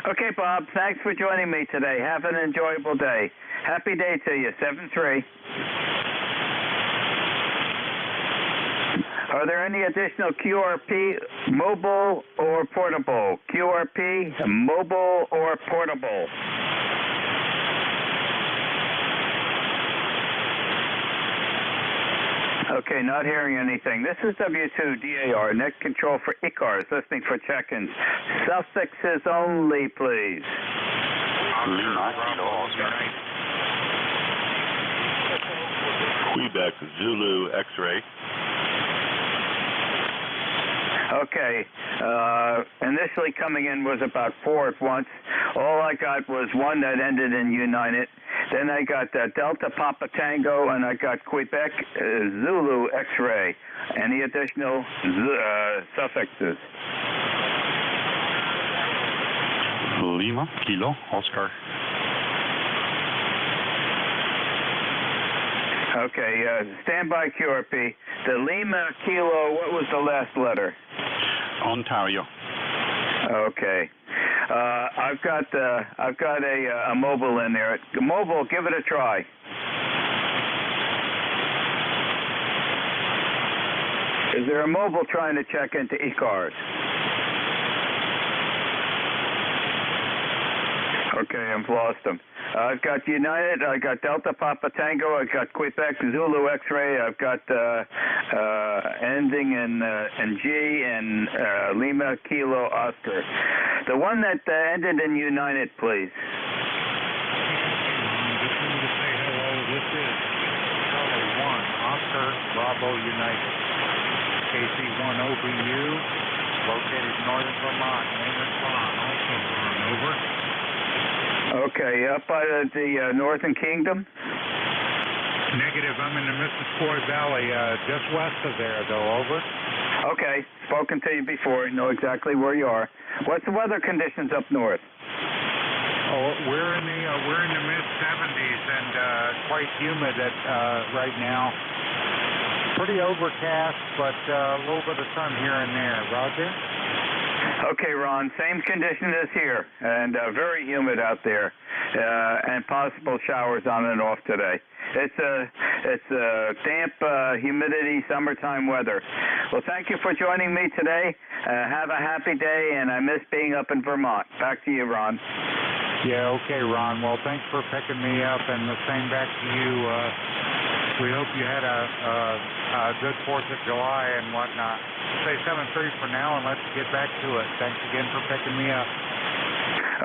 Okay, Bob. Thanks for joining me today. Have an enjoyable day. Happy day to you. 7-3. Are there any additional QRP, mobile or portable? QRP, mobile or portable? Okay, not hearing anything. This is W2DAR, net control for ECARS, listening for check-ins. Suffixes only, please.
Quebec Zulu X-ray.
Okay, initially coming in was about 4 at once. All I got was one that ended in United. Then I got Delta Papa Tango, and I got Quebec Zulu X-ray. Any additional suffixes?
Lima Kilo Oscar.
Okay, standby QRP. The Lima Kilo, what was the last letter?
Ontario.
Okay. I've got a mobile in there. Mobile, give it a try. Is there a mobile trying to check into ECARS? Okay, I've lost them. I've got United, I got Delta Papa Tango, I got Quebec Zulu X-ray, I've got ending in G and Lima Kilo Oscar. The one that ended in United, please.
This is Charlie 1, Oscar Bravo United. KC-1OBU, located northern Vermont, name is Ron, also Ron, over.
Okay, up by the Northern Kingdom?
Negative, I'm in the Mississippi Valley, just west of there, though, over.
Okay, spoken to you before, know exactly where you are. What's the weather conditions up north?
Oh, we're in the mid-70s and quite humid right now. Pretty overcast, but a little bit of sun here and there. Roger?
Okay, Ron, same condition as here, and very humid out there, and possible showers on and off today. It's damp, humidity, summertime weather. Well, thank you for joining me today. Have a happy day, and I miss being up in Vermont. Back to you, Ron.
Yeah, okay, Ron. Well, thanks for picking me up, and the same back to you. We hope you had a good 4th of July and whatnot. Say 7-3 for now, and let's get back to it. Thanks again for picking me up.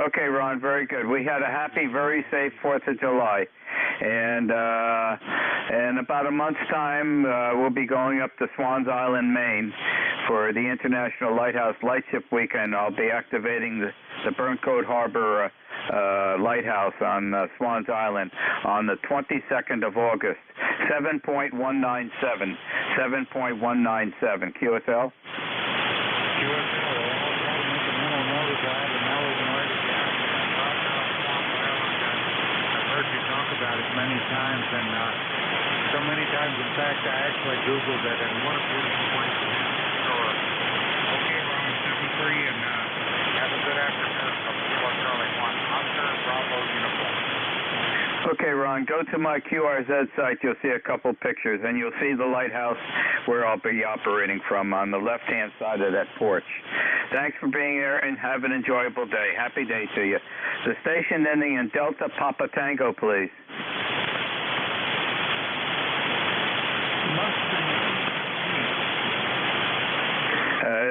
Okay, Ron, very good. We had a happy, very safe 4th of July. And in about a month's time, we'll be going up to Swans Island, Maine for the International Lighthouse Lightship Weekend. I'll be activating the Burncoat Harbor Lighthouse on Swans Island on the 22nd of August. 7.197. 7.197. QSL?
About it many times, and so many times, in fact, I actually Googled it, and what a beautiful place it is. Okay, Ron, 7-3, and have a good afternoon from Kilo Charlie 1, Oscar Bravo Uniform.
Okay, Ron, go to my QRZ site. You'll see a couple pictures, and you'll see the lighthouse where I'll be operating from on the left-hand side of that porch. Thanks for being here, and have an enjoyable day. Happy day to you. The station ending in Delta Papa Tango, please.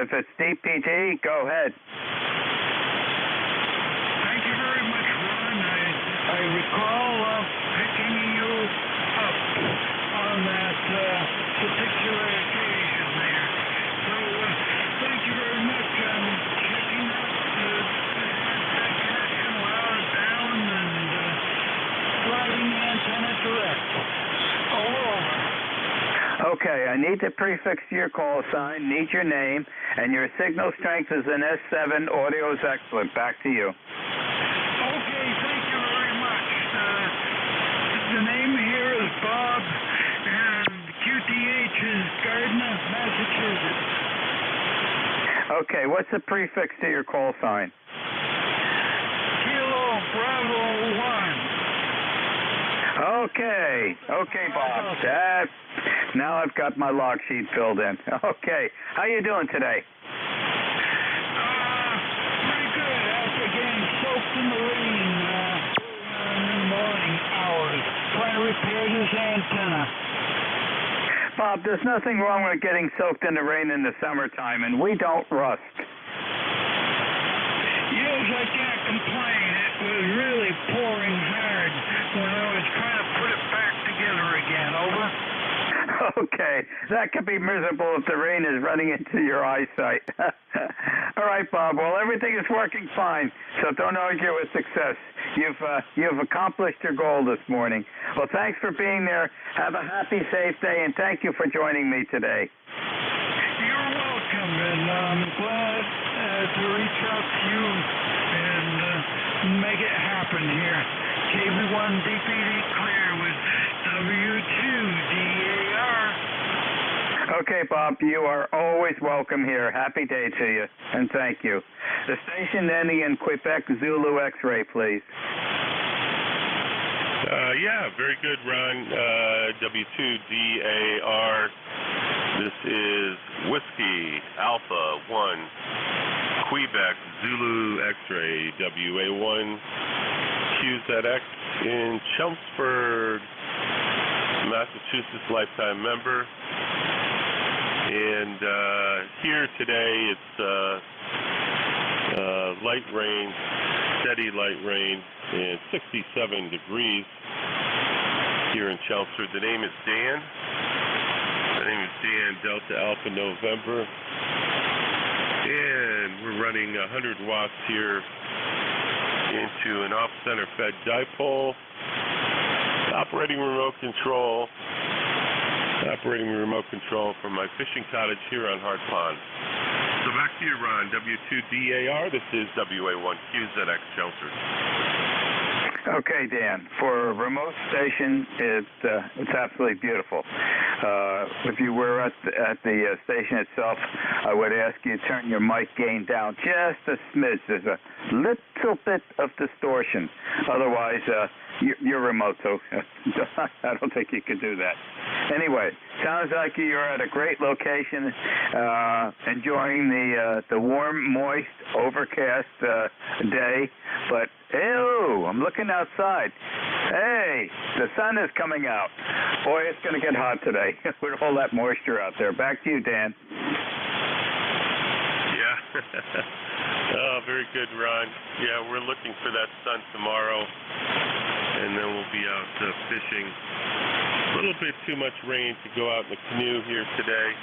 If it's DPT, go ahead.
Thank you very much, Ron. I recall picking you up on that particular occasion there. So thank you very much. I'm checking out the connection well down and sliding the antenna direct. All over.
Okay, I need to prefix your call sign, need your name, and your signal strength is an S7. Audio is excellent. Back to you.
Okay, thank you very much. The name here is Bob, and QTH is Gardner, Massachusetts.
Okay, what's the prefix to your call sign?
Kilo Bravo 1.
Okay, Bob. Now I've got my log sheet filled in. Okay, how you doing today?
Pretty good. After getting soaked in the rain in the morning hours, trying to repair this antenna.
Bob, there's nothing wrong with getting soaked in the rain in the summertime, and we don't rust.
Yes, I can't complain. It was really pouring hard when I was trying to put it back together again. Over.
Okay, that could be miserable if the rain is running into your eyesight. All right, Bob. Well, everything is working fine, so don't argue with success. You've accomplished your goal this morning. Well, thanks for being there. Have a happy, safe day, and thank you for joining me today.
You're welcome, and I'm glad to reach out to you and make it happen here. KB1 DPD clear with W2DAR.
Okay, Bob, you are always welcome here. Happy day to you, and thank you. The station ending in Quebec Zulu X-ray, please.
Yeah, very good, Ron. W2DAR. This is Whiskey Alpha 1, Quebec Zulu X-ray, WA1 QZX in Chelmsford, Massachusetts, lifetime member. And here today it's light rain, steady light rain, and 67 degrees here in Chelmsford. The name is Dan. My name is Dan, Delta Alpha November. And we're running 100 watts here into an off-center fed dipole. Operating remote control from my fishing cottage here on Hart Pond. So back to you, Ron. W2DAR. This is WA1QZX Chelmsford.
Okay, Dan. For a remote station, it's absolutely beautiful. If you were at the station itself, I would ask you to turn your mic gain down just a smidge. There's a little bit of distortion. Otherwise, you're remote, so I don't think you could do that. Anyway, sounds like you're at a great location, enjoying the warm, moist, overcast day. But, ew, I'm looking outside. Hey, the sun is coming out. Boy, it's going to get hot today with all that moisture out there. Back to you, Dan.
Yeah. Oh, very good, Ron. Yeah, we're looking for that sun tomorrow, and then we'll be out fishing. A little bit too much rain to go out in the canoe here today,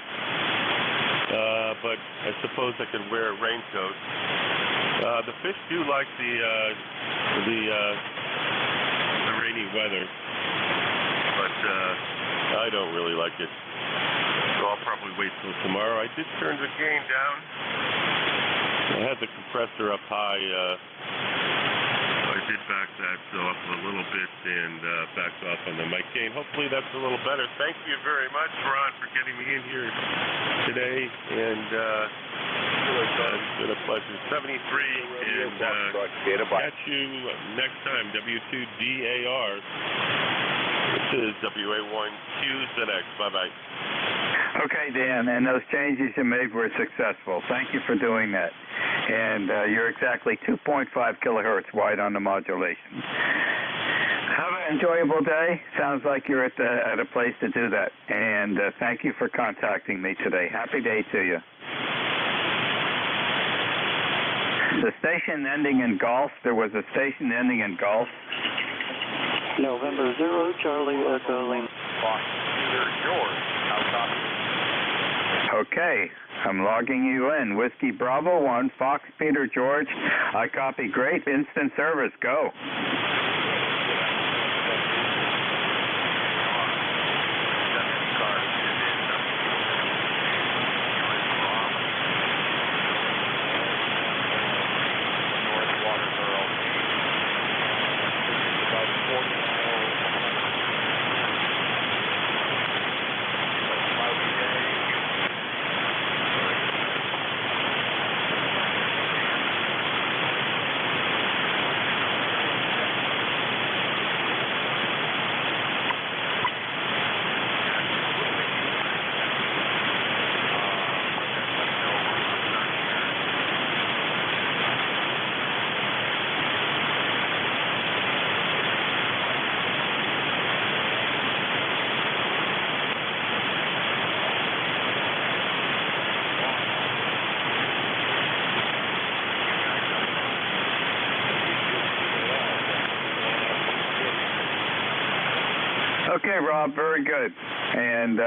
but I suppose I could wear a raincoat. The fish do like the rainy weather, but I don't really like it. So I'll probably wait till tomorrow. I did turn the gain down. I had the compressor up high. I did back that up a little bit and backed off on the mic gain. Hopefully that's a little better. Thank you very much, Ron, for getting me in here today. And it's been a pleasure. 73, and catch you next time. W2DAR. This is WA1QZX. Bye-bye.
Okay, Dan, and those changes you made were successful. Thank you for doing that. And you're exactly 2.5 kilohertz wide on the modulation. Have an enjoyable day. Sounds like you're at a place to do that. And thank you for contacting me today. Happy day to you. The station ending in golf. There was a station ending in golf.
November 0, Charlie Echo Lima.
Yours. How copy?
Okay, I'm logging you in. Whiskey Bravo 1, Fox Peter George. I copy. Great. Instant service. Go. Okay, Rob, very good. And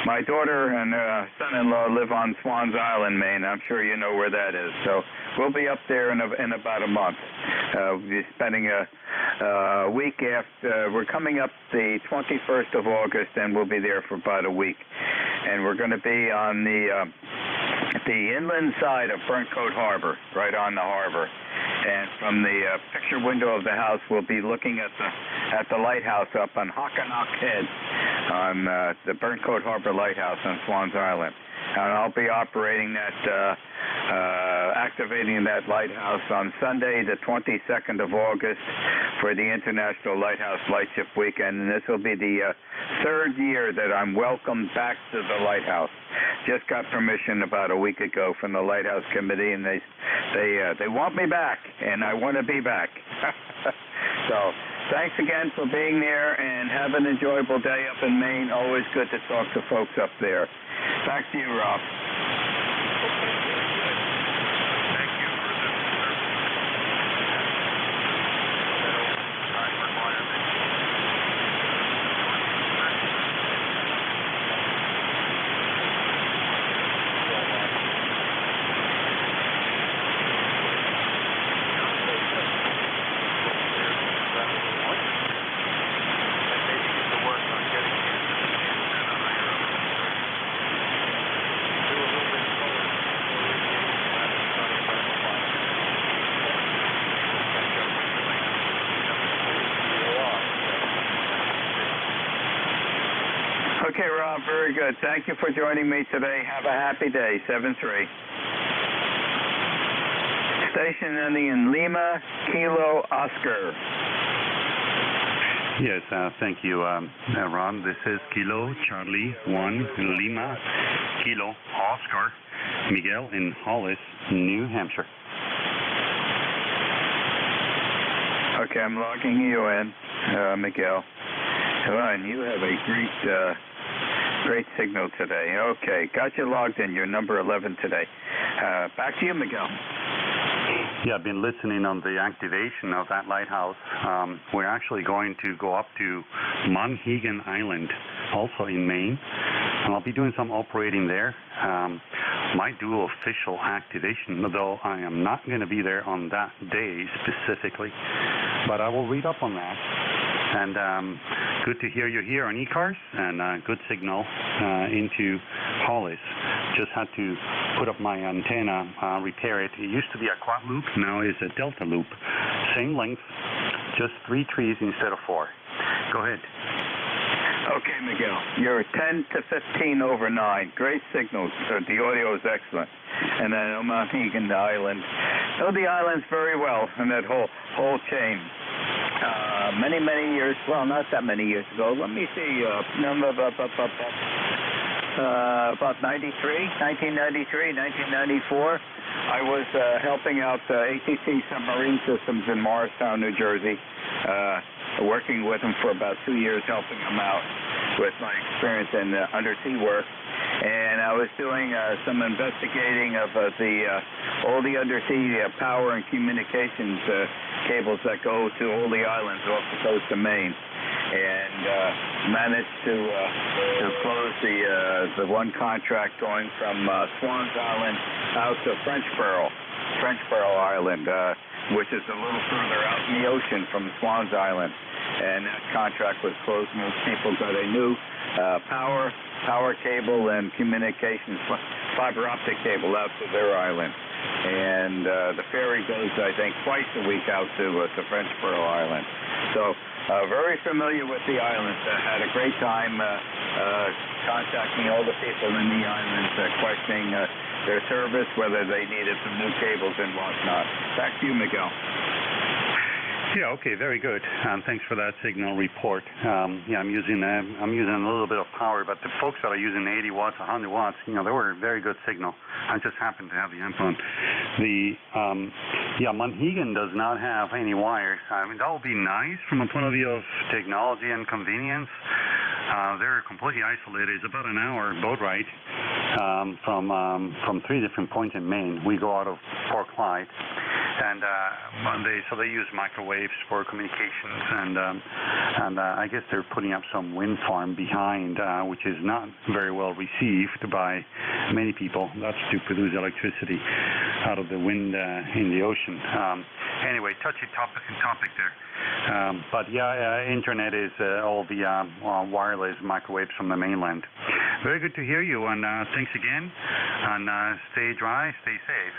my daughter and son-in-law live on Swans Island, Maine. I'm sure you know where that is. So we'll be up there in about a month. We'll be spending a week after. We're coming up the 21st of August, and we'll be there for about a week. And we're going to be on the inland side of Burnt Coat Harbor, right on the harbor. And from the picture window of the house, we'll be looking at the lighthouse up on Hockanock Head, on the Burnt Coat Harbor Lighthouse on Swans Island. And I'll be operating that, activating that lighthouse on Sunday, the 22nd of August, for the International Lighthouse Lightship Weekend. And this will be the third year that I'm welcomed back to the lighthouse. Just got permission about a week ago from the Lighthouse Committee, and they want me back, and I want to be back. So thanks again for being there, and have an enjoyable day up in Maine. Always good to talk to folks up there. Back to you, Rob. Okay, Rob, very good. Thank you for joining me today. Have a happy day, 7-3. Station ending in Lima, Kilo, Oscar.
Yes, thank you, Ron. This is Kilo, Charlie, 1, Lima, Kilo, Oscar, Miguel in Hollis, New Hampshire.
Okay, I'm logging you in, Miguel. And you have a great signal today. Okay, got you logged in. You're number 11 today. Back to you, Miguel.
Yeah, I've been listening on the activation of that lighthouse. We're actually going to go up to Monhegan Island, also in Maine, and I'll be doing some operating there. Might do official activation, though I am not going to be there on that day specifically, but I will read up on that. And good to hear you here on ECARS, and good signal into Hollis. Just had to put up my antenna, repair it. It used to be a quad loop, now it's a delta loop. Same length, just 3 trees instead of 4. Go ahead.
Okay, Miguel. You're 10 to 15 over 9. Great signals. The audio is excellent. And then on Monhegan Island. Know the islands very well, and that whole chain. Many years, well, not that many years ago. Let me see, about 1993, 1994. I was helping out ATC Submarine Systems in Morristown, New Jersey, working with them for about 2 years, helping them out with my experience in undersea work. And I was doing some investigating of all the undersea power and communications cables that go to all the islands off the coast of Maine, and managed to close the one contract going from Swans Island out to Frenchboro Island, which is a little further out in the ocean from Swans Island. And that contract was closed. Most people got a new power cable and communications fiber optic cable out to their island. And the ferry goes, I think, twice a week out to Frenchboro Island. So very familiar with the islands. Had a great time contacting all the people in the islands, questioning their service, whether they needed some new cables and whatnot. Back to you, Miguel.
Yeah, okay, very good. Thanks for that signal report. Yeah, I'm using a little bit of power, but the folks that are using 80 watts, 100 watts, they were a very good signal. I just happened to have the amp on. Monhegan does not have any wires. I mean, that would be nice from a point of view of technology and convenience. They're completely isolated. It's about an hour boat ride from 3 different points in Maine. We go out of Port Clyde. so they use microwaves for communications, and I guess they're putting up some wind farm behind, which is not very well received by many people. That's to produce electricity out of the wind in the ocean. Anyway, touchy topic there. But yeah, internet is all the wireless microwaves from the mainland. Very good to hear you, and thanks again. And stay dry, stay safe.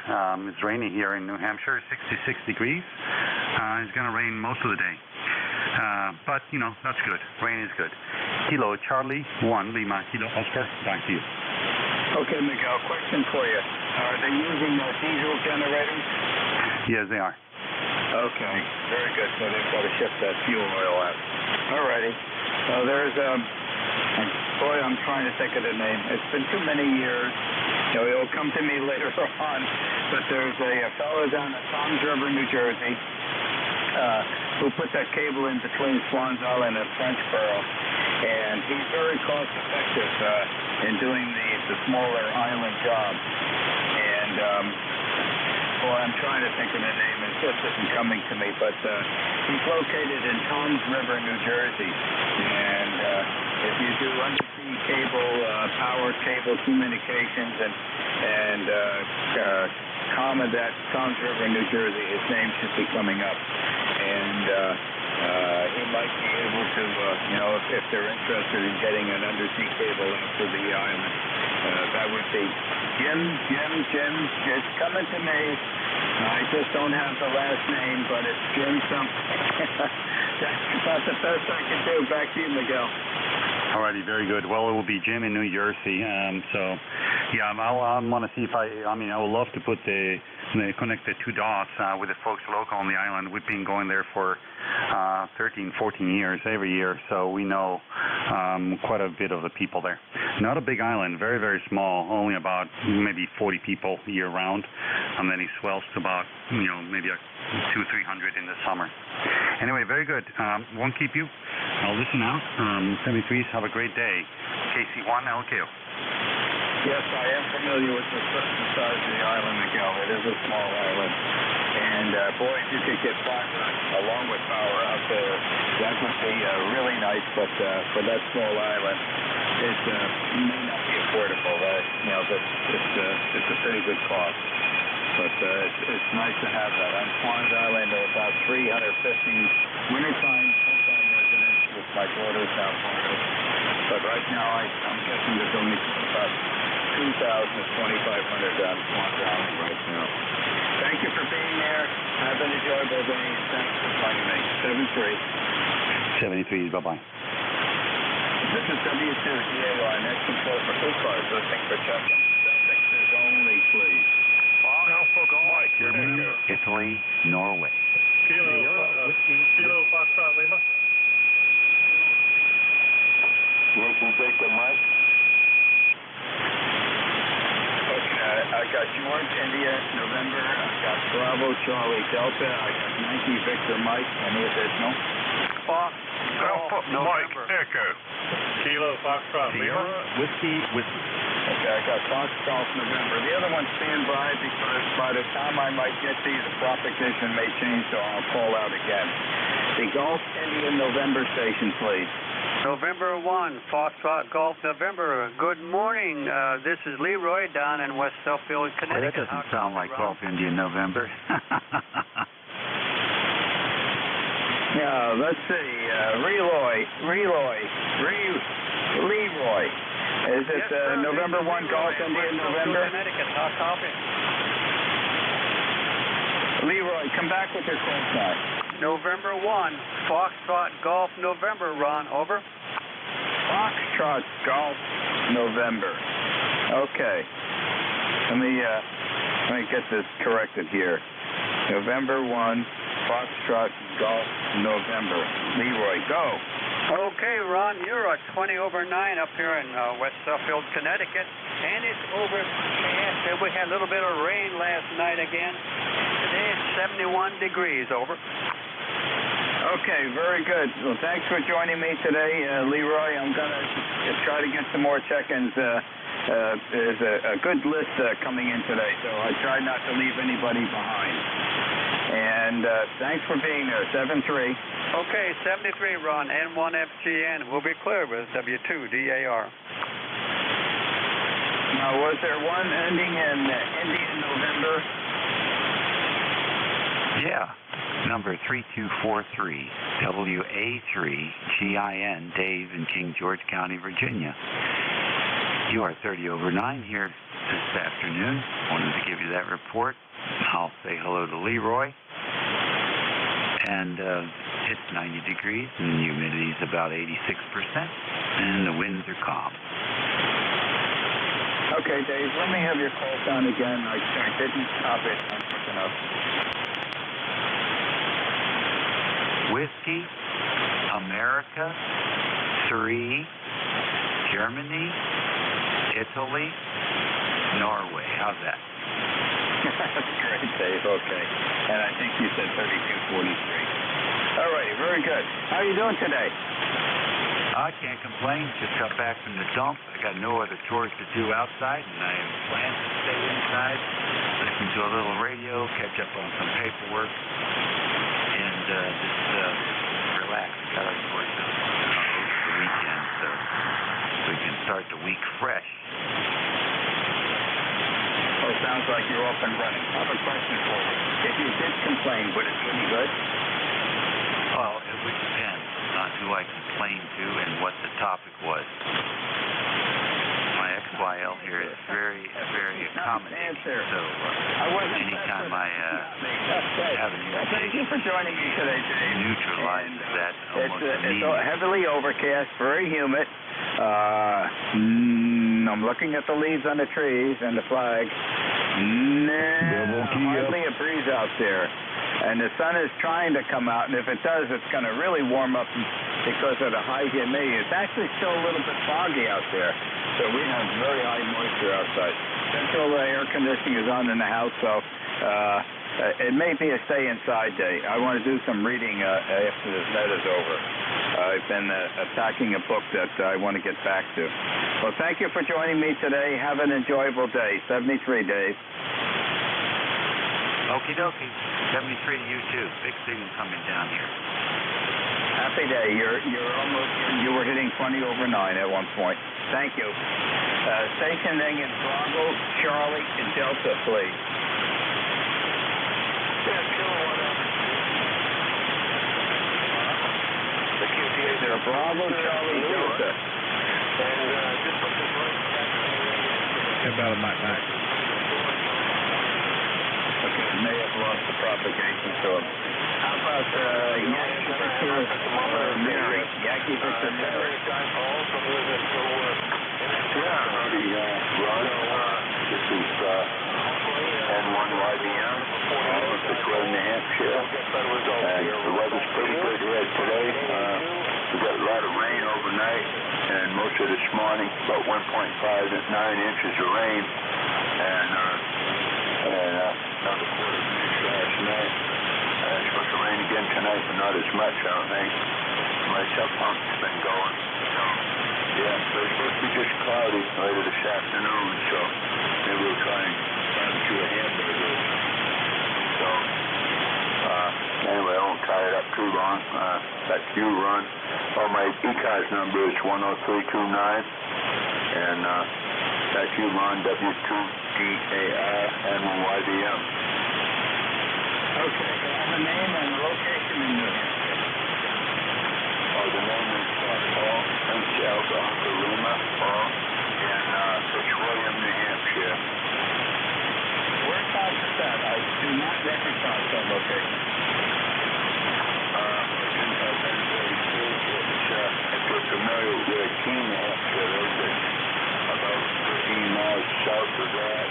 It's rainy here in New Hampshire, 66 degrees. It's going to rain most of the day. But, you know, that's good. Rain is good. Kilo Charlie 1 Lima Kilo Oscar, back to you.
Okay, Miguel, question for you. Are they using diesel generators?
Yes, they are.
Okay, very good. So they've got to ship that fuel oil out. All righty. So there's boy, I'm trying to think of the name. It's been too many years. You know, it'll come to me later on. But there's a fellow down at Toms River, New Jersey, who put that cable in between Swans Island and Frenchboro. And he's very cost effective in doing the smaller island jobs. And boy, I'm trying to think of the name. It just isn't coming to me. But he's located in Toms River, New Jersey. And if you do undersea cable, power cable communications, and comment that Toms River, New Jersey, his name should be coming up. And he might be able to, you know, if they're interested in getting an undersea cable into the island, that would be Jim. It's coming to me. I just don't have the last name, but it's Jim something. That's about the best I can do. Back to you, Miguel.
Alrighty, very good. Well, it will be Jim in New Jersey. So, yeah, I want to see if I would love to put connect the two dots with the folks local on the island. We've been going there for 13, 14 years, every year, so we know quite a bit of the people there. Not a big island, very, very small, only about maybe 40 people year round, and then it swells to about, you know, maybe 200-300 in the summer. Anyway, very good. Won't keep you. I'll listen out. 73s, have a great day. KC1 LKO.
Yes, I am familiar with the size of the island, Miguel. It is a small island. And, boy, if you could get fiber along with power out there, that would be really nice. But for that small island, it may not be affordable. You know, it's a pretty good cost. But it's nice to have that. On Swans Island, there are about 350 wintertime, full-time residents with my daughters now part of. But right now, I'm guessing there's only about 2,000 to 2,500 on Swans Island right now. Thank you for being there. Have an enjoyable day, and thanks for joining me.
73, bye-bye.
This is W2DAR, next control for ECARS, listening for check-in. Fixers only, please.
Germany, Italy, Norway.
Kilo Foxtrot Lima.
Local Baker Mike.
Okay, I got George, India, November. I got Bravo, Charlie, Delta. I got Yankee, Victor, Mike. Any additional?
Mike, Echo. Kilo Foxtrot Lima.
Whiskey.
Okay, I got Fox Golf November. The other one stand by because by the time I might get these, the propagation may change, so I'll call out again. The Golf Indian November station, please.
November 1, Foxtrot Golf November. Good morning. This is Leroy down in West Southfield, Connecticut.
That doesn't sound like Golf Indian November.
Yeah, let's see. Leroy. Is it
yes,
November 1 Golf Indian November?
Connecticut. How copy?
Leroy, come back with your call sign.
November 1, Foxtrot Golf November, Ron, over.
Foxtrot Golf November. Okay. Let me get this corrected here. November 1, Foxtrot Golf November. Leroy, go.
Okay, Ron, you're at 20 over 9 up here in West Suffield, Connecticut, and it's overcast. We had a little bit of rain last night again. Today it's 71 degrees, over.
Okay, very good. Well, thanks for joining me today, Leroy. I'm going to try to get some more check-ins. There's a good list coming in today, so I try not to leave anybody behind. And thanks for being there, 7-3.
Okay, 73, Ron, N1FGN. We'll be clear with W2DAR.
Now, was there one ending in Indian November?
Yeah. Number 3243, WA3GIN, Dave in King George County, Virginia. You are 30 over 9 here this afternoon. Wanted to give you that report. I'll say hello to Leroy. And it's 90 degrees and the humidity is about 86%. And the winds are calm.
Okay, Dave, let me have your call down again. I didn't copy it quick enough.
Whiskey, America, 3, Germany, Italy, Norway. How's that?
That's great, Dave. Okay. And I think you said 3243. All right, very good. How are you doing today?
I can't complain. Just got back from the dump. I got no other chores to do outside, and I have plans to stay inside, listen to a little radio, catch up on some paperwork, and just relax. Got our chores done over the weekend, so we can start the week fresh.
Well, it sounds like you're off and running. I have a question for you. If you did complain, would it do any good?
Well, it would depend on who I complained to and what the topic was. My XYL here is very, very accommodating. So anytime I have an irritation,
thank you for joining me today, Dave.
Neutralizes that almost immediately.
It's heavily overcast, very humid. I'm looking at the leaves on the trees and the flag. Hardly a breeze out there. And the sun is trying to come out, and if it does, it's going to really warm up because of the high humidity. It's actually still a little bit foggy out there, so we have very high moisture outside. Central air conditioning is on in the house, so it may be a stay inside day. I want to do some reading after this net is over. I've been attacking a book that I want to get back to. Well, thank you for joining me today. Have an enjoyable day. 73, Dave.
Okie dokie. 73 to you too. Big signal coming down here.
Happy day. You were hitting 20 over 9 at one point. Thank you. Station name is Bravo, Charlie, and Delta, please.
The QTA
there. Bravo, Charlie, Delta.
And just put this right back.
About a mic back.
Okay, may have lost the propagation to him. How about Yankee Victor Mary? Yankee Victor Mary.
Ron, this is N1YBM, Pittsburgh, New Hampshire, and the weather's pretty good here today. We got a lot of rain overnight, and most of this morning, about 1.5 to 9 inches of rain, and another quarter of an inch last night. It's supposed to rain again tonight, but not as much, I don't think. My sub pump's been going. So, yeah, so it's supposed to be just cloudy later this afternoon, so maybe we'll try and barbecue a hamburger. So, anyway, I won't tie it up too long. That's you, Ron. Oh, my ECARS number is 10329, and that's you, Ron, W2DAR, N1YBM.
Okay, I have a name and location in New Hampshire.
Oh, the name is Paul, Alpha Lima, Paul, in Fitzwilliam, New Hampshire.
Whereabouts is that? I do not recognize that location.
If you're familiar with Keene, New Hampshire, there's about 15 miles south of that,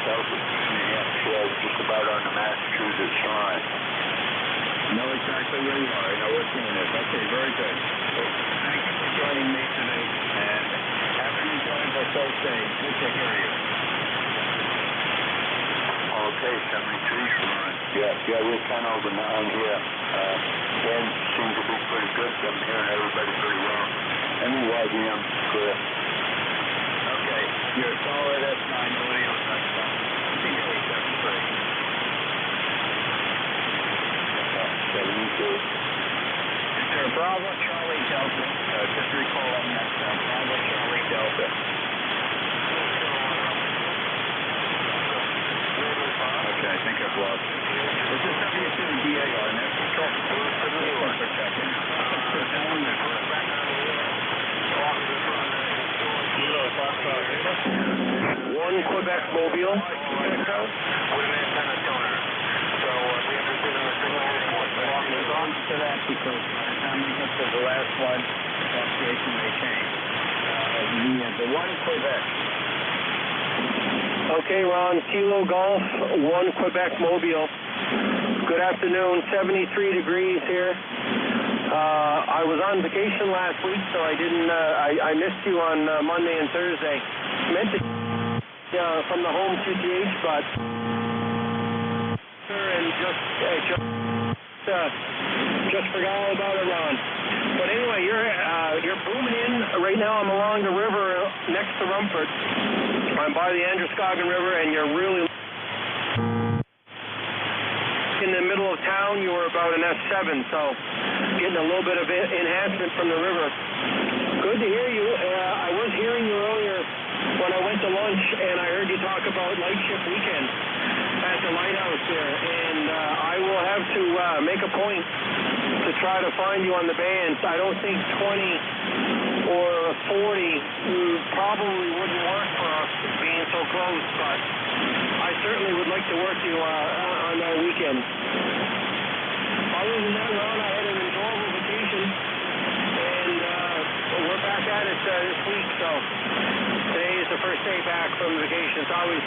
south of New Hampshire, just about on the Massachusetts line.
Know exactly where you are. I know where Keene is. Okay, very good. Well, thank you for joining me today, and have an enjoyable Thursday. Good to hear you.
Okay, 73 Ron. Yeah, we're 10 over 9 here. Ben seems to be pretty good. I'm hearing everybody pretty well. NYDM, clear.
Okay, you're solid at 9 audio. See you 73.
Bravo Charlie Delta. Just recall on that. Bravo Charlie Delta.
Okay, I think I've lost it.
This is W2DAR, and that's for checking. One Quebec Mobile. With an antenna toner. So we have to do to that because by the time we get to the last one, the station may change. The one Quebec. Okay, Ron, Kilo Golf, 1 Quebec Mobile. Good afternoon, 73 degrees here. I was on vacation last week, so I didn't, I missed you on Monday and Thursday. Meant to from the home QTH, but and just forgot all about it, Ron. But anyway, you're booming in. Right now I'm along the river next to Rumford. I'm by the Androscoggin River, and you're really in the middle of town. You were about an S7, so getting a little bit of enhancement from the river. Good to hear you. I was hearing you earlier when I went to lunch, and I heard you talk about night shift weekend at the lighthouse there, and I will have to make a point to try to find you on the bands. I don't think 20 or 40 probably wouldn't work for us being so close, but I certainly would like to work you on that weekend. Other than that, Ron, I had an enjoyable vacation, and we're back at it this week, so today is the first day back from vacation. It's always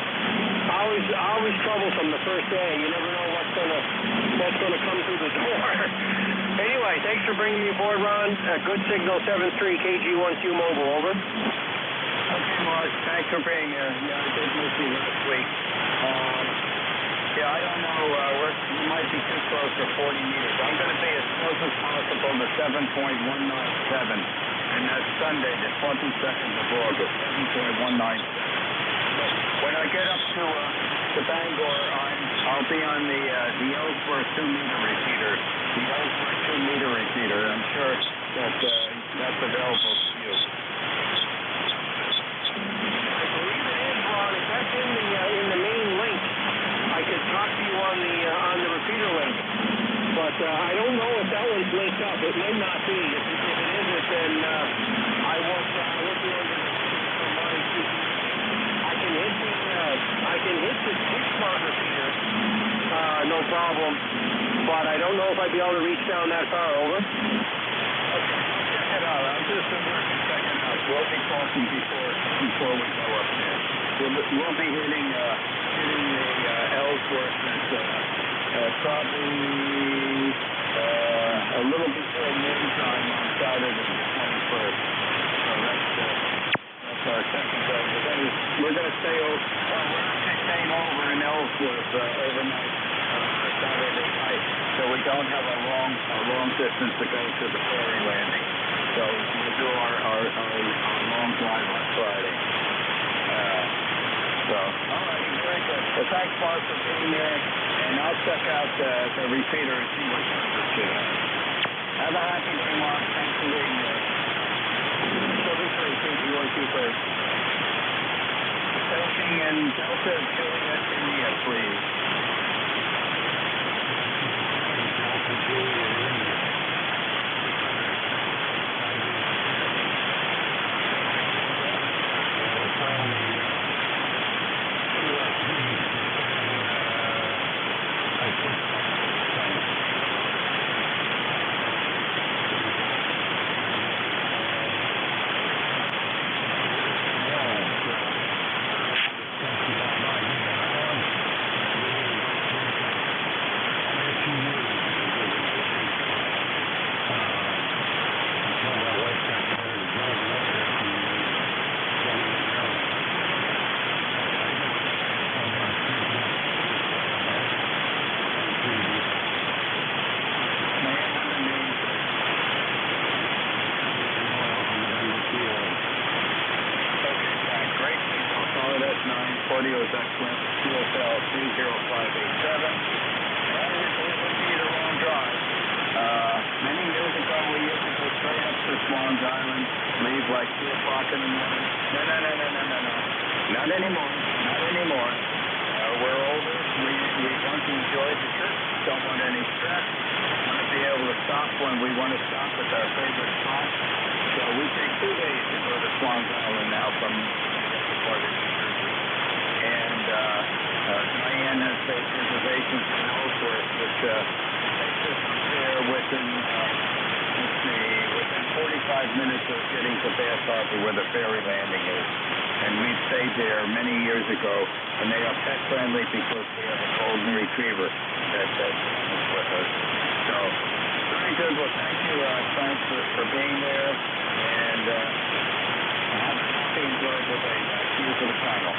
troublesome the first day. You never know what's gonna come through the door. Anyway, thanks for bringing me aboard, Ron. Good signal, 73 KG1Q Mobile, over. Okay, Mark, thanks for being here. Yeah, I did miss you last week. I don't know, we might be too close to 40 meters. I'm going to be as close as possible to 7.197, and that's Sunday, the 22nd of August, 7.197. When I get up to Bangor, I'll be on the Ellsworth 2-meter repeater. The Ellsworth 2-meter repeater. I'm sure that that's available to you. I believe it is, Ron. If that's in the main link, I could talk to you on the repeater link. But I don't know if that one's linked up. It might not be. If it isn't, then I won't be able to combine two. I can hit the smart repeater, no problem. But I don't know if I'd be able to reach down that far, over. Okay, check it out. I'm just working second out. We'll be talking before we go up there. We'll be hitting the Ellsworth probably a little before noontime on Saturday the 21st. So that's our second day. We're going to stay over. We're actually staying over in Ellsworth overnight Saturday night, so we don't have a long distance to go to the ferry landing. So we'll do our long drive on Friday. All right, very good. Well, thanks, Mark, for being here, and I'll check out the repeater and see what service you have. Have a happy day, Mark. Thanks for being here. So this is KG1Q first. Taking in Delta Juliet India, please. Delta Juliet India. Audio is excellent. QSL 30587. And it's a long drive. Many years ago, we used to
Swans Island, leave like 2 o'clock in the morning. No. Not anymore. Not anymore. We're older. We want to enjoy the trip. Don't want any stress. Want to be able to stop when we want to stop at our favorite spot. So we take 2 days to go to Swans Island now from the part of New Jersey. And Diane has made reservations for Ellsworth, which takes us there within 45 minutes of getting to Bass Harbor where the ferry landing is. And we stayed there many years ago, and they are pet friendly because we have a golden retriever that's with us. So, very good. Well, thank you, Frank, for being there, and have a happy, enjoyable day. Back to you for the final.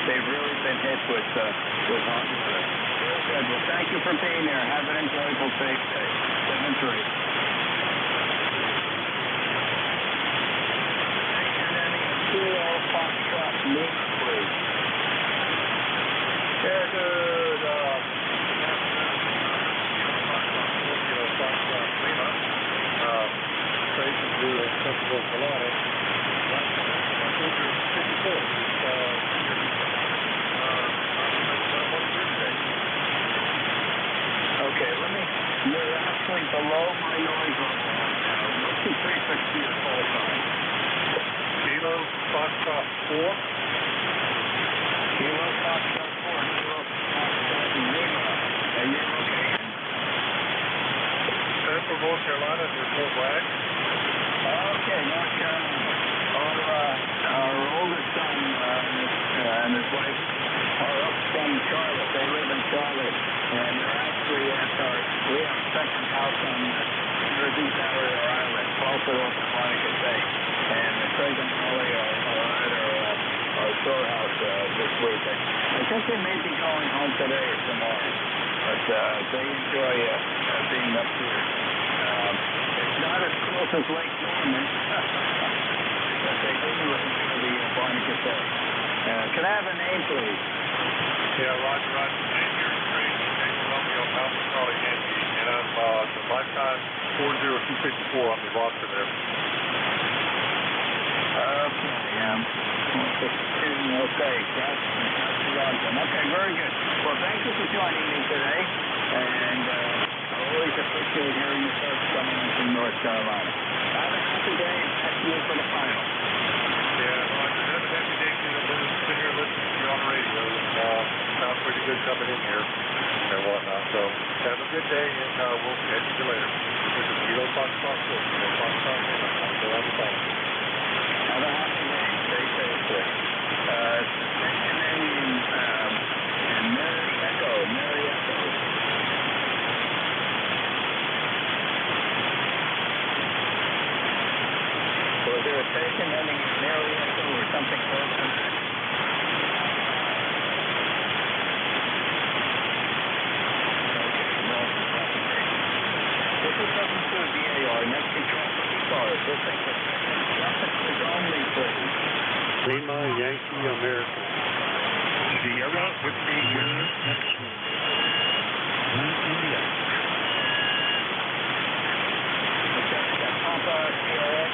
They've really been hit with hot weather. Very good. Well, thank you for being there. Have an enjoyable, safe day. 7-3. Kilo Foxtrot Lima, please. Yeah, good. Kilo Foxtrot Lima. Station to Central Colorado. 54. Okay, you're actually below my noise level now. What's the prefix to your call sign? Kilo Foxtrot 4. Kilo Foxtrot 4. Kilo Foxtrot Lima. And your location? Central North Carolina, Fort Bragg. Okay, North Carolina. Our oldest son and his wife are up from Charlotte. They live in Charlotte, and they're actually we have a second house on Jersey Barrier Island, close to Monica Bay. And Craig and Molly are at our storehouse this week. I think they may be going home today or tomorrow, but they enjoy being up here. It's not as close as Lake Norman. But they do enjoy the Monica Bay. Can I have a name, please? Yeah, Roger. Name here is Craig. Romeo Alpha Charlie Yankee, and I'm the lifetime 40254 on the roster there. Okay, that's Roger. Okay, very good. Well, thank you for joining me today, and I always appreciate hearing your folks coming in from North Carolina. Have a happy day, and back to you for the final. Yeah, Roger. Have a happy day, too. I've been sitting here listening to you on the radio, and sounds pretty good coming in here and whatnot. So have a good day, and we'll catch you later. This is Kilo Foxtrot 4. Kilo Foxtrot 4. Have a happy day. Stay safe, please. Station ending in Mary Echo. Was there a station ending in Mary Echo or something close to that? This is WDAR, next control for ECARS. Listen to traffic only, please.
Lima, Yankee, America.
Sierra with the next one. India. Papa, Sierra,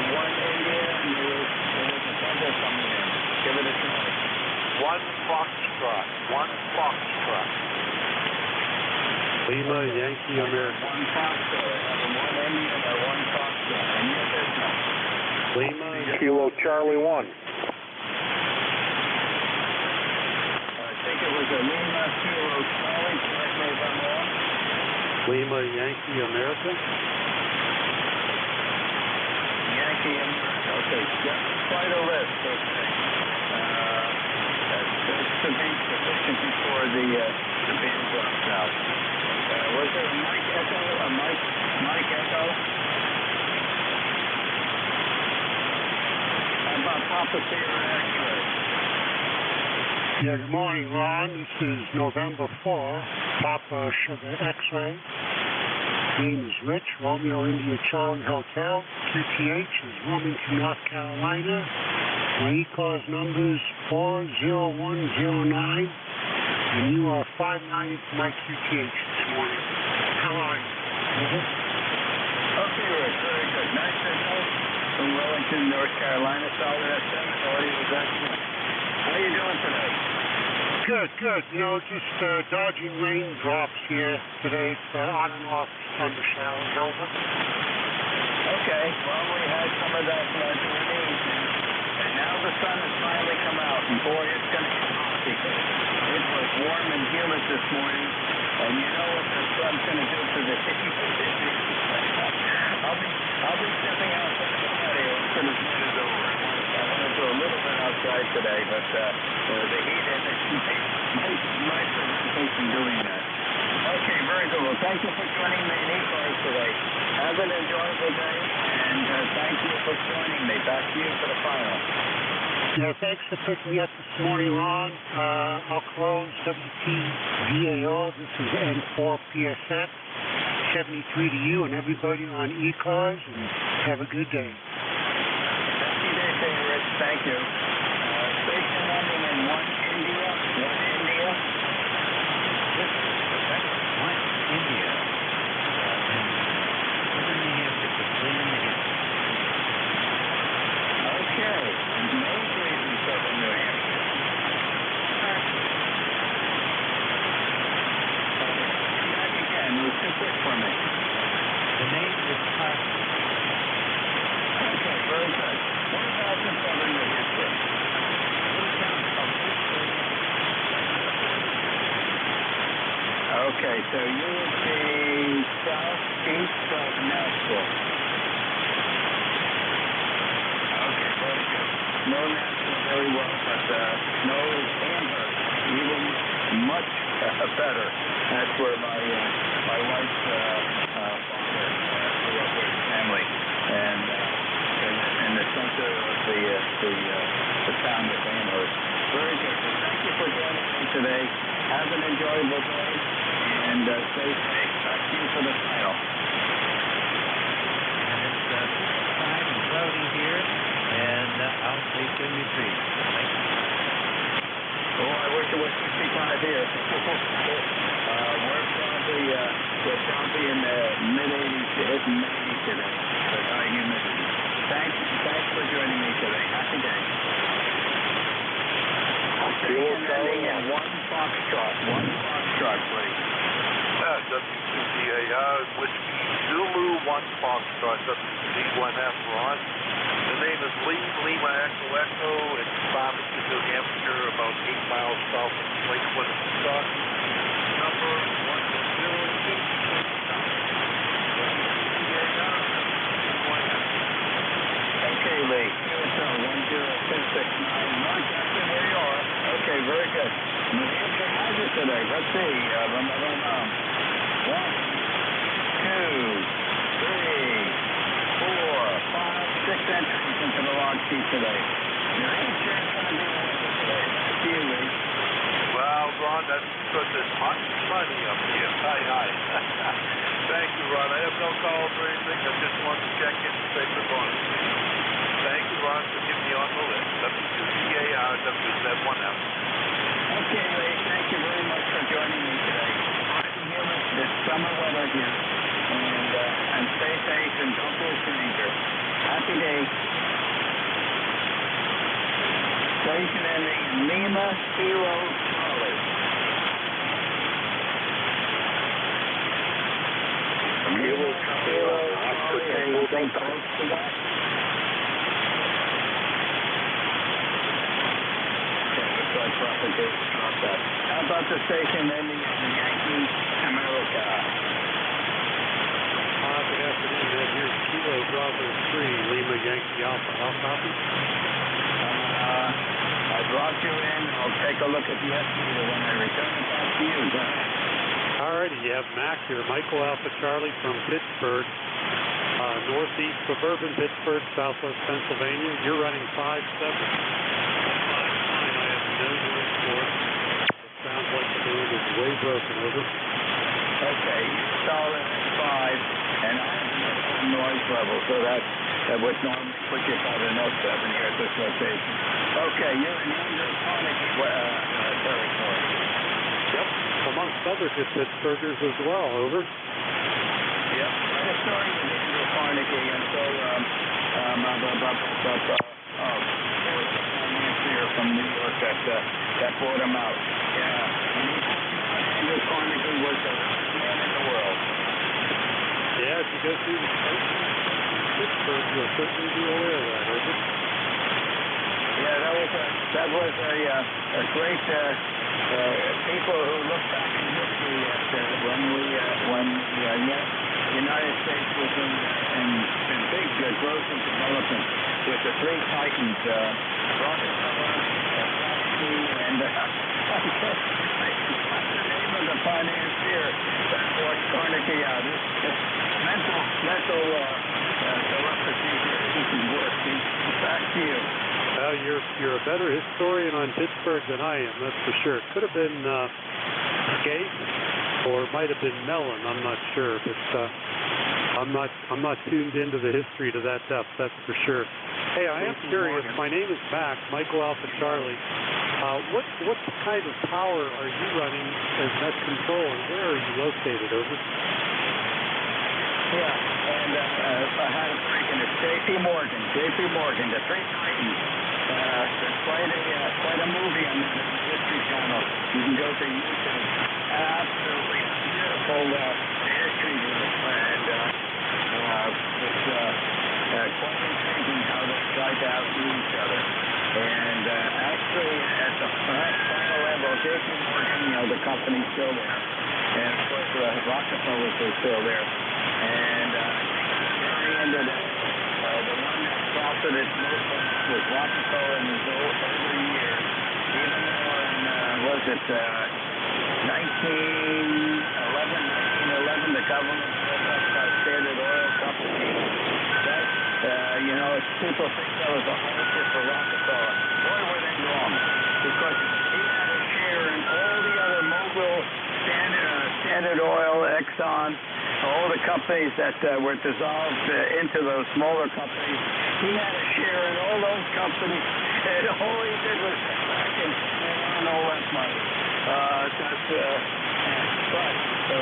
one India, and there was a double coming in. Give it a try. One Foxtrot.
Lima, Yankee, America.
One Foxtrot. One India, one Foxtrot. And your business.
Lima,
Kilo Charlie 1.
I think it was a Lima Kilo Charlie, correct me if I'm wrong.
Lima, Yankee, America.
Yankee
Okay, just quite a list. Okay. That should be sufficient before the band drops out. Was there a mic echo? A mic echo? How about Papa Sierra X-ray?
Yeah, good morning, Ron. This is November 4, Papa Sugar X-ray. Name is Rich, Romeo India Charlie Hotel. QTH is Wilmington, North Carolina. My ECARS number is 40109, and you are 590 for my QTH this morning. How are you?
Okay, Rich, very good. Nice signal from Wellington, North Carolina. Solid FM, audio is excellent. How are you doing today?
Good, good. You know, just dodging raindrops here today. It's on and off thunder showers over.
Okay, well, we had some of that during the evening, and now the sun has finally come out, and boy, it's going to get hot because it was warm and humid this morning, and you know what the sun's going to do to the heat. I'll be stepping outside the patio until this night is over. I want to do a little bit outside today, but the heat might prevent from doing that. Okay, very good. Well, thank you for joining me in ECARS today. Have an enjoyable day, and thank you for joining me. Back to you for the final.
Yeah, thanks for picking me up this morning, Ron. I'll close WTVAR. This is N4PSX. 73 to you and everybody on ECARS, and have a good day.
Happy day, Rich. Thank you. Station ending in 1 India. 1 India.
One India.
Okay. Nosebleeds in southern New Hampshire. Back again. It was too quick for me.
The name is Carson.
Okay, very good. What about in southern New Hampshire? Okay, so you would be southeast of Nashville. Okay, very good. Know Nashville very well, but know Amherst even much better. That's where my wife's father grew up with his family, and in the center of the town of Amherst. Very good. Well, thank you for joining me today. Have an enjoyable day, and stay safe. Back to you for the final.
And it's 5 and cloudy here, and I'll say 73. Thank you.
Oh, I wish it was 65 here. We're probably in the mid-80s to hitting 90 today. So high humidity. Thanks for joining me today. Happy day. Ending in 1 Foxtrot. 1 Foxtrot, please.
WTVAR, Whiskey Zulu 1 Foxtrot, WC1F, Ron. The name is Lee, Lima Echo Echo. It's Farmington, New Hampshire, about 8 miles south of Lakewood, Wisconsin. Number 102.
Okay, Lee. QSL 10269. Rochester, where you are. Okay, very good. New Hampshire has it today. Let's see. 1, 2, 3, 4, 5, 6 entries into the log sheet today. New Hampshire is going to be winning today. Back to you, Lee.
Well, Ron, that's because it's hot and sunny up here. Hi. Thank you, Ron. I have no calls or anything. I just want to check in and say good morning. Thank you, Ron, for getting me on the list. WTVAR, WZ1F.
Okay, Lee. Thank you very much for joining me today. It's summer weather here, and stay safe and don't be a stranger. Happy day. Station ending in Lima, Kilo, Charlie. Kilo, Charlie, anything close to that? Okay, looks like propagation off that. How about the station ending in Yankee, America?
Good afternoon, Ed. Here's Kilo
Bravo 3, Lima Yankee Alpha. How copy?
I brought you in. I'll take a look at the estimator when I return it back to you. Go ahead.
All righty, you have Mac here, Michael Alpha Charlie from Pittsburgh, northeast suburban Pittsburgh, southwest Pennsylvania. You're running 5.7. 5.9. I have no noise for it. It sounds like the band is way broken. Over.
Okay, solid 5, and I have no noise level, so that would normally put you about an 07 here at this location. Okay, you're in hydroponic territory.
Yep, amongst other good Pittsburghers as well. Over.
Yep, I started with hydroponic, and so here from New York that bought him out. Yeah, hydroponic was the best man in the world.
Yeah, if you go through the Pittsburgh, you'll certainly be aware of that, isn't it?
Yeah, that was a great people who look back in history at when the United States was in big growth and development with the three titans, Rockefeller, and what's the name of the financier that bought Carnegie out? Mental telepathy here. This is working. Back to you.
Well, you're a better historian on Pittsburgh than I am, that's for sure. Could have been Skate, or it might have been Mellon. I'm not sure, but I'm not tuned into the history to that depth. That's for sure. Hey, I am curious. My name is Mac, Michael Alpha Charlie. What kind of power are you running as net control, and where are you located? Over.
Yeah, and I had a break in it. JP Morgan, the three titans. There's quite a movie on the History Channel. You can go to YouTube. Absolutely beautiful history group, and it's quite intriguing how they try to outdo each other. And actually, at the final level, JP Morgan, the company's still there, and of course Rockefeller is still there. And at the very end of that, the one that profited most was Rockefeller in his early years. Even though was it 1911, the government set up Standard Oil Company. That, people think that was a hardship for Rockefeller. Boy, were they wrong. Because he had a share in all the other Mobil, Standard Oil, Exxon, all the companies that were dissolved into those smaller companies. He had a share in all those companies, and all he did was sit back and earn all that money. But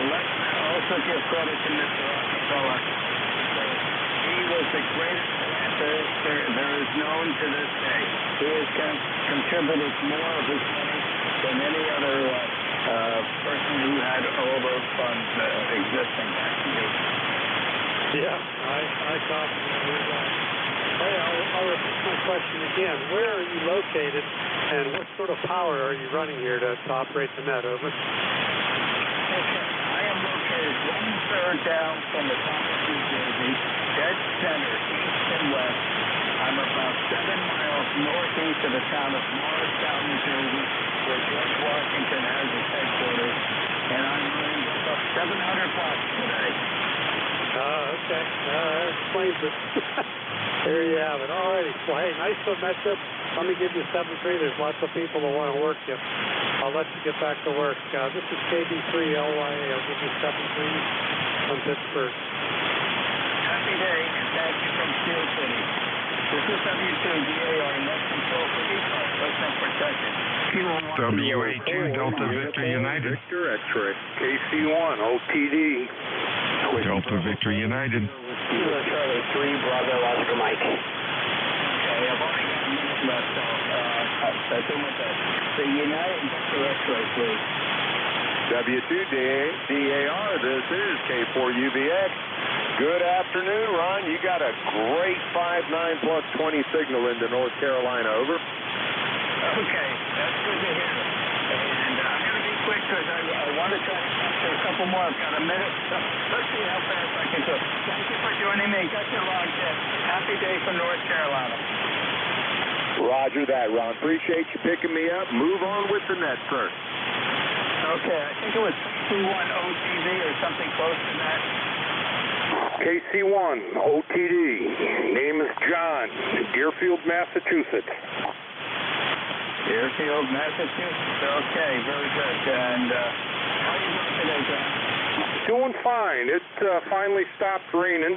let's also give credit to Mr. Rockefeller. He was the greatest planter there is known to this day. He has contributed more of his money than any other person who had all those funds existing. Back to you.
Yeah, I copy that. Hey, I'll repeat my question again. Where are you located, and what sort of power are you running here to operate the net? Over.
Okay, I am located 1/3 down from the top of New Jersey, dead center, east and west. I'm about 7 miles northeast of the town of Morristown, New Jersey, where George Washington has his headquarters, and I'm running about 700 watts today.
Okay. That explains it. There you have it. All righty. Well, hey, nice to have met you. Let me give you 7-3. There's lots of people that want to work you. I'll let you get back to work. This is KB3LYA. I'll give you 7-3 from Pittsburgh.
Happy day, and thank you from Steel City. This is W2DAR, net control for ECARS, personal protection.
WA2 Delta Victor United.
Victor X-ray. KC1 OTD.
Delta Victor United.
Charlie 3, Bravo, Oscar Mike. Okay, I've only got a minute left, so that's almost it. The United Victor X-ray, please.
W2DAR, this is K4UVX. Good afternoon, Ron. You got a great 5.9 plus 20 signal into North Carolina. Over.
Okay, that's good to hear. And I'm going to be quick because I want to try to capture a couple
couple more. I've got a minute. So let's see how fast I can do it. Thank you for joining me. Got you logged in. Happy day from North Carolina.
Roger that, Ron. Appreciate you picking me up. Move on with the net, sir.
Okay, I think it was KC1 OTV or something close to that.
KC1 OTD. Name is John. Deerfield, Massachusetts.
Deerfield, Massachusetts. Okay, very good. And how are you doing today, John?
Doing fine. It finally stopped raining,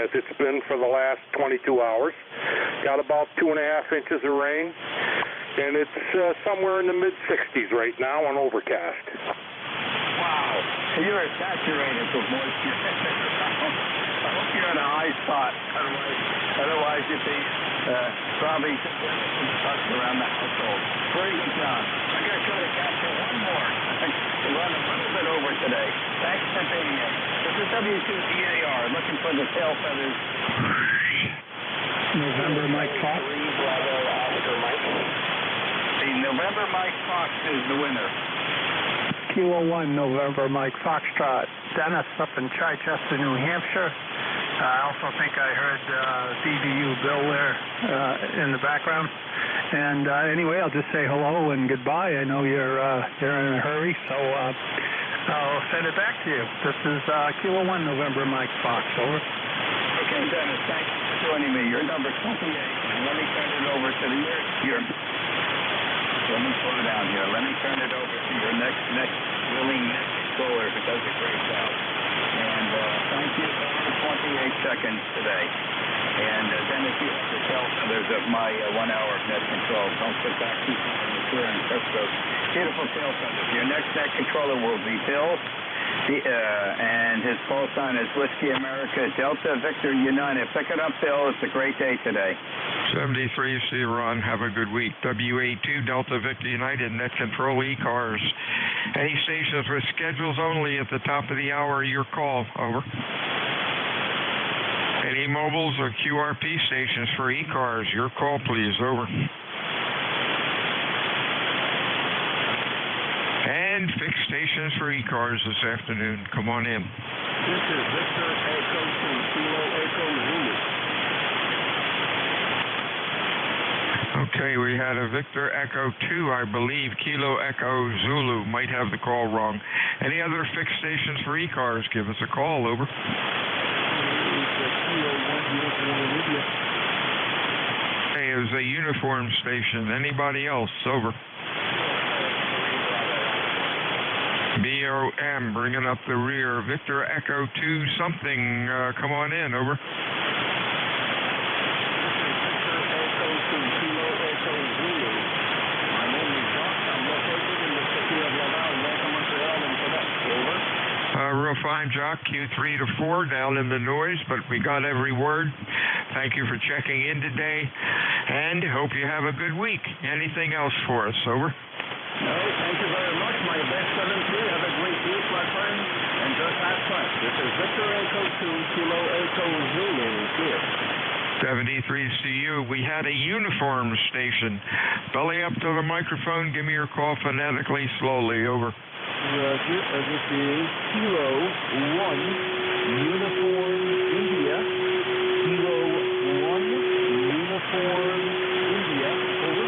as it's been for the last 22 hours. Got about 2.5 inches of rain, and it's somewhere in the mid-60s right now on overcast.
Wow. You're saturated with moisture. I hope you're in a high spot. Otherwise you'd be probably around the household. Very good job. I'm going to try to capture one more. We run a little bit over today. Thanks for being here. This is W2DAR, looking for the tail feathers.
November Mike Fox.
The November Mike Fox is the winner.
Kilo 1, November Mike Foxtrot. Dennis up in Chichester, New Hampshire. I also think I heard DBU Bill there in the background. And anyway, I'll just say hello and goodbye. I know you're in a hurry, so I'll send it back to you. This is Kilo 1, November Mike Fox. Over.
Okay, Dennis, thank you for joining me. You're number 28. Let me turn it over to your let me slow down here. Let me turn it over to your next willing net controller who does a great job. And thank you for 28 seconds today. And Dennis, you have the tail feathers of my 1 hour of net control. Don't sit back too far in the clear and press those beautiful tail feathers. Your next net controller will be Bill. And his call sign is Whiskey America Delta Victor United. Pick it up, Bill. It's a great day today.
73, see you, Ron. Have a good week. WA2 Delta Victor United, net control ECARS. Any stations with schedules only at the top of the hour, your call. Over. Any mobiles or QRP stations for ECARS, your call, please. Over. And fixed stations for ECARS this afternoon. Come on in.
This is Victor Echo 2, Kilo Echo Zulu.
Okay, we had a Victor Echo 2, I believe. Kilo Echo Zulu. Might have the call wrong. Any other fixed stations for ECARS? Give us a call. Over. Hey, it was a uniform station. Anybody else? Over. BOM, bringing up the rear. Victor Echo 2 something. Come on in. Over. Real fine, Jock. Q3 to 4 down in the noise, but we got every word. Thank you for checking in today, and hope you have a good week. Anything else for us? Over.
No, thank you very much. My best 7-3. Have a great week, my friend, and just have fun. This is Victor Echo 2, Kilo Echo Zulu here.
73 CU. We had a uniform station. Belly up to the microphone. Give me your call phonetically, slowly. Over.
Roger, this is Kilo 1, Uniform India. Kilo 1, Uniform India. Over.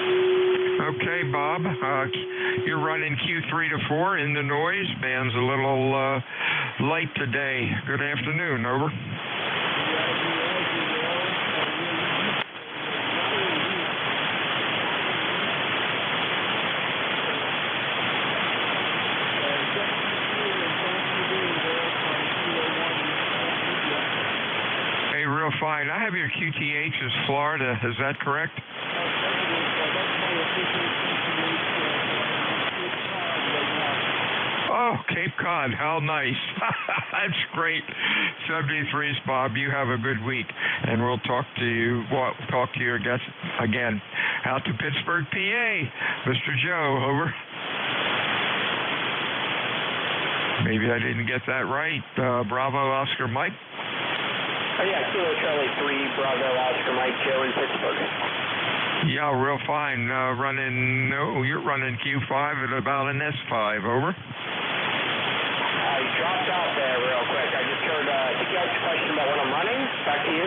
Okay, Bob. You're running Q3 to 4 in the noise. Band's a little light today. Good afternoon. Over. Fine. I have your QTH as Florida. Is that correct? Oh, Cape Cod. How nice. That's great. 73's Bob. You have a good week, and we'll talk to you. Again. Out to Pittsburgh, PA. Mr. Joe. Over. Maybe I didn't get that right. Bravo, Oscar, Mike.
Yeah, Kilo Charlie 3, Bravo, Oscar, Mike, Joe in Pittsburgh.
Yeah, real fine. You're running Q5 at about an S5, over.
You dropped off there real quick. I just heard, I think you asked a question about when I'm running. Back to you.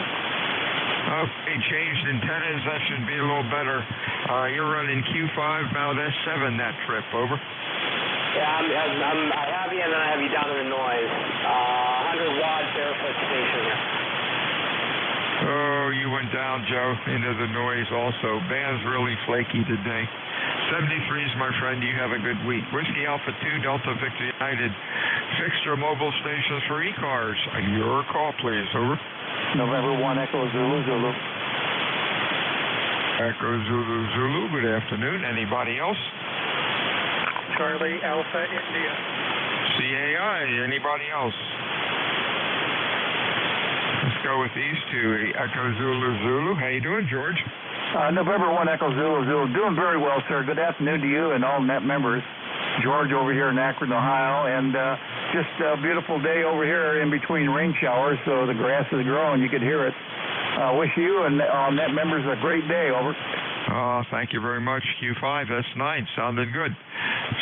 Okay, changed antennas. That should be a little better. You're running Q5, about S7 that trip, over.
Yeah, I have you, and then I have you down in the noise. 100 watt barefoot station here.
Oh, you went down, Joe, into the noise also. Band's really flaky today. 73s, my friend, you have a good week. Whiskey Alpha 2, Delta Victor United. Fixed your mobile stations for ECARS. Your call, please, over.
November 1, Echo Zulu, Zulu.
Echo Zulu, Zulu, good afternoon. Anybody else?
Charlie Alpha India.
CAI, anybody else? Let's go with these two. Echo Zulu, Zulu. How you doing, George?
November 1, Echo Zulu, Zulu. Doing very well, sir. Good afternoon to you and all net members. George over here in Akron, Ohio, and just a beautiful day over here in between rain showers, so the grass is growing. You could hear it. Wish you and all net members a great day, over.
Oh, thank you very much. Q5, S9, sounded good.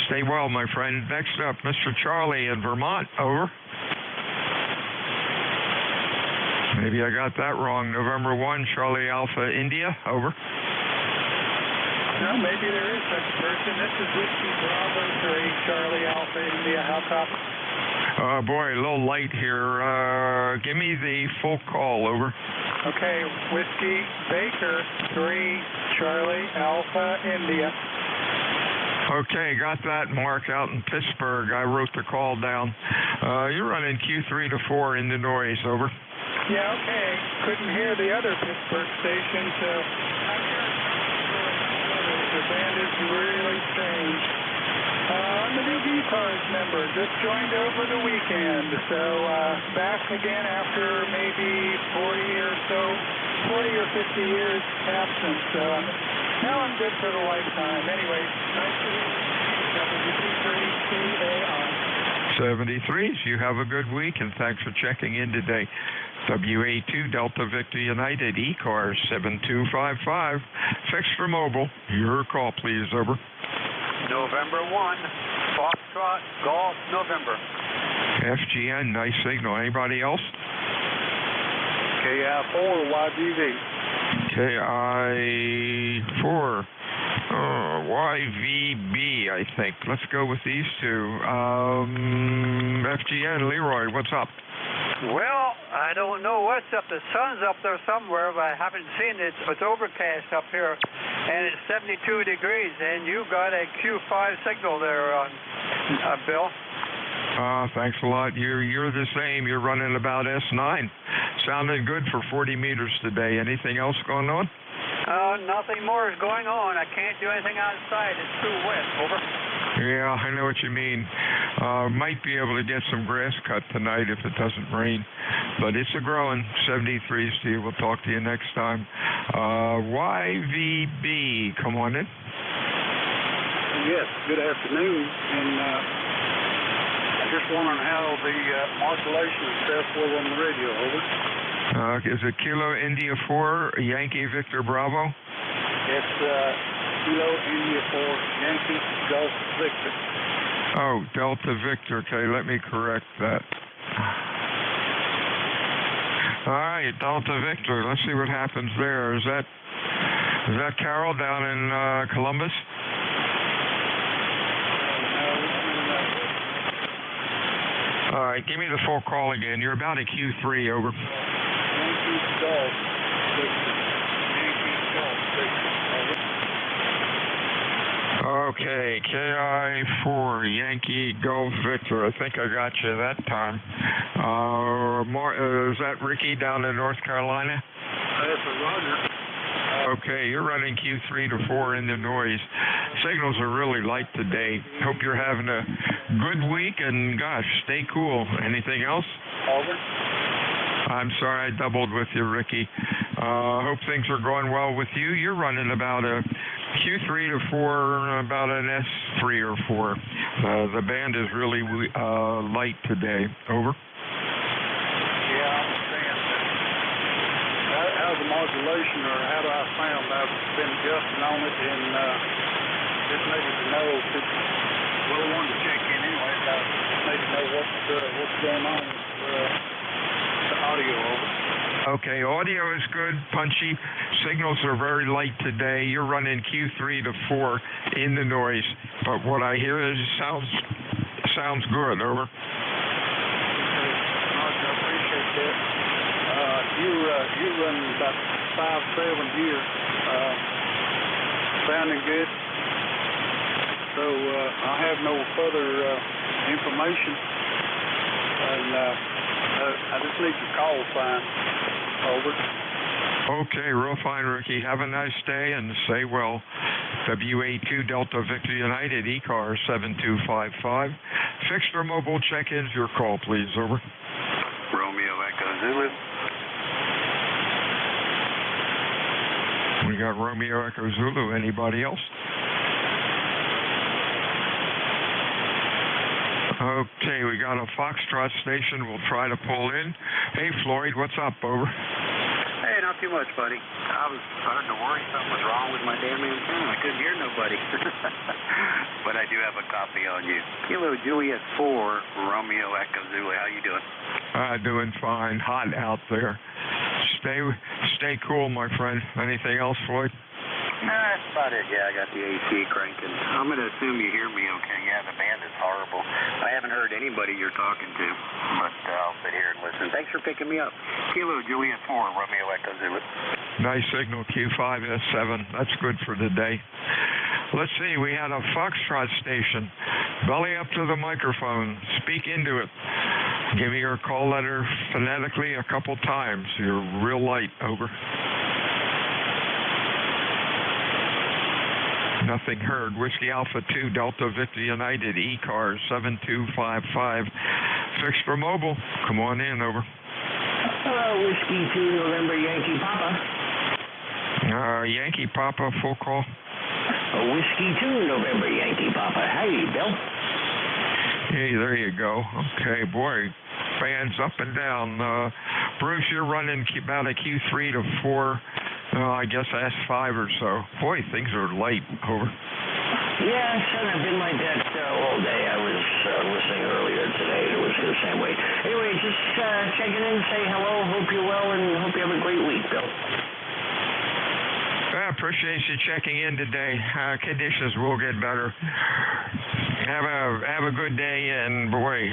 Stay well, my friend. Next up, Mr. Charlie in Vermont, over. Maybe I got that wrong. November 1, Charlie Alpha India, over.
No, maybe there is such a person. This is Whiskey Bravo 3, Charlie Alpha India. How copy?
Boy, a little light here. Give me the full call, over.
Okay, Whiskey Baker 3, Charlie Alpha India.
Okay, got that marked out in Pittsburgh. I wrote the call down. You're running Q3 to 4 in the noise, over.
Yeah, okay. Couldn't hear the other Pittsburgh station, so the band is really strange. I'm a new ECARS member, just joined over the weekend, so back again after maybe 40 or 50 years absent, so now I'm good for the lifetime. Anyway, nice to meet you, WP3CAI.
73s, you have a good week, and thanks for checking in today. WA2 Delta Victor United, ECARS 7255. Fixed for mobile. Your call, please, over.
November 1, Foxtrot, Golf, November.
FGN, nice signal. Anybody else?
KI4, YVV.
KI4. YVB, I think. Let's go with these two. FGN, Leroy, what's up?
Well, I don't know what's up. The sun's up there somewhere, but I haven't seen it. It's overcast up here, and it's 72 degrees, and you got a Q5 signal there, Bill.
Thanks a lot. You're the same. You're running about S9. Sounded good for 40 meters today. Anything else going on?
Nothing more is going on. I can't do anything outside. It's too wet. Over.
Yeah, I know what you mean. Might be able to get some grass cut tonight if it doesn't rain. But it's a growing 73s to you. We'll talk to you next time. YVB, come on in.
Yes, good afternoon. And I just wondering how the modulation and stuff was on the radio, over.
Is it Kilo India 4, Yankee Victor Bravo?
It's Kilo India 4, Yankee Golf Victor.
Oh, Delta Victor. Okay, let me correct that. All right, Delta Victor. Let's see what happens there. Is that Carol down in Columbus? All right, give me the full call again. You're about a Q3, over.
Yankee Golf Victor. Yankee Golf Victor.
Okay, KI4, Yankee Golf Victor. I think I got you that time. Is that Ricky down in North Carolina?
That's a Roger.
Okay, you're running Q3 to 4 in the noise. Signals are really light today. Hope you're having a good week, and gosh, stay cool. Anything else?
Over.
I'm sorry I doubled with you, Ricky. Hope things are going well with you. You're running about a Q3 to 4, about an S3 or 4. The band is really light today. Over.
Yeah, I understand that. How's the modulation, or how do I sound? I've been adjusting on it, and just needed to know. Well, I wanted to check in anyway. I need to know what what's going on with the audio, over.
Okay, audio is good, punchy. Signals are very light today. You're running Q3 to 4 in the noise, but what I hear is sounds good, over.
I appreciate that. You run about 5-7 here, sounding good. So I have no further information, and I just need your call sign. Over.
Okay, real fine, Ricky. Have a nice day and stay well. WA2 Delta Victor United, ECARS 7255. Fixed or mobile check-ins, your call, please. Over.
Romeo Echo Zulu.
We got Romeo Echo Zulu. Anybody else? Okay, we got a Foxtrot station. We'll try to pull in. Hey, Floyd, what's up? Over.
Hey, not too much, buddy. I was starting to worry something was wrong with my damn antenna. I couldn't hear nobody.
But I do have a copy on you.
Kilo Juliet 4, Romeo Echo Zulu. How you doing?
Doing fine. Hot out there. Stay cool, my friend. Anything else, Floyd?
That's about it. Yeah, I got the AC cranking. I'm going to assume you hear me okay. Yeah, the band is horrible. I haven't heard anybody you're talking to, but I'll sit here and listen. Thanks for picking me up. Kilo Juliet 4, Romeo Echo Zulu.
Nice signal, Q5S7. That's good for the day. Let's see, we had a Foxtrot station. Belly up to the microphone. Speak into it. Give me your call letter phonetically a couple times. You're real light. Over. Nothing heard. Whiskey Alpha 2, Delta Victor United, ECARS 7255. Fixed for mobile. Come on in. Over.
Whiskey 2, November Yankee Papa.
Yankee Papa, full call.
Whiskey 2, November Yankee Papa. Hey, Bill.
Hey, there you go. Okay, boy. Fans up and down. Bruce, you're running about a Q3 to 4. I guess S5 or so. Boy, things are light. Over.
Yeah, son, I've been like that all day. I was listening earlier today. It was the same way. Anyway, just checking in, say hello. Hope you're well, and hope you have a great week, Bill.
I appreciate you checking in today. Conditions will get better. Have a good day, and boy,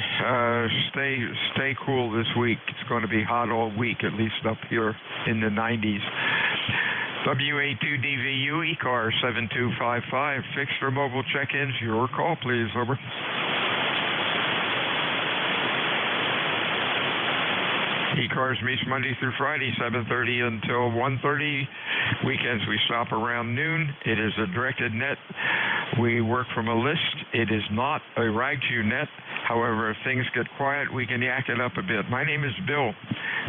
stay cool this week. It's going to be hot all week, at least up here in the 90s. WA2DVU, ECARS 7255. Fixed or mobile check-ins, your call, please. Over. ECARS meets Monday through Friday, 7:30 until 1:30. Weekends we stop around noon. It is a directed net. We work from a list. It is not a RAGU net. However, if things get quiet, we can yak it up a bit. My name is Bill,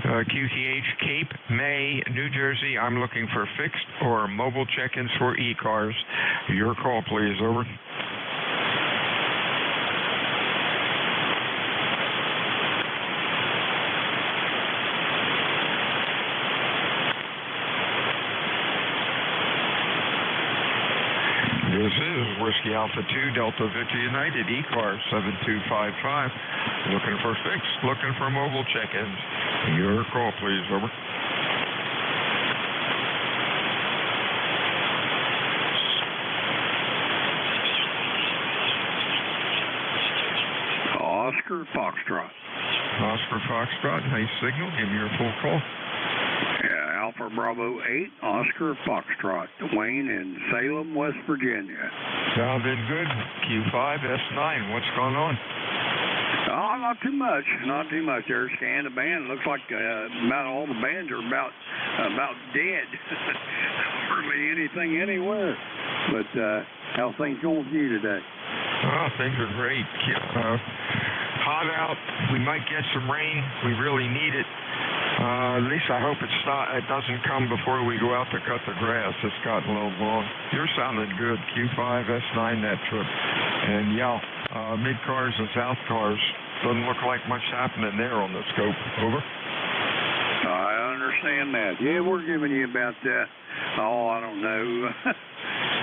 QTH, Cape May, New Jersey. I'm looking for fixed or mobile check-ins for ECARS. Your call, please. Over. This is Whiskey Alpha 2, Delta Victor United, ECARS 7255. Looking for fixed, looking for mobile check-ins. Your call, please. Over.
Oscar Foxtrot.
Oscar Foxtrot, nice signal. Give me your full call.
Yeah, Alpha Bravo 8, Oscar Foxtrot, Wayne in Salem, West Virginia.
Sounded good. Q5S9, what's going on?
Oh, not too much. Not too much there. Scan the band. Looks like about all the bands are about dead. Hardly anything anywhere. But how's things going with you today?
Oh, things are great. Hot out. We might get some rain. We really need it. At least I hope it doesn't come before we go out to cut the grass. It's gotten a little long. You're sounding good. Q5S9 that trip. And yeah, mid-cars and south cars. Doesn't look like much happening there on the scope. Over.
I understand that. Yeah, we're giving you about, I don't know,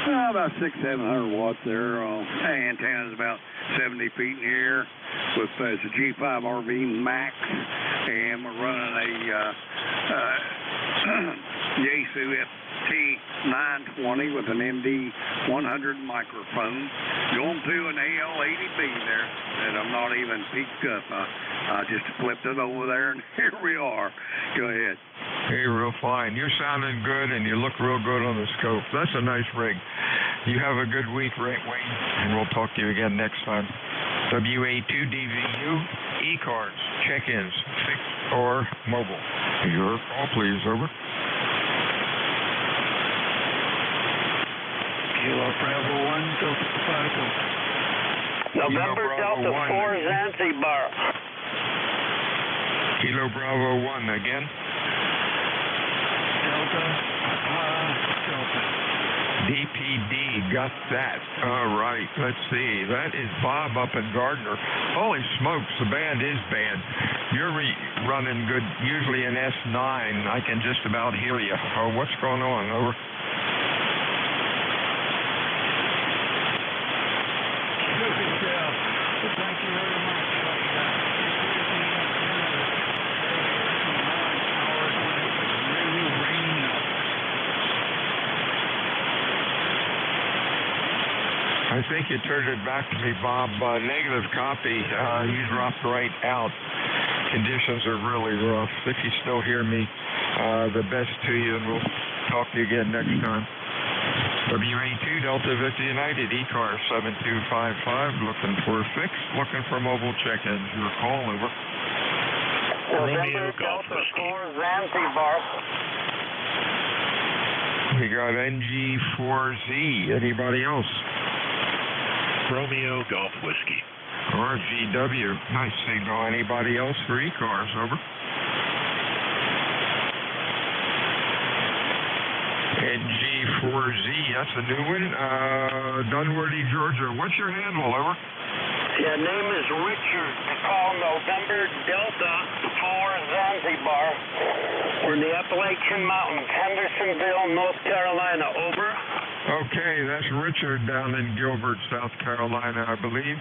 About 600-700 watts there. Antenna's about 70 feet in the air. With it's a G5 RV Max, and we're running a Yaesu FT920 with an MD100 microphone, going to an AL80B there that I'm not even peaked up. I just flipped it over there, and here we are. Go ahead.
Hey, real fine. You're sounding good, and you look real good on the scope. That's a nice rig. You have a good week, Wayne, and we'll talk to you again next time. WA2DVU, ECARS, check-ins, fixed or mobile. Your call, please. Over.
Kilo Bravo 1, Delta 5.
November Delta 4 Zanzibar.
Kilo Bravo 1 again.
Delta.
DPD, got that. All right, let's see. That is Bob up in Gardner. Holy smokes, the band is banned. You're running good, usually an S9. I can just about hear you. Oh, what's going on? Over.
Thank you very much.
I think you turned it back to me, Bob. Negative copy. You dropped right out. Conditions are really rough. If you still hear me, the best to you, and we'll talk to you again next time. WA2 Delta Victor United, ECARS 7255, looking for a fix, looking for mobile check-ins. Your call, over.
November Delta 4 Zanzibar.
We got NG4Z. Anybody else?
Romeo Golf Whiskey.
RGW. Nice signal. Anybody else for ECARS? Over. NG4Z. That's a new one. Dunwoody, Georgia. What's your handle? Over.
Yeah, name is Richard. Call November Delta 4 Zanzibar. We're in the Appalachian Mountains, Hendersonville, North Carolina. Over.
Okay, that's Richard down in Gilbert, South Carolina, I believe.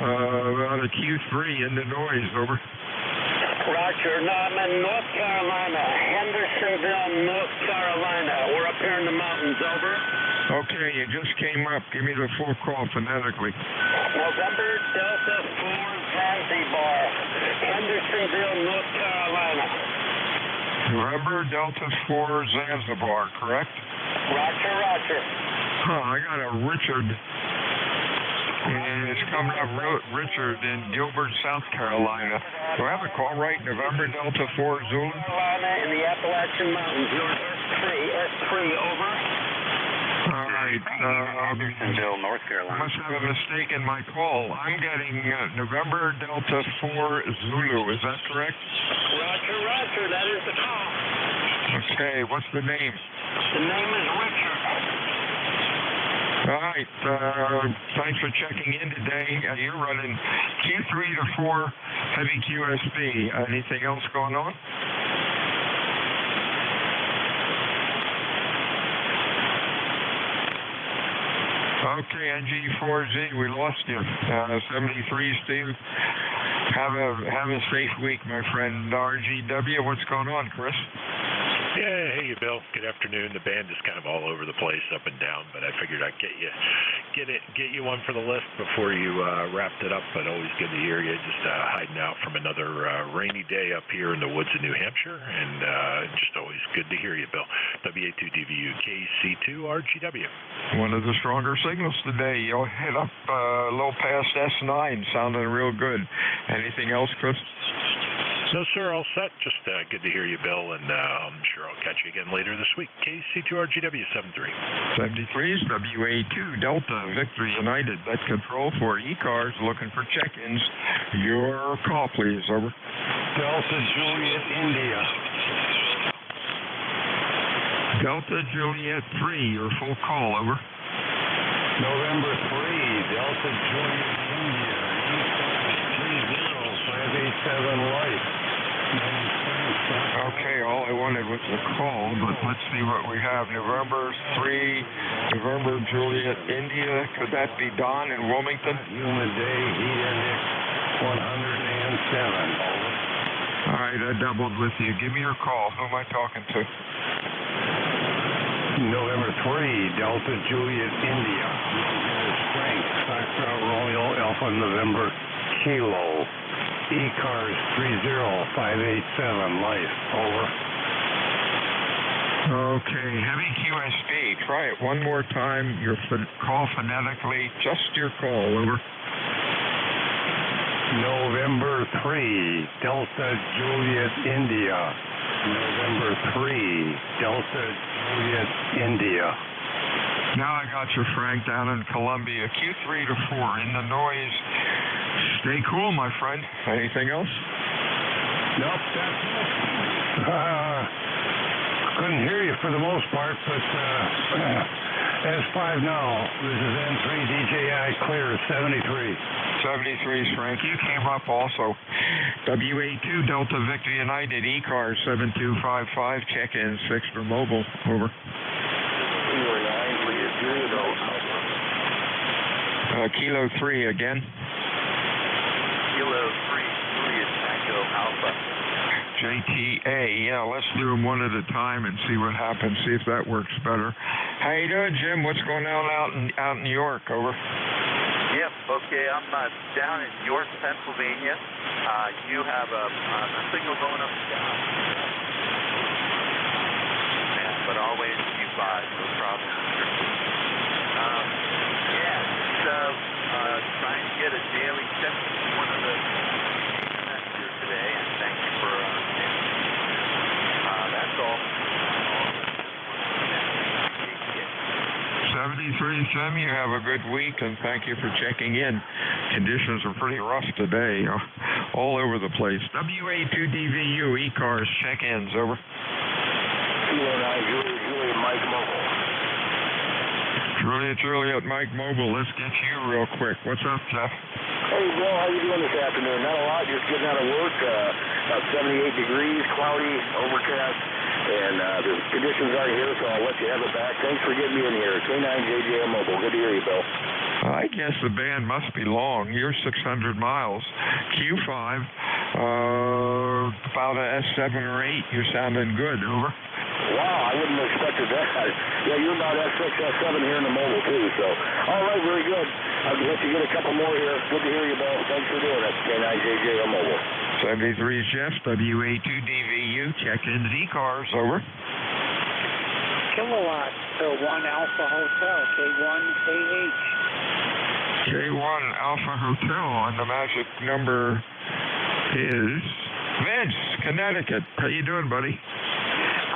Out of Q3 in the noise. Over.
Roger. No, I'm in North Carolina, Hendersonville, North Carolina. We're up here in the mountains. Over.
Okay, you just came up. Give me the full call phonetically.
November Delta 4 Zanzibar, Hendersonville, North Carolina.
November Delta 4 Zanzibar, correct?
Roger, roger.
I got a Richard, and it's coming up Richard in Gilbert, South Carolina. Do I have a call right? November Delta 4 Zulu?
Carolina in the Appalachian Mountains. You're S3, over.
All right.
Hendersonville, North Carolina.
I must have a mistake in my call. I'm getting November Delta 4 Zulu. Is that correct?
Roger, roger. That is the call.
Okay. What's the name?
The name is Richard.
All right. Thanks for checking in today. You're running Q3 to 4 heavy QSB. Anything else going on? Okay, NG4Z, we lost you. 73 Steve. Have a safe week, my friend. RGW, what's going on, Chris?
Yeah, hey, Bill. Good afternoon. The band is kind of all over the place, up and down, but I figured I'd get you one for the list before you wrapped it up. But always good to hear you. Just hiding out from another rainy day up here in the woods of New Hampshire, and just always good to hear you, Bill. WA2DVU KC2RGW.
One of the stronger signals today. You'll hit up a little past S9, sounding real good. Anything else, Chris?
No, sir, all set. Just good to hear you, Bill, and I'm sure I'll catch you again later this week. KC2RGW 73.
73 is WA2 Delta Victory United. That's control for ECARS looking for check-ins. Your call, please. Over.
Delta Juliet India.
Delta Juliet 3, your full call. Over.
November 3, Delta Juliet India. 3057 Life.
Okay, all I wanted was a call, but let's see what we have. November 3, November Juliet, India. Could that be Don in Wilmington?
Humid day, heat index 107.
All right, I doubled with you. Give me your call. Who am I talking to?
November 3, Delta Juliet, India. Strength, Foxtrot Romeo, Alpha November, Kilo. ECARS 30587, life, over.
Okay, heavy QSD. Try it one more time. Your call phonetically. Just your call, over.
November 3, Delta Juliet, India. November 3, Delta Juliet, India.
Now I got you, Frank, down in Columbia. Q3 to 4 in the noise. Stay cool, my friend. Anything else?
Nope, that's it. Couldn't hear you for the most part, but S5 now. This is N3 DJI clear 73.
73, Frank. You came up also. WA2 Delta Victor United ECARS 7255. Check-in 6 for mobile. Over. Kilo 3 again.
Kilo 3, Juliet Tango Alpha.
JTA, yeah, let's do them one at a time and see what happens, see if that works better. How you doing, Jim? What's going on out in New York? Over.
Yep, okay, I'm down in York, Pennsylvania. You have a signal going up and down. Yeah, but always Q5, no problem. Trying to get a daily tip from one of the internet here today, and thank you for that's all.
73, Jim, you have a good week, and thank you for checking in. Conditions are pretty rough today, all over the place. WA2DVU, ECARS, check-ins, over.
209, Juliet, Mike Mobile.
Juliet, Mike Mobile, let's get you real quick. What's up, Jeff?
Hey, Bill, how you doing this afternoon? Not a lot, just getting out of work. About 78 degrees, cloudy, overcast, and the conditions aren't here, so I'll let you have it back. Thanks for getting me in here. K9JJM Mobile. Good to hear you, Bill.
I guess the band must be long. You're 600 miles. Q5, about a S7 or 8. You're sounding good. Over.
Wow, I wouldn't have expected that. Yeah, you're about S6, S7 here in the mobile, too. So, all right, very good. I'll let you get a couple more here. Good to hear you, Bill. Thanks for doing it. K9JJM Mobile.
73 Jeff, WA2DVU, check-in ECARS, over.
Kilowatt, 1 Alpha Hotel, K1AH.
K1 Alpha Hotel, and the magic number is Vince, Connecticut. How you doing, buddy?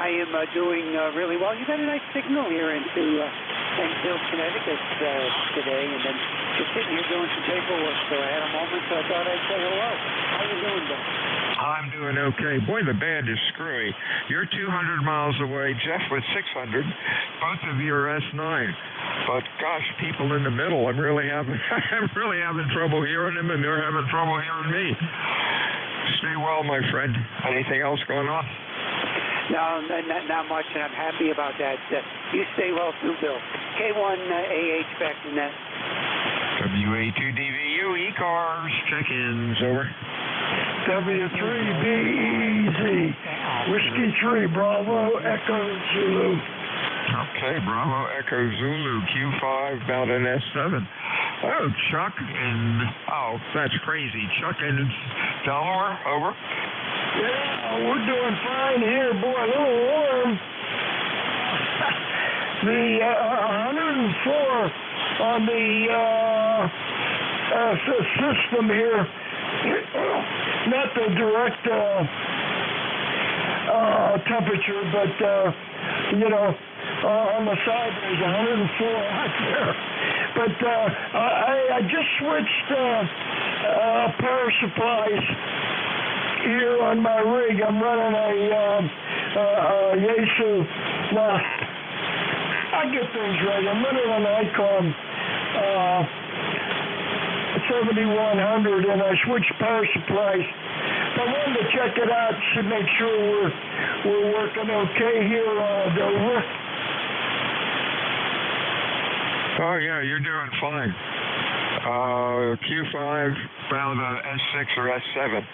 I am doing really well. You got a nice signal here into Enfield, Connecticut today, and then just sitting here doing some paperwork, so I had a moment, so I thought I'd say hello. How you doing, Bill?
I'm doing okay. Boy, the band is screwy. You're 200 miles away. Jeff was 600. Both of you are S9. But gosh, people in the middle, I'm really having trouble hearing them, and they're having trouble hearing me. Stay well, my friend. Anything else going on?
No, not much, and I'm happy about that. You stay well too, Bill. K1AH back to net.
WA2DVU, ECARS, check-ins, over.
W3BEZ, Whiskey 3, Bravo, Echo, Zulu.
Okay, Bravo, Echo, Zulu, Q5, about an S7. Oh, Chuck that's crazy. Chuck in Delaware, over.
Yeah, we're doing fine here. Boy, a little warm. The 104 on the system here, not the direct temperature, but, on the side there's 104 out there. But I just switched power supplies here on my rig. I'm running a Yaesu. Now, I get things right. I'm running an Icon 7100, and I switched power supplies I wanted to check it out to make sure we're working okay here on Dover.
Oh, yeah, you're doing fine. Q5 found S6 or S7.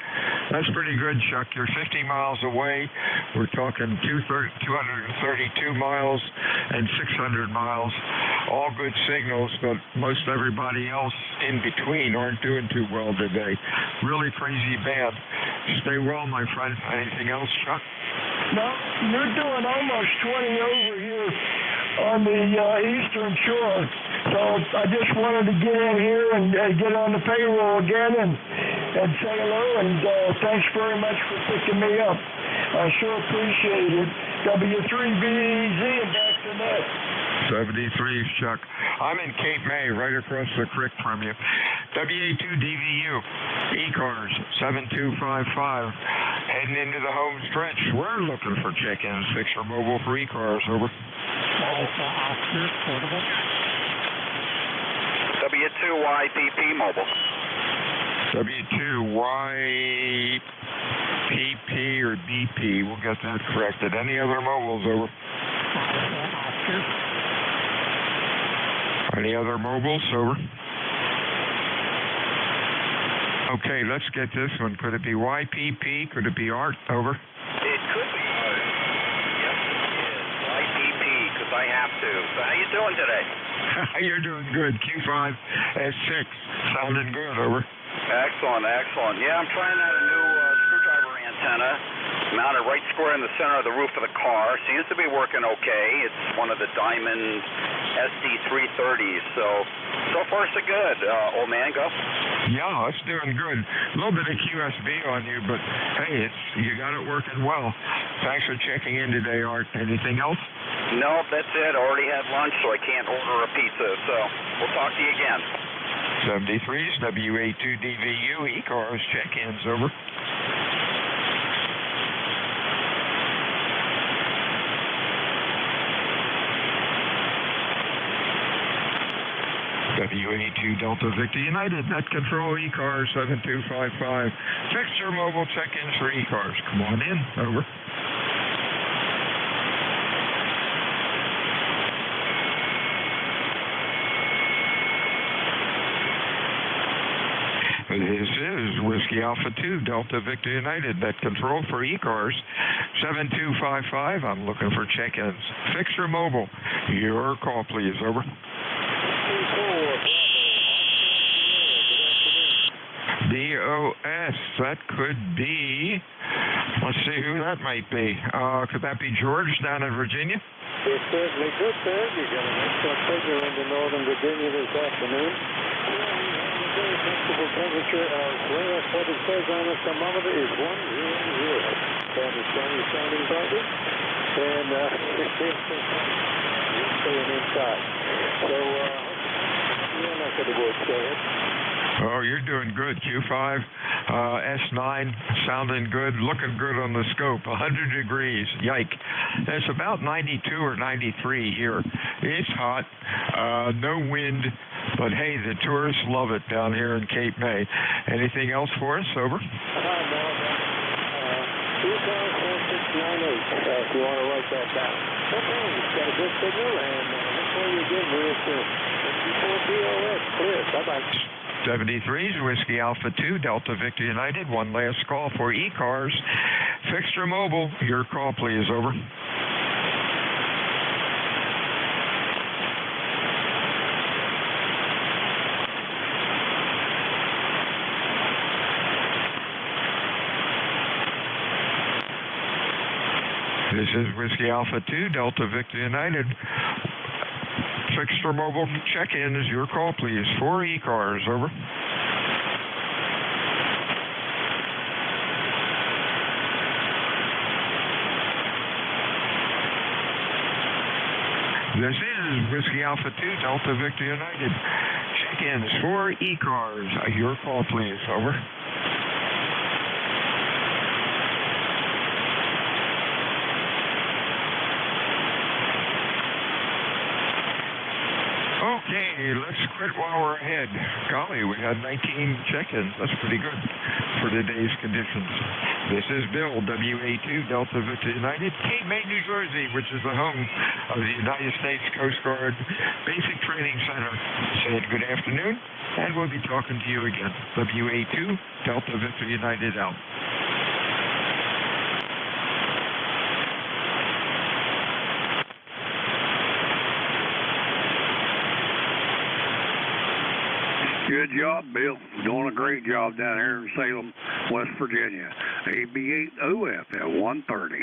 That's pretty good, Chuck. You're 50 miles away. We're talking 232 miles and 600 miles. All good signals, but most everybody else in between aren't doing too well today. Really crazy bad. Stay well, my friend. Anything else, Chuck?
No, you're doing almost 20 over here on the eastern shore. So I just wanted to get in here and get on the payroll again and say hello, and thanks very much for picking me up. I sure appreciate it. W3BEZ and back to net.
73, Chuck. I'm in Cape May, right across the creek from you. WA2DVU, ECARS 7255. Heading into the home stretch. We're looking for check-ins. Fixer mobile for ECARS, over.
Oscar, portable.
W2YPP mobile.
W2YPP or BP. We'll get that corrected. Any other mobiles, over?
Oscar.
Any other mobiles, over? Okay, let's get this one. Could it be YPP? Could it be ART, over?
It could be. Yes, it is. YPP, because I have to. So how you doing today?
You're doing good. Q5 S6. Sounding good, over.
Excellent, excellent. Yeah, I'm trying out a new screwdriver antenna mounted right square in the center of the roof of the car. Seems to be working okay. It's one of the Diamond SD330s. So far so good. Old man, go.
Yeah, it's doing good. A little bit of QSB on you, but hey, you got it working well. Thanks for checking in today, Art. Anything else?
No, that's it. I already had lunch, so I can't order a pizza. So we'll talk to you again.
73's WA2DVU ECARS check-ins, over. WA2 Delta Victor United, net control ECARS 7255. Fixer mobile check-ins for ECARS. Come on in, over. This is Whiskey Alpha 2, Delta Victor United, net control for ECARS 7255. I'm looking for check-ins. Fixer mobile, your call please, over. DOS, that could be, let's see who that might be. Could that be George down in Virginia?
It certainly could, sir. You got an excellent signal into northern Virginia this afternoon. Very comfortable temperature of what it says on the thermometer is 100. And the sun is shining brightly, and you're staying inside. So, you're not going to work, go ahead.
Oh, you're doing good. Q5, S9, sounding good, looking good on the scope. 100 degrees, yike. It's about 92 or 93 here. It's hot, no wind, but hey, the tourists love it down here in Cape May. Anything else for us, over?
ECARS 4698, if you want to write that down. Okay, it's got a good signal, and look for you again real soon. 54 DOS, clear. Bye-bye.
73's Whiskey Alpha 2, Delta Victor United. One last call for ECARS. Fixer mobile, your call please, over. This is Whiskey Alpha 2, Delta Victor United. Fixer mobile check-in is your call, please. For ECARS, over. This is Whiskey Alpha 2, Delta Victor United. Check-ins for ECARS. Your call, please. Over. Okay, let's quit while we're ahead. Golly, we had 19 check-ins. That's pretty good. for today's conditions. This is Bill, WA2 Delta Victor United, Cape May, New Jersey, which is the home of the United States Coast Guard Basic Training Center. Saying good afternoon, and we'll be talking to you again. WA2 Delta Victor United out.
Good job, Bill. Doing a great job down here in Salem, West Virginia. AB8OF at 1:30.